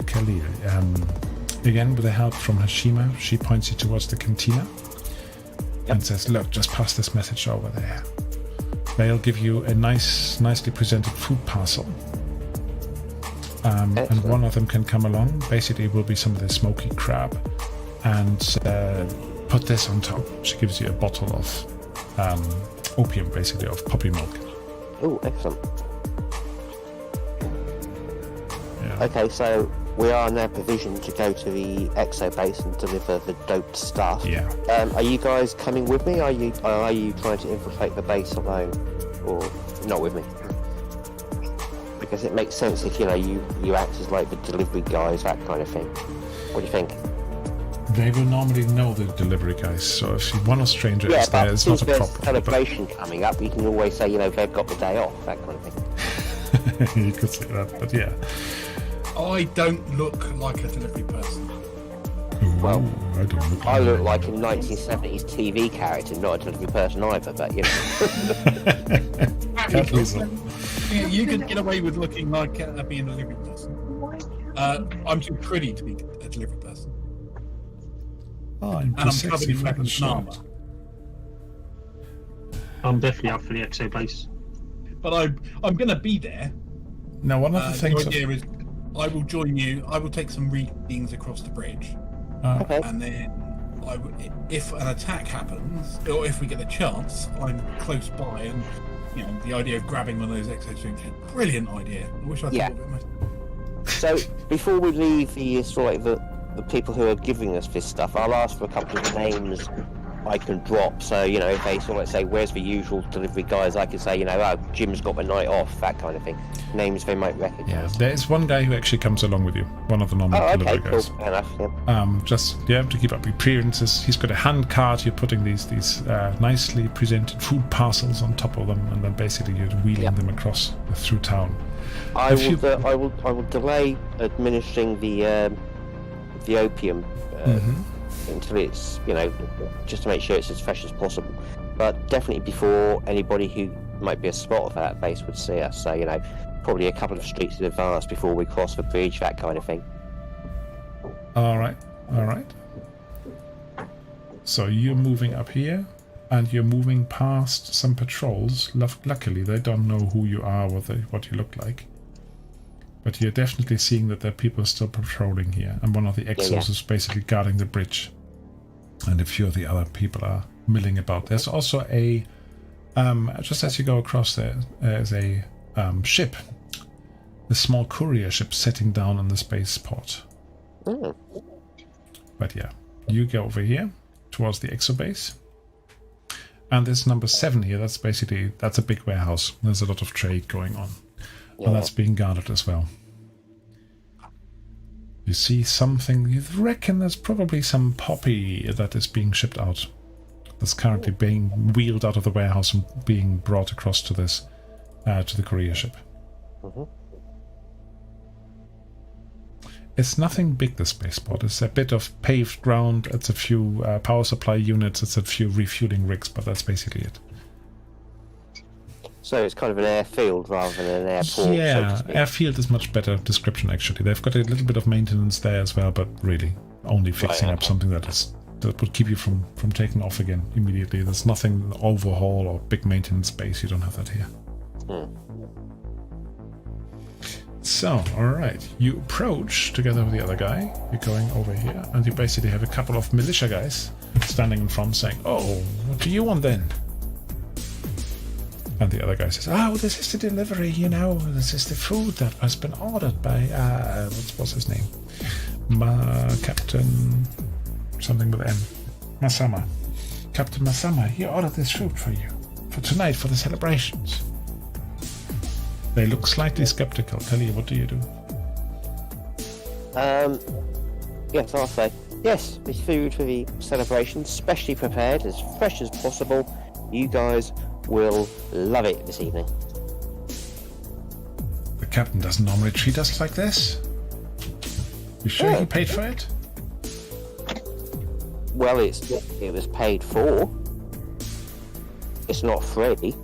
Again, with the help from Hashima, she points you towards the cantina and says, look, just pass this message over there. They'll give you a nicely presented food parcel. And one of them can come along. Basically, it will be some of the smoky crab. And put this on top. She gives you a bottle of opium, basically, of poppy milk. Oh, excellent. Yeah. Okay, so we are now provisioned to go to the exo base and deliver the doped stuff. Yeah. Are you guys coming with me? Are you trying to infiltrate the base alone, or not with me? Because it makes sense if you act as like the delivery guys, that kind of thing. What do you think? They will normally know the delivery guys, so if one of stranger is there, it's not a there's problem. celebration coming up, you can always say, they've got the day off, that kind of thing. You could say that, but yeah. I don't look like a delivery person. Well, I don't look I look like a 1970s TV character, not a delivery person either, but Can't lose them. You can get away with looking like being a delivery person. I'm too pretty to be a delivery person. Oh, And I'm covered in weapons and armour. I'm definitely up for the exo base. But I'm going to be there. Now, one of the things... The idea is I will join you. I will take some readings across the bridge. Okay. And then if an attack happens, or if we get the chance, I'm close by. And, the idea of grabbing one of those exosuits is a brilliant idea. I wish I thought of it myself. So, before we leave the people who are giving us this stuff, I'll ask for a couple of names I can drop. So, if they sort of say, where's the usual delivery guys, I can say, Jim's got the night off, that kind of thing. Names they might recognise. Yeah, there's one guy who actually comes along with you, one of the normal delivery cool. guys. Fair enough, To keep up appearances. He's got a hand cart, you're putting these nicely presented food parcels on top of them, and then basically you're wheeling them across through town. I will delay administering the opium until it's just to make sure it's as fresh as possible, but definitely before anybody who might be a spotter for that base would see us. So probably a couple of streets in advance before we cross the bridge, that kind of thing. All right. So you're moving up here, and you're moving past some patrols. Luckily, they don't know who you are, what you look like. But you're definitely seeing that there are people still patrolling here, and one of the exos is basically guarding the bridge. And a few of the other people are milling about. There's also a, just as you go across there's a ship a small courier ship setting down on the spaceport. Oh. But yeah, you go over here towards the exobase. And this number 7 here, that's a big warehouse. There's a lot of trade going on. Yeah. And that's being guarded as well. You see something, you reckon there's probably some poppy that is being shipped out. That's currently being wheeled out of the warehouse and being brought across to this, to the courier ship. Mm-hmm. It's nothing big, the spaceport. It's a bit of paved ground, it's a few power supply units, it's a few refueling rigs, but that's basically it. So it's kind of an airfield rather than an airport. Yeah, so to speak. airfield is much better description actually. They've got a little bit of maintenance there as well, but really only fixing up something that would keep you from taking off again immediately. There's nothing overhaul or big maintenance space. You don't have that here. Hmm. So, alright, you approach together with the other guy. You're going over here, and you basically have a couple of militia guys standing in front saying, "Oh, what do you want then?" And the other guy says, "Oh, this is the delivery, this is the food that has been ordered by, what's his name? Captain something with M. Masama. Captain Masama, he ordered this food for you, for tonight, for the celebrations." They look slightly skeptical. Tell you, what do you do? Yes, I'll say. Yes, this food for the celebration, specially prepared, as fresh as possible. You guys will love it this evening. The captain doesn't normally treat us like this. You sure he paid for it? Well, it was paid for. It's not free.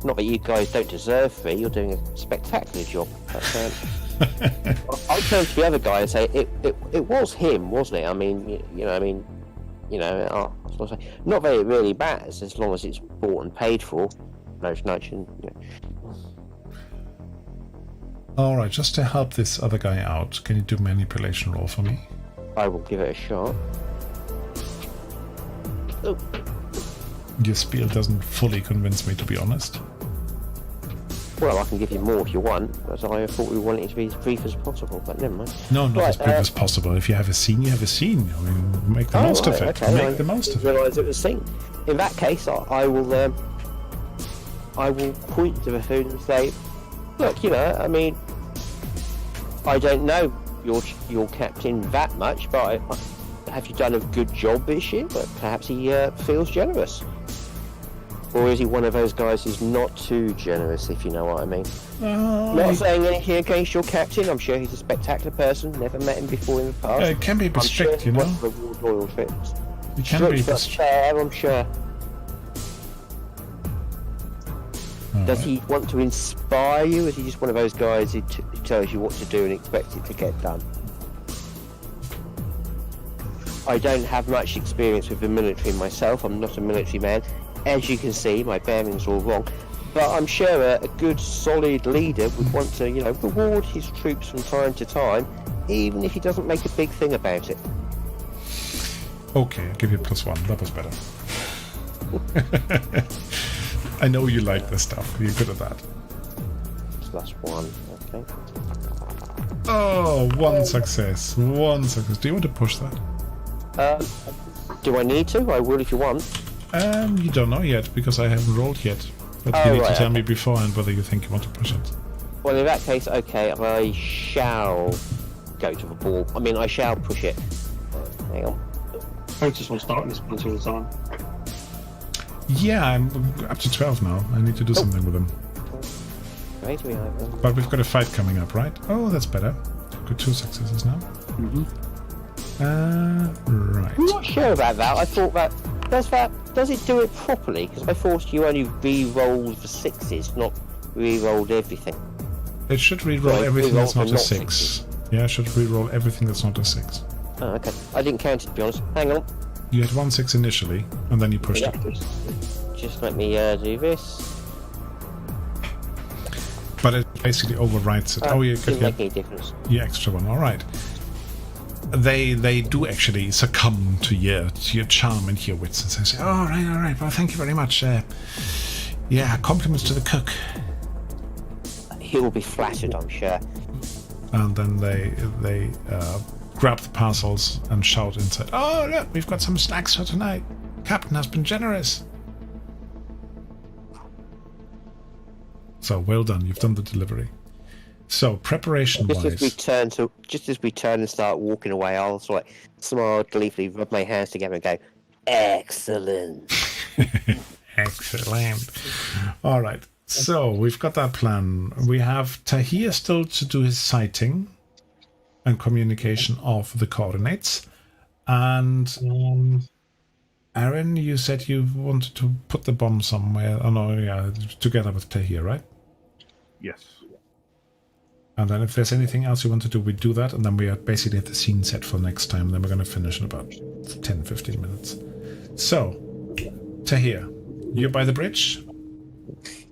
Not that you guys don't deserve free. You're doing a spectacular job. I'll turn to the other guy and say it was him, wasn't it? I mean, not that it really matters as long as it's bought and paid for. Alright, just to help this other guy out, can you do manipulation roll for me? I will give it a shot. Oh. Your spiel doesn't fully convince me, to be honest. Well, I can give you more if you want, as I thought we wanted it to be as brief as possible, but never mind. No, not Right, as brief as possible. If you have a scene, you have a scene. I mean, make the most of it. Okay. Make the most of I it. didn't realise it was a scene. In that case, I will point to the food and say, look, I mean, I don't know your captain that much, but have you done a good job this year? But perhaps he feels generous. Or is he one of those guys who's not too generous, if you know what I mean? Not saying anything against your captain. I'm sure he's a spectacular person. Never met him before in the past. It can be a bit strict, sure reward loyal trips. You can be a bit fair, I'm sure. Does he want to inspire you? Or is he just one of those guys who tells you what to do and expects it to get done? I don't have much experience with the military myself. I'm not a military man. As you can see, my bearings are all wrong. But I'm sure a good, solid leader would want to, reward his troops from time to time, even if he doesn't make a big thing about it. Okay, I'll give you a +1. That was better. I know you like this stuff. You're good at that. +1, okay. Oh, one success. One success. Do you want to push that? Do I need to? I will if you want. You don't know yet, because I haven't rolled yet. But you need to tell me beforehand whether you think you want to push it. Well, in that case, okay, I shall go to the ball. I mean, I shall push it. Hang on. I just want to start this punch all the time. Yeah, I'm up to 12 now. I need to do something with them. Right, we have them. But we've got a fight coming up, right? Oh, that's better. Got 2 successes now. Right. I'm not sure about that. I thought does it do it properly? Because I thought you only re-rolled the 6s, not re-rolled everything. It should re-roll Right, everything re-roll that's not the a not 6. sixes. Yeah, it should re-roll everything that's not a 6. Oh, okay. I didn't count it, to be honest. Hang on. You had 1 6 initially, and then you pushed Yeah. it. Just let me do this. But it basically overwrites it. Oh, you could Didn't get make any difference. the extra one. All right. They do actually succumb to your charm and your wits and say, all right. Well, thank you very much. Yeah, compliments to the cook. he will be flattered, I'm sure. And then they grab the parcels and shout inside, "Oh, look, we've got some snacks for tonight. Captain has been generous." So, well done. You've done the delivery. So, preparation-wise... Just as we turn and start walking away, I'll sort of smile gleefully, rub my hands together and go, "Excellent." Excellent. All right. So, we've got that plan. We have Tahir still to do his sighting and communication of the coordinates. And Aaron, you said you wanted to put the bomb somewhere. Oh, no, yeah, together with Tahir, right? Yes. And then if there's anything else you want to do, we do that. And then we are basically at the scene set for next time. Then we're going to finish in about 10-15 minutes. So, Tahir, you're by the bridge.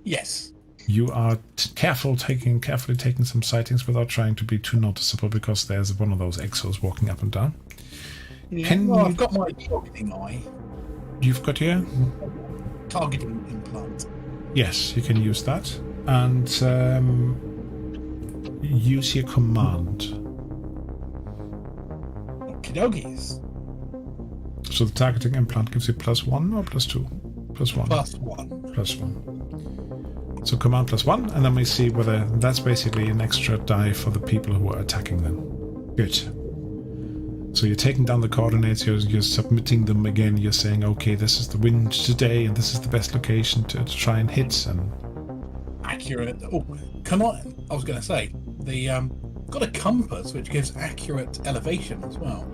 Yes. You are carefully taking some sightings without trying to be too noticeable, because there's one of those exos walking up and down. Yeah, I've got my targeting eye. You've got your Targeting implant. Yes, you can use that. And use your command. Okie-dokies. So the targeting implant gives you +1 or +2? +1. +1. +1. So command +1, and then we see whether that's basically an extra die for the people who are attacking them. Good. So you're taking down the coordinates, you're submitting them again, you're saying, okay, this is the wind today, and this is the best location to try and hit, and... Accurate. Oh, can I was going to say, the got a compass which gives accurate elevation as well.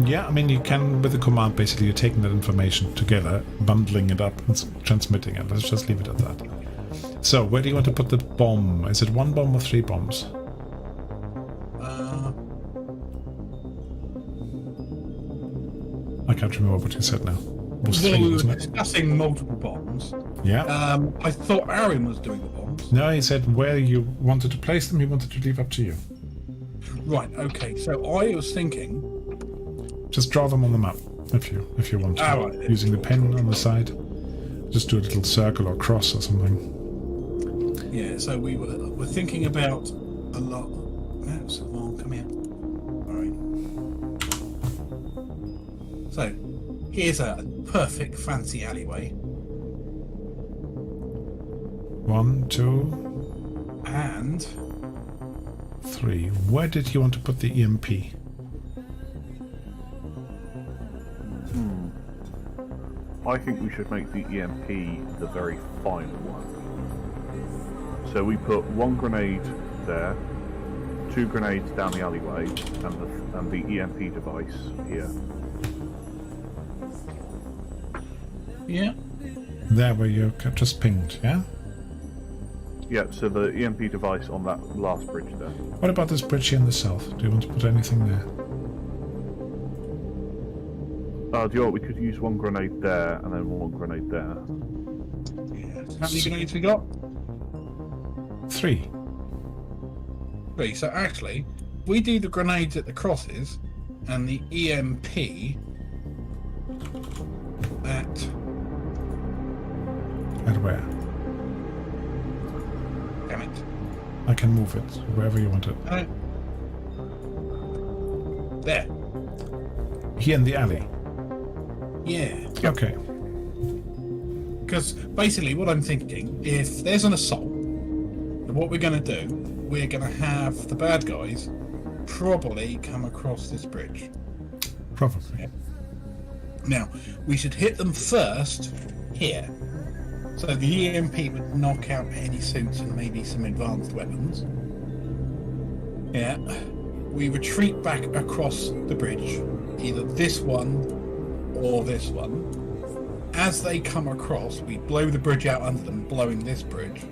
Yeah, I mean, you can, with the command, basically, you're taking that information together, bundling it up, and transmitting it. Let's just leave it at that. So, where do you want to put the bomb? Is it 1 bomb or 3 bombs? I can't remember what you said now. It was 3, we wasn't were it? discussing multiple bombs. Yeah. I thought Aaron was doing the bombs. No, he said where you wanted to place them, he wanted to leave up to you. Right, okay. So I was thinking... Just draw them on the map, if you want to. Right. Using the pen on the side. Just do a little circle or cross or something. Yeah, so we're thinking about a lot... Maps, come on, come here. Alright. So, here's a perfect fancy alleyway. 1, 2... And... 3. Where did you want to put the EMP? I think we should make the EMP the very final one. So we put 1 grenade there, 2 grenades down the alleyway, and the EMP device here. Yeah. There where you just pinged, yeah? Yeah, so the EMP device on that last bridge there. What about this bridge here in the south? Do you want to put anything there? Do you know what? We could use 1 grenade there and then 1 grenade there. Yeah. How many grenades we got? 3. 3. So actually, we do the grenades at the crosses and the EMP at where? Damn it. I can move it wherever you want it. There. Here in the alley. Yeah. Okay. Because basically what I'm thinking, if there's an assault, then what we're going to do, we're going to have the bad guys probably come across this bridge. Probably. Yeah. Now, we should hit them first here. So the EMP would knock out any suits and maybe some advanced weapons. Yeah. We retreat back across the bridge, either this one or this one. As they come across, we blow the bridge out under them, blowing this bridge,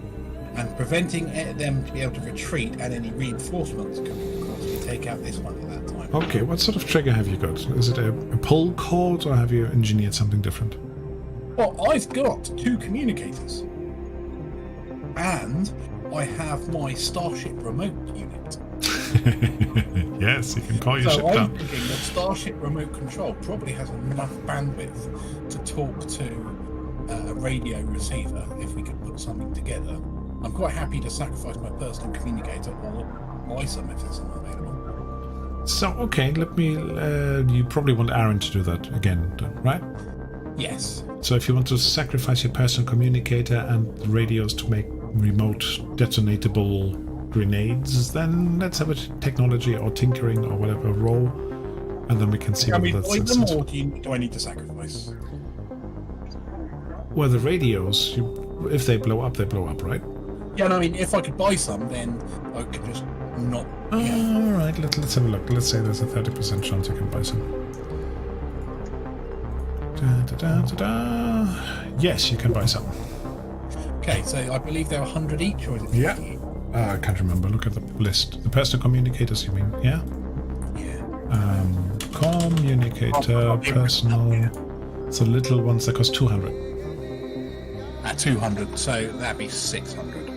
and preventing them to be able to retreat and any reinforcements coming across. We take out this one at that time. Okay, what sort of trigger have you got? Is it a pull cord, or have you engineered something different? Well, I've got 2 communicators. And I have my Starship remote unit. Yes, you can call your So ship I'm down. thinking the Starship remote control probably has enough bandwidth to talk to a radio receiver, if we could put something together. I'm quite happy to sacrifice my personal communicator or buy some if there's some available. So, okay, let me... you probably want Aaron to do that again, right? Yes. So if you want to sacrifice your personal communicator and radios to make remote detonatable grenades, then let's have a technology or tinkering or whatever roll, and then we can see Can whether we that's buy them, successful. or do I need to sacrifice? Well, the radios, if they blow up, right? Yeah, no, I mean, if I could buy some, then I could just not... All right, let's have a look. Let's say there's a 30% chance you can buy some. Yes, you can buy some. Okay, so I believe they're 100 each, or is it 50? Yeah. I can't remember. Look at the list. The personal communicators, you mean? Yeah? Yeah. Communicator, personal. The little ones that cost 200. At 200, so that'd be 600.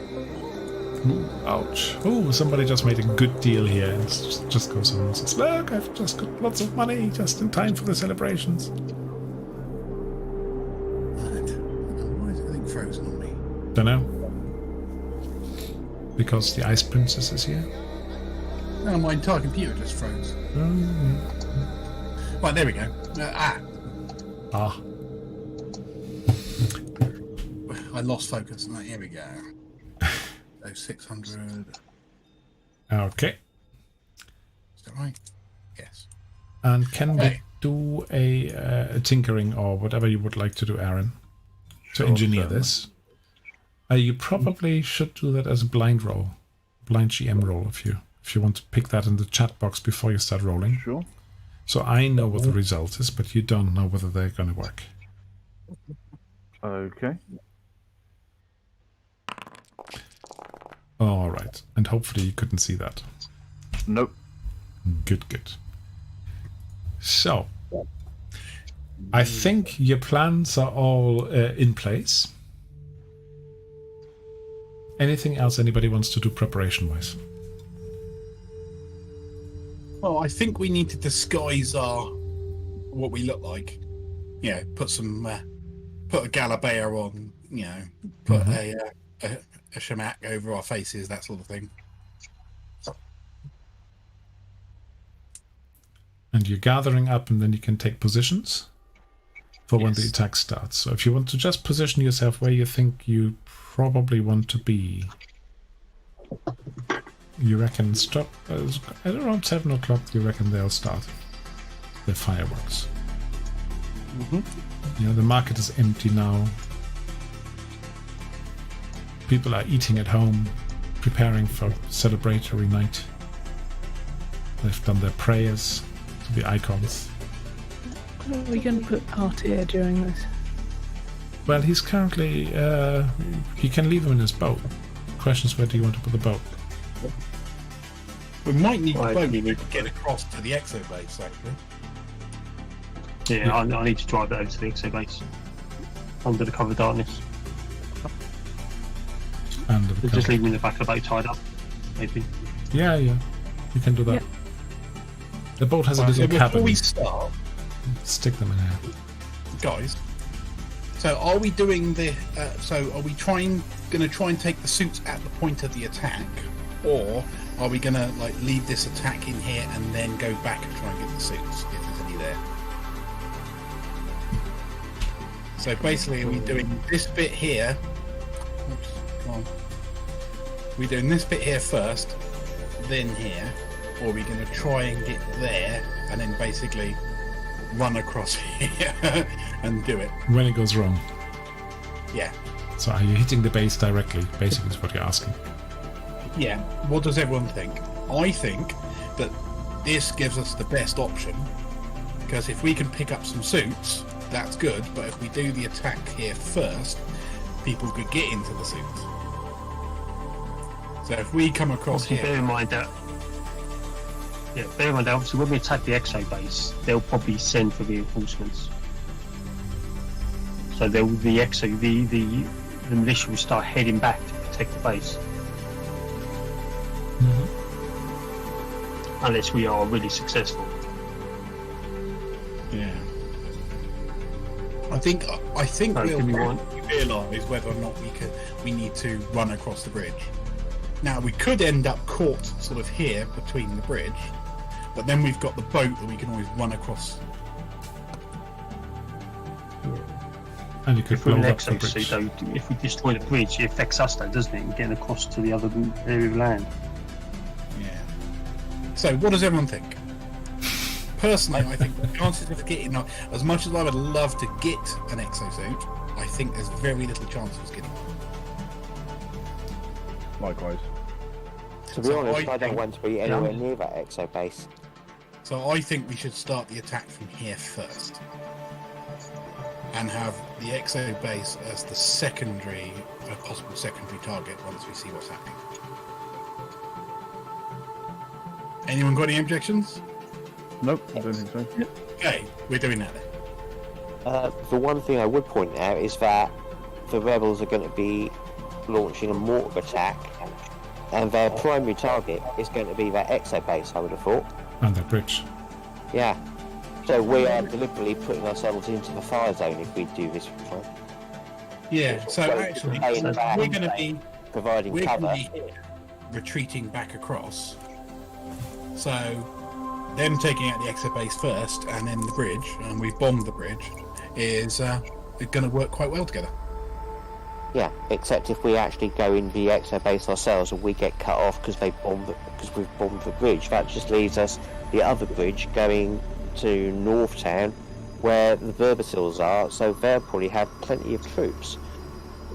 Ooh, ouch. Oh, somebody just made a good deal here. And just goes on and says, look, I've just got lots of money just in time for the celebrations. Why is everything frozen on me? Don't know. Because the Ice Princess is here. No, my entire computer just froze. Right, there we go. I lost focus. Right, here we go. So 600. Okay. Is that right? Yes. And can we do a tinkering or whatever you would like to do, Aaron, to engineer this? You probably should do that as a blind roll, blind GM roll, if you want to pick that in the chat box before you start rolling. Sure. So I know what the result is, but you don't know whether they're going to work. Okay. All right, and hopefully you couldn't see that. Nope. Good. So, I think your plans are all in place. Anything else anybody wants to do preparation-wise? Well, I think we need to disguise what we look like. You know, put a Galabea on. You know, put a shamak over our faces, that sort of thing. And you're gathering up, and then you can take positions for when the attack starts. So if you want to just position yourself where you think you probably want to be, you reckon stop at around 7 o'clock. You reckon they'll start the fireworks. You know, the market is empty now. People are eating at home, preparing for celebratory night. They've done their prayers to the icons. Are we going to put Art here during this? Well, he's currently... you can leave him in his boat. The question is, where do you want to put the boat? We might need the boat to get across to the exo base, actually. Yeah, I need to drive it over to the exo base. Under the cover of darkness. Under the Just cover. leave me in the back of the boat tied up, maybe. Yeah, you can do that. Yep. The boat has a little Before cabin. we start, Stick them in here. guys, so are we doing the... so are we going to try and take the suits at the point of the attack? Or are we going to leave this attack in here and then go back and try and get the suits, if there's any there? So basically, are we doing this bit here? Oops, come on. We're doing this bit here first, then here, or are we going to try and get there and then basically run across here and do it? When it goes wrong. Yeah. So are you hitting the base directly? Basically is what you're asking. Yeah. What does everyone think? I think that this gives us the best option, because if we can pick up some suits, that's good, but if we do the attack here first, people could get into the suits. So if we come across Obviously, here... bear in mind that obviously when we attack the exo base, they'll probably send for reinforcements. So the militia will start heading back to protect the base. Unless we are really successful. Yeah. I think Oh, we'll give me one. realise whether or not we need to run across the bridge. Now we could end up caught sort of here between the bridge, but then we've got the boat that we can always run across. And you could If we're blow an up the exo bridge. though, if we destroy the bridge, it affects us though, doesn't it? We're getting across to the other area of land. Yeah. So what does everyone think? Personally, I think the chances of getting, as much as I would love to get an exosuit, I think there's very little chance of us getting one. Likewise. To be So honest, I don't think- want to be anywhere near that exo base. So I think we should start the attack from here first, and have the exo base as the secondary, a possible secondary target once we see what's happening. Anyone got any objections? Nope, I don't think so. Okay, we're doing that then. The one thing I would point out is that the rebels are going to be launching a mortar attack, and their primary target is going to be that exo base, I would have thought. And the bridge. Yeah. So we are deliberately putting ourselves into the fire zone if we do this right? Yeah. So actually, Staying back, we're going to be providing we're cover. going to be retreating back across. So them taking out the exo base first, and then the bridge, and we bombed the bridge, is going to work quite well together. Yeah, except if we actually go in the exo base ourselves and we get cut off because we've bombed the bridge, that just leaves us the other bridge going to Northtown where the Verbatiles are, so they'll probably have plenty of troops.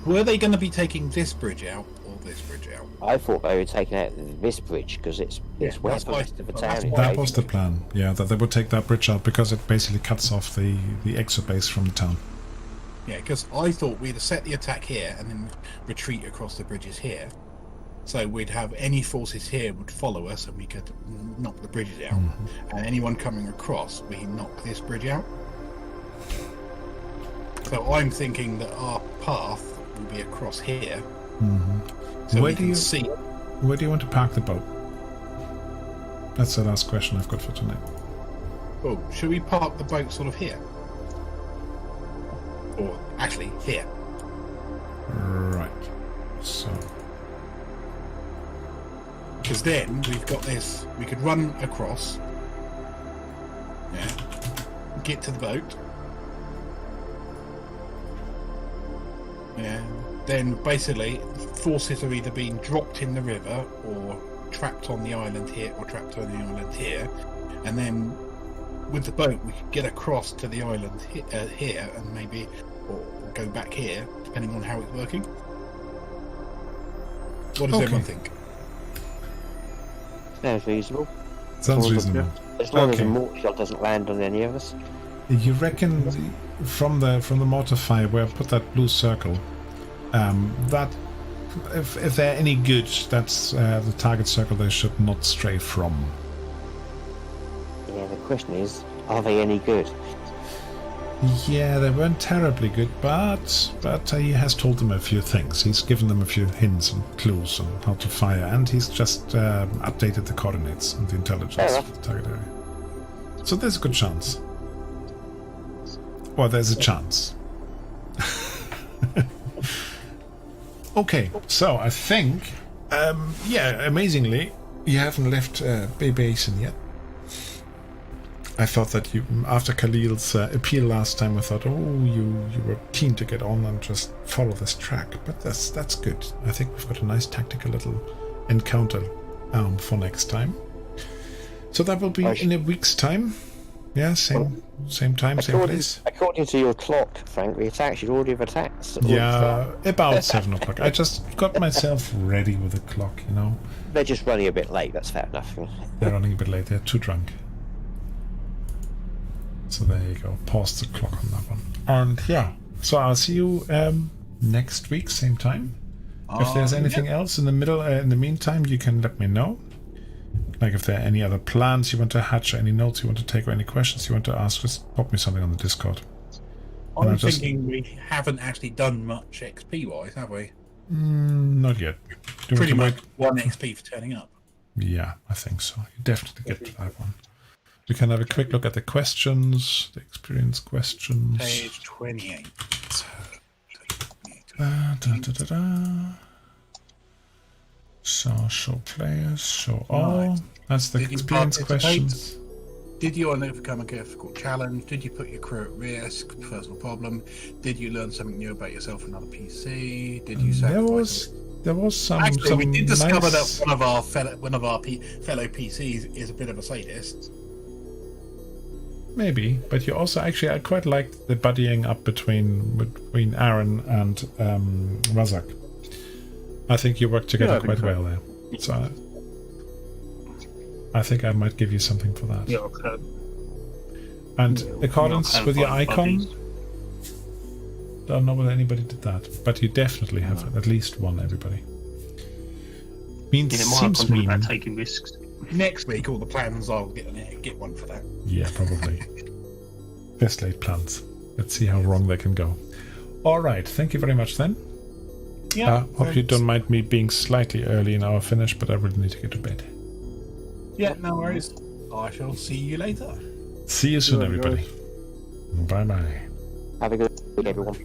Were they going to be taking this bridge out or this bridge out? I thought they were taking out this bridge because it's where that's the why- rest of the that's town is. why- That was the plan, yeah, that they would take that bridge out because it basically cuts off the exo base from the town. Yeah, because I thought we'd have set the attack here and then retreat across the bridges here. So we'd have any forces here would follow us and we could knock the bridges out. And anyone coming across, we knock this bridge out. So I'm thinking that our path will be across here. So Where we do can you- see. Where do you want to park the boat? That's the last question I've got for tonight. Oh, should we park the boat sort of here? Or actually here. Right. So, Because then we've got this, we could run across, yeah, get to the boat, yeah, then basically forces are either being dropped in the river or trapped on the island here or trapped on the island here, and then with the boat we could get across to the island here and maybe or go back here depending on how it's working. What does Okay. everyone think? Sounds reasonable. sounds Well, reasonable. As long as Okay. a mortar shot doesn't land on any of us. You reckon from the mortar fire where I put that blue circle, that if they're any good, that's the target circle they should not stray from. Yeah, the question is, are they any good? Yeah, they weren't terribly good, but he has told them a few things. He's given them a few hints and clues on how to fire, and he's just updated the coordinates and the intelligence Oh. of the target area. So there's a good chance. Well, there's a chance. Okay, so I think, amazingly, you haven't left Baybasin yet. I thought that you, after Khalil's appeal last time, I thought, you were keen to get on and just follow this track. But that's good. I think we've got a nice tactical little encounter for next time. So that will be in a week's time. Yeah, same time, same place. According to your clock, Frank, the attack should already have attacked. Yeah, about 7 o'clock. I just got myself ready with the clock, you know. They're just running a bit late, that's fair enough. They're running a bit late. They're too drunk. So there you go. Pause the clock on that one. And yeah, so I'll see you next week, same time. If there's anything else in the middle, in the meantime, you can let me know. Like if there are any other plans you want to hatch, or any notes you want to take, or any questions you want to ask, just pop me something on the Discord. And I'm thinking we haven't actually done much XP wise, have we? Not yet. Do you Pretty want much to 1 XP for turning up. Yeah, I think so. You definitely get to that one. We can have a quick look at the questions, the experience questions. Page 28. So, show players, show all. Right. That's the Did you experience participate? questions. Did you overcome a difficult challenge? Did you put your crew at risk? Personal problem? Did you learn something new about yourself and another PC? Did you sacrifice? There was some. Actually, some we did discover nice... that one of our fellow PCs is a bit of a sadist. Maybe, but you also actually, I quite liked the buddying up between Aaron and Razak. I think you worked together quite well there. So I think I might give you something for that. Yeah, okay. And accordance Yeah, with your find icon, buddies. don't know whether anybody did that, but you definitely have at least one. Everybody means Yeah, my seems icon's mean. about taking risks. Next week, all the plans, I'll get one for that. Yeah, probably. Best laid plans. Let's see how wrong they can go. All right, thank you very much then. Yeah. Hope you don't mind me being slightly early in our finish, but I really need to get to bed. Yeah, no worries. I shall see you later. See you soon, everybody. Bye bye. Have a good week, everyone.